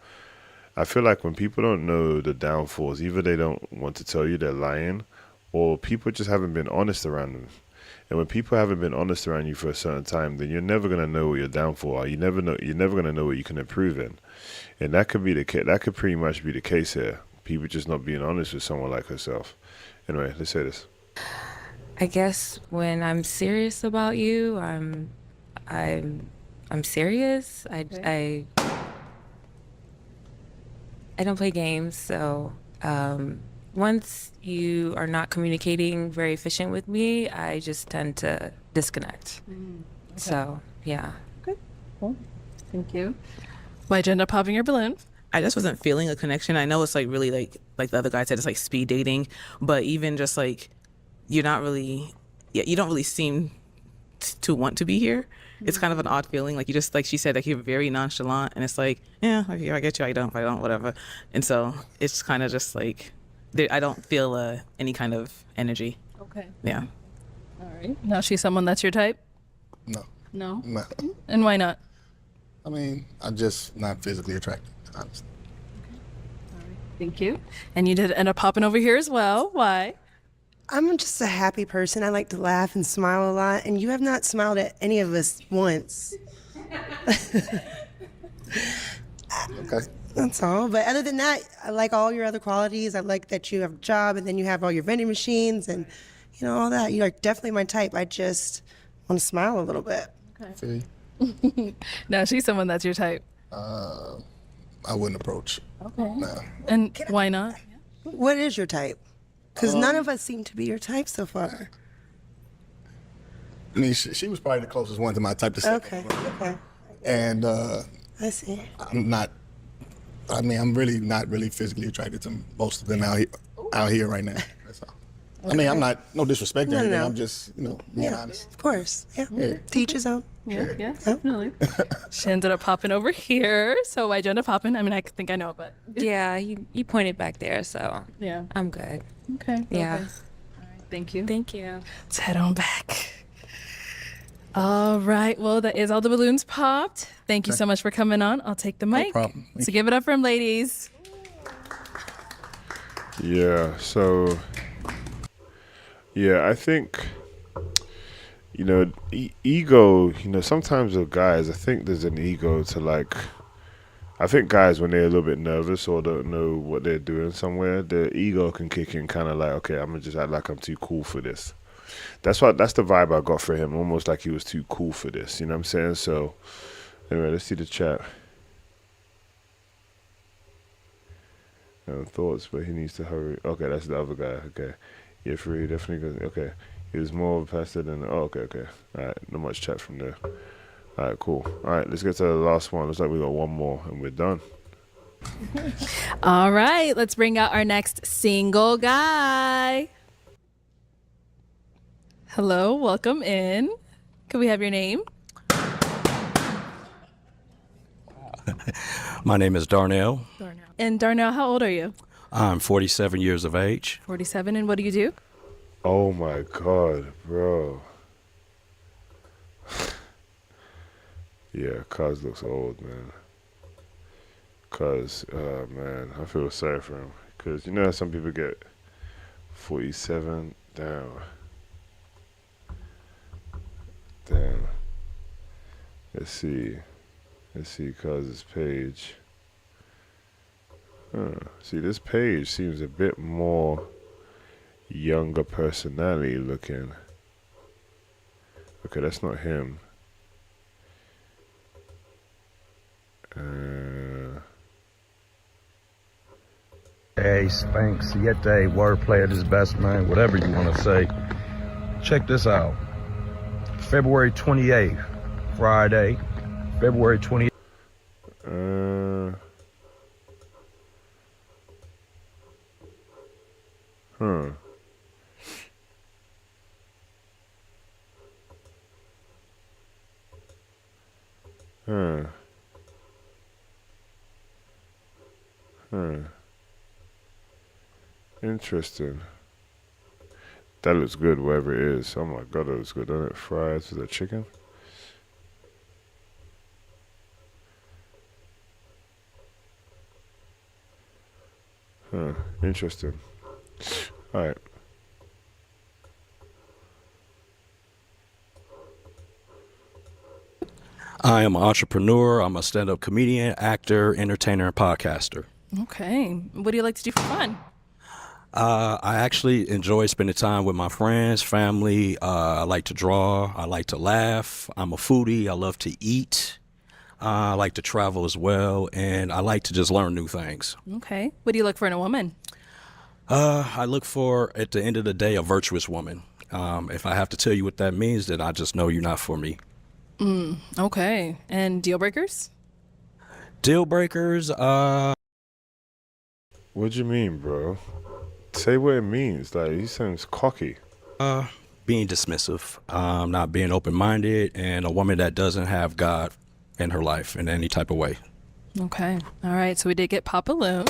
I feel like when people don't know the downfalls, either they don't want to tell you they're lying, or people just haven't been honest around them. And when people haven't been honest around you for a certain time, then you're never gonna know what your downfall are. You're never gonna know what you can improve in. And that could be the case. That could pretty much be the case here. People just not being honest with someone like herself. Anyway, let's say this. I guess when I'm serious about you, I'm serious. I don't play games, so once you are not communicating very efficient with me, I just tend to disconnect. Okay. So yeah. Okay. Cool. Thank you. Why'd you end up popping your balloon? I just wasn't feeling a connection. I know it's like really like the other guy said, it's like speed dating, but even just like you don't really seem to want to be here. It's kind of an odd feeling. Like you just, like she said, like you're very nonchalant, and it's like, yeah, okay, I get you, I don't, whatever. And so it's kind of just like I don't feel any kind of energy. Okay. Yeah. All right. Now she's someone that's your type? No. No. No. And why not? I mean, I'm just not physically attracted, honestly. Thank you. And you did end up popping over here as well. Why? I'm just a happy person. I like to laugh and smile a lot, and you have not smiled at any of us once. Okay. That's all. But other than that, I like all your other qualities. I like that you have a job, and then you have all your vending machines, and all that. You're definitely my type. I just want to smile a little bit. Okay. Now she's someone that's your type. I wouldn't approach. Okay. No. And why not? What is your type? Because none of us seem to be your type so far. I mean, she was probably the closest one to my type to say. Okay. Okay. And I see. I'm really not really physically attracted to most of them out here right now. That's all. I mean, I'm not, no disrespect or anything. No. I'm just, being honest. Of course. Yeah. Yeah. Teach his own. Yeah, definitely. She ended up popping over here. So why'd you end up popping? I mean, I think I know, but. Yeah, you pointed back there, so yeah, I'm good. Okay. Yeah. Okay. All right. Thank you. Thank you. Let's head on back. All right. Well, that is all the balloons popped. Thank you so much for coming on. I'll take the mic. problem. So give it up for them, ladies. Yeah. So. Yeah, I think. Ego. Sometimes with guys, I think there's an ego to like. I think guys, when they're a little bit nervous or don't know what they're doing somewhere, their ego can kick in, kind of like, okay, I'm gonna just act like I'm too cool for this. That's the vibe I got for him, almost like he was too cool for this. You know what I'm saying? So, anyway, let's see the chat. Thoughts, but he needs to hurry. Okay, that's the other guy. Okay, yeah, for he definitely goes. Okay, he was more of a pastor than. Oh, okay. All right, not much chat from there. All right, cool. All right, let's get to the last one. Looks like we got one more and we're done. All right, let's bring out our next single guy. Hello, welcome in. Can we have your name? My name is Darnell. And Darnell, how old are you? I'm 47 years of age. 47, and what do you do? Oh my God, bro. Yeah, Cuz looks old, man. Cuz, man, I feel sorry for him. Because, how some people get 47? Damn. Let's see Cuz's page. See, this page seems a bit more younger personality looking. Okay, that's not him. Hey, Spank, Siete, wordplay at his best, man, whatever you want to say. Check this out. February 28th, Friday, February 28th. Interesting. That looks good, wherever it is. Oh my god, that looks good. Doesn't it? Fries with the chicken. Huh. Interesting. All right. I am an entrepreneur. I'm a stand-up comedian, actor, entertainer, and podcaster. Okay. What do you like to do for fun? I actually enjoy spending time with my friends, family. I like to draw. I like to laugh. I'm a foodie. I love to eat. I like to travel as well, and I like to just learn new things. Okay. What do you look for in a woman? I look for, at the end of the day, a virtuous woman. If I have to tell you what that means, then I just know you're not for me. Okay. And deal breakers? Deal breakers, What do you mean, bro? Say what it means. Like, he sounds cocky. being dismissive, not being open-minded, and a woman that doesn't have God in her life in any type of way. Okay. All right. So we did get pop balloons.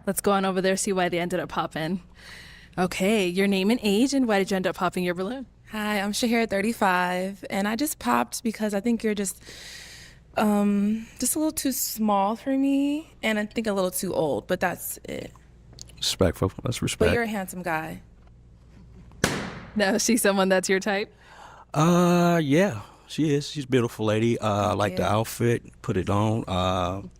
Let's go on over there, see why they ended up popping. Okay. Your name and age, and why did you end up popping your balloon? Hi, I'm Shahir, 35, and I just popped because I think you're just a little too small for me, and I think a little too old, but that's it. Respectful. That's respect. But you're a handsome guy. Now, is she someone that's your type? Yeah, she is. She's a beautiful lady. I like the outfit, put it on.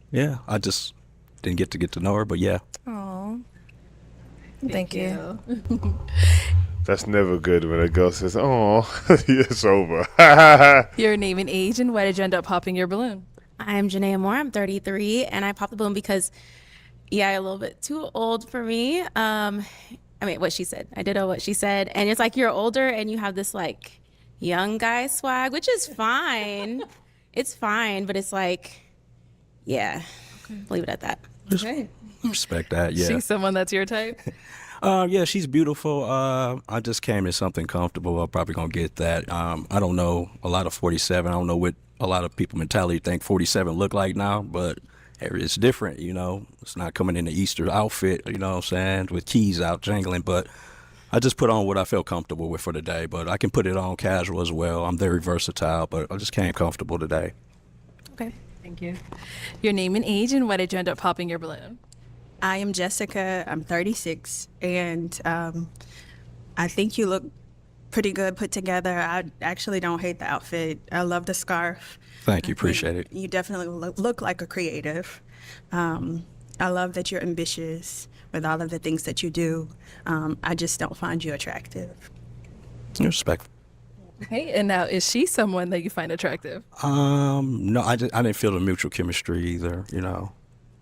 Yeah, I just didn't get to know her, but yeah. Oh, thank you. That's never good when a girl says, "Oh, it's over." Your name and age, and why did you end up popping your balloon? I'm Janaea Moore. I'm 33, and I popped the balloon because, yeah, a little bit too old for me. I mean, what she said. I did know what she said, and it's like you're older and you have this like young guy swag, which is fine. It's fine, but it's like, yeah, leave it at that. Okay. Respect that. Yeah. She's someone that's your type? Yeah, she's beautiful. I just came in something comfortable. I'm probably gonna get that. I don't know a lot of 47. I don't know what a lot of people mentality think 47 look like now, but it's different, you know. It's not coming in the Easter outfit, you know what I'm saying, with keys out jangling, but I just put on what I felt comfortable with for the day, but I can put it on casual as well. I'm very versatile, but I just came comfortable today. Okay. Thank you. Your name and age, and why did you end up popping your balloon? I am Jessica. I'm 36, and I think you look pretty good put together. I actually don't hate the outfit. I love the scarf. Thank you. Appreciate it. You definitely look like a creative. I love that you're ambitious with all of the things that you do. I just don't find you attractive. Respect. Okay. And now, is she someone that you find attractive? No, I didn't feel the mutual chemistry either, you know.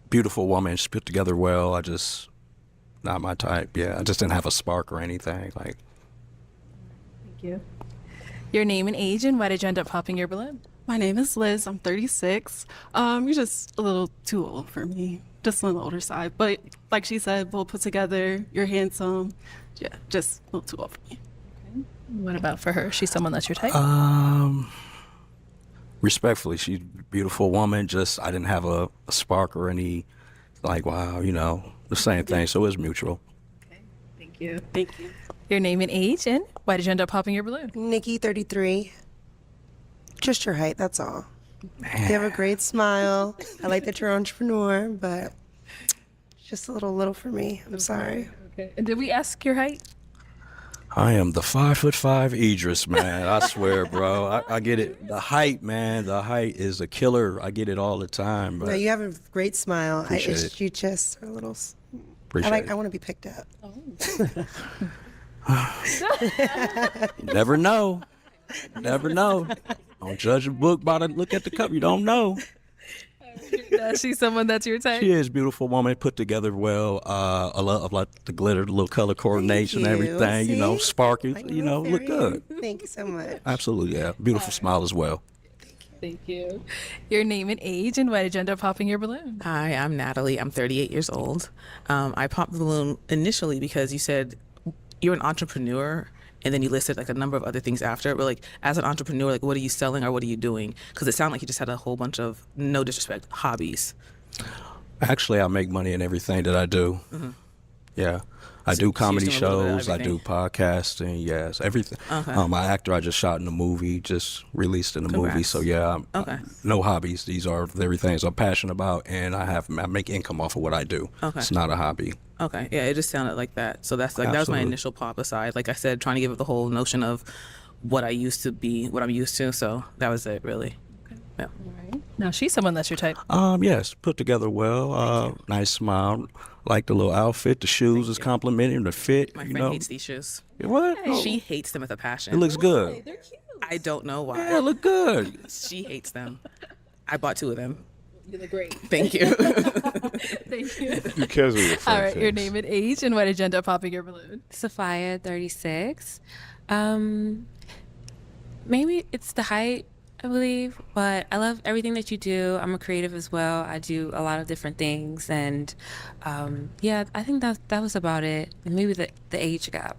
Beautiful woman, she's put together well. I just, not my type. Yeah, I just didn't have a spark or anything. Like. Thank you. Your name and age, and why did you end up popping your balloon? My name is Liz. I'm 36. You're just a little too old for me. Just on the older side. But like she said, well put together. You're handsome. Yeah, just a little too old for me. Okay. What about for her? She's someone that's your type? Respectfully, she's a beautiful woman. Just I didn't have a spark or any, like, wow, you know, the same thing. So it was mutual. Okay. Thank you. Thank you. Your name and age, and why did you end up popping your balloon? Nikki, 33. Just your height, that's all. You have a great smile. I like that you're an entrepreneur, but it's just a little for me. I'm sorry. Okay. And did we ask your height? I am the 5'5" Idris, man. I swear, bro. I get it. The height, man. The height is a killer. I get it all the time. But No, you have a great smile. Appreciate it. You just are a little. Appreciate I want to be picked up. Never know. Never know. Don't judge a book by the look at the cover. You don't know. She's someone that's your type? She is a beautiful woman, put together well. I love like the glitter, the little color coordination, everything. You know, sparkly. You know, look good. Thank you so much. Absolutely, yeah. Beautiful smile as well. Thank you. Your name and age, and why did you end up popping your balloon? Hi, I'm Natalie. I'm 38 years old. I popped the balloon initially because you said you're an entrepreneur, and then you listed like a number of other things after. But like, as an entrepreneur, like, what are you selling or what are you doing? Because it sounded like you just had a whole bunch of, no disrespect, hobbies. Actually, I make money in everything that I do. Mm-hmm. Yeah. I do comedy doing a little bit of shows. I do podcasting. Yes, everything. Okay. My actor, I just shot in a movie, just released in a movie. Congrats. So yeah, Okay. no hobbies. These are very things I'm passionate about, and I make income off of what I do. Okay. It's not a hobby. Okay, yeah, it just sounded like that. So that's like that was my Absolutely. initial pop aside. Like I said, trying to give it the whole notion of what I used to be, what I'm used to. So that was it, really. Yeah. Now she's someone that's your type. Yes, put together well. Nice smile. Like the little outfit. The shoes is complimenting the fit. My you friend know. hates these shoes. What? She hates them with a passion. It looks good. They're cute. I don't know why. Yeah, look good. She hates them. I bought 2 of them. You look great. Thank you. Thank you. Who cares what your friend All right, your thinks? name and age and what agenda popping your balloon. Sophia, 36. Maybe it's the height, I believe, but I love everything that you do. I'm a creative as well. I do a lot of different things, and yeah, I think that was about it. And maybe the age gap.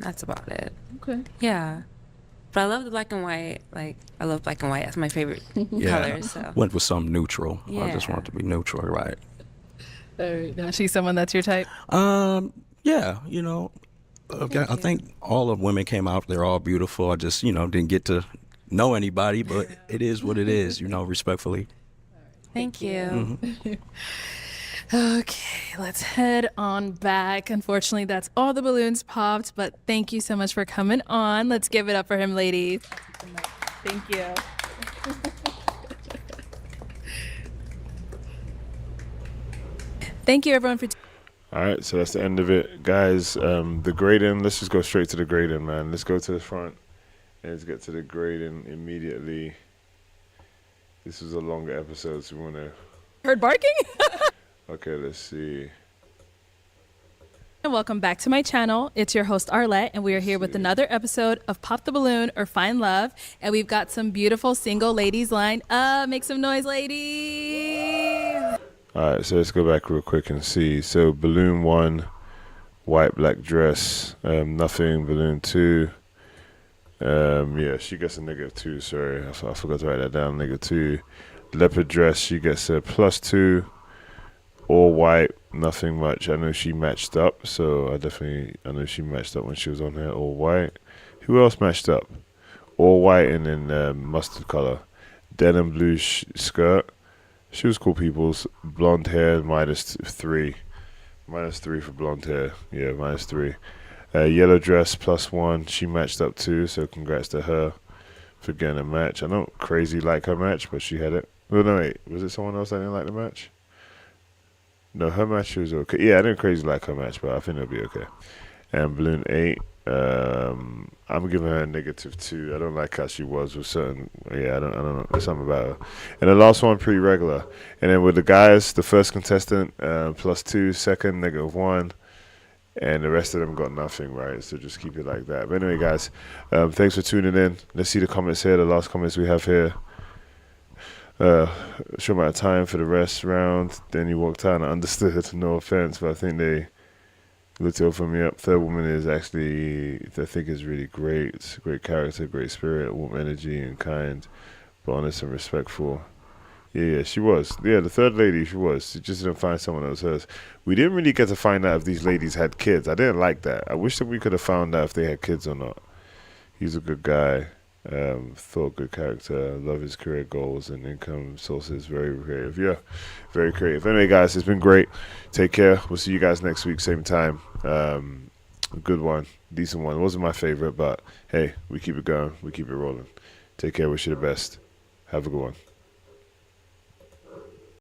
That's about it. Okay. Yeah. But I love the black and white. Like, I love black and white. That's my favorite color. So. Went with something neutral. I just Yeah. want it to be neutral, right? All right. Now she's someone that's your type. Yeah, you know, okay, I think all of women came out. They're all beautiful. I just, didn't get to know anybody, but it is what it is, respectfully. Thank you. Okay, let's head on back. Unfortunately, that's all the balloons popped, but thank you so much for coming on. Let's give it up for him, ladies. Thank you. Thank you, everyone, for. All right, so that's the end of it, guys. The grading. Let's just go straight to the grading, man. Let's go to the front and let's get to the grading immediately. This was a longer episode, so we want to. Heard barking? Okay, let's see. And welcome back to my channel. It's your host Arlette, and we are here with another episode of Pop the Balloon or Find Love. And we've got some beautiful single ladies lined up. Make some noise, ladies. All right, so let's go back real quick and see. So balloon 1, white black dress, nothing. Balloon 2, yeah, she gets a -2. Sorry, I forgot to write that down. -2. Leopard dress, she gets a +2. All white, nothing much. I know she matched up, so I know she matched up when she was on here. All white. Who else matched up? All white and then mustard color. Denim blue skirt. She was cool, peoples. Blonde hair, -3. -3 for blonde hair. Yeah, -3. Yellow dress, +1. She matched up too, so congrats to her for getting a match. I don't crazy like her match, but she had it. Oh, no, wait. Was it someone else that didn't like the match? No, her match was okay. Yeah, I didn't crazy like her match, but I think it'll be okay. And balloon 8, I'm giving her a -2. I don't like how she was with certain. Yeah, I don't know. There's something about her. And the last one, pretty regular. And then with the guys, the first contestant, +2, second, -1. And the rest of them got nothing, right? So just keep it like that. But anyway, guys, thanks for tuning in. Let's see the comments here, the last comments we have here. Short amount of time for the rest round. Then you walked out and I understood. No offense, but I think they looked to open me up. Third woman is actually, I think, is really great. It's a great character, great spirit, warm energy and kind, but honest and respectful. Yeah, she was. Yeah, the third lady, she was. She just didn't find someone that was hers. We didn't really get to find out if these ladies had kids. I didn't like that. I wish that we could have found out if they had kids or not. He's a good guy. Thought good character. Love his career goals and income sources. Very creative. Yeah, very creative. Anyway, guys, it's been great. Take care. We'll see you guys next week, same time. A good one, decent one. It wasn't my favorite, but hey, we keep it going. We keep it rolling. Take care. Wish you the best. Have a good one.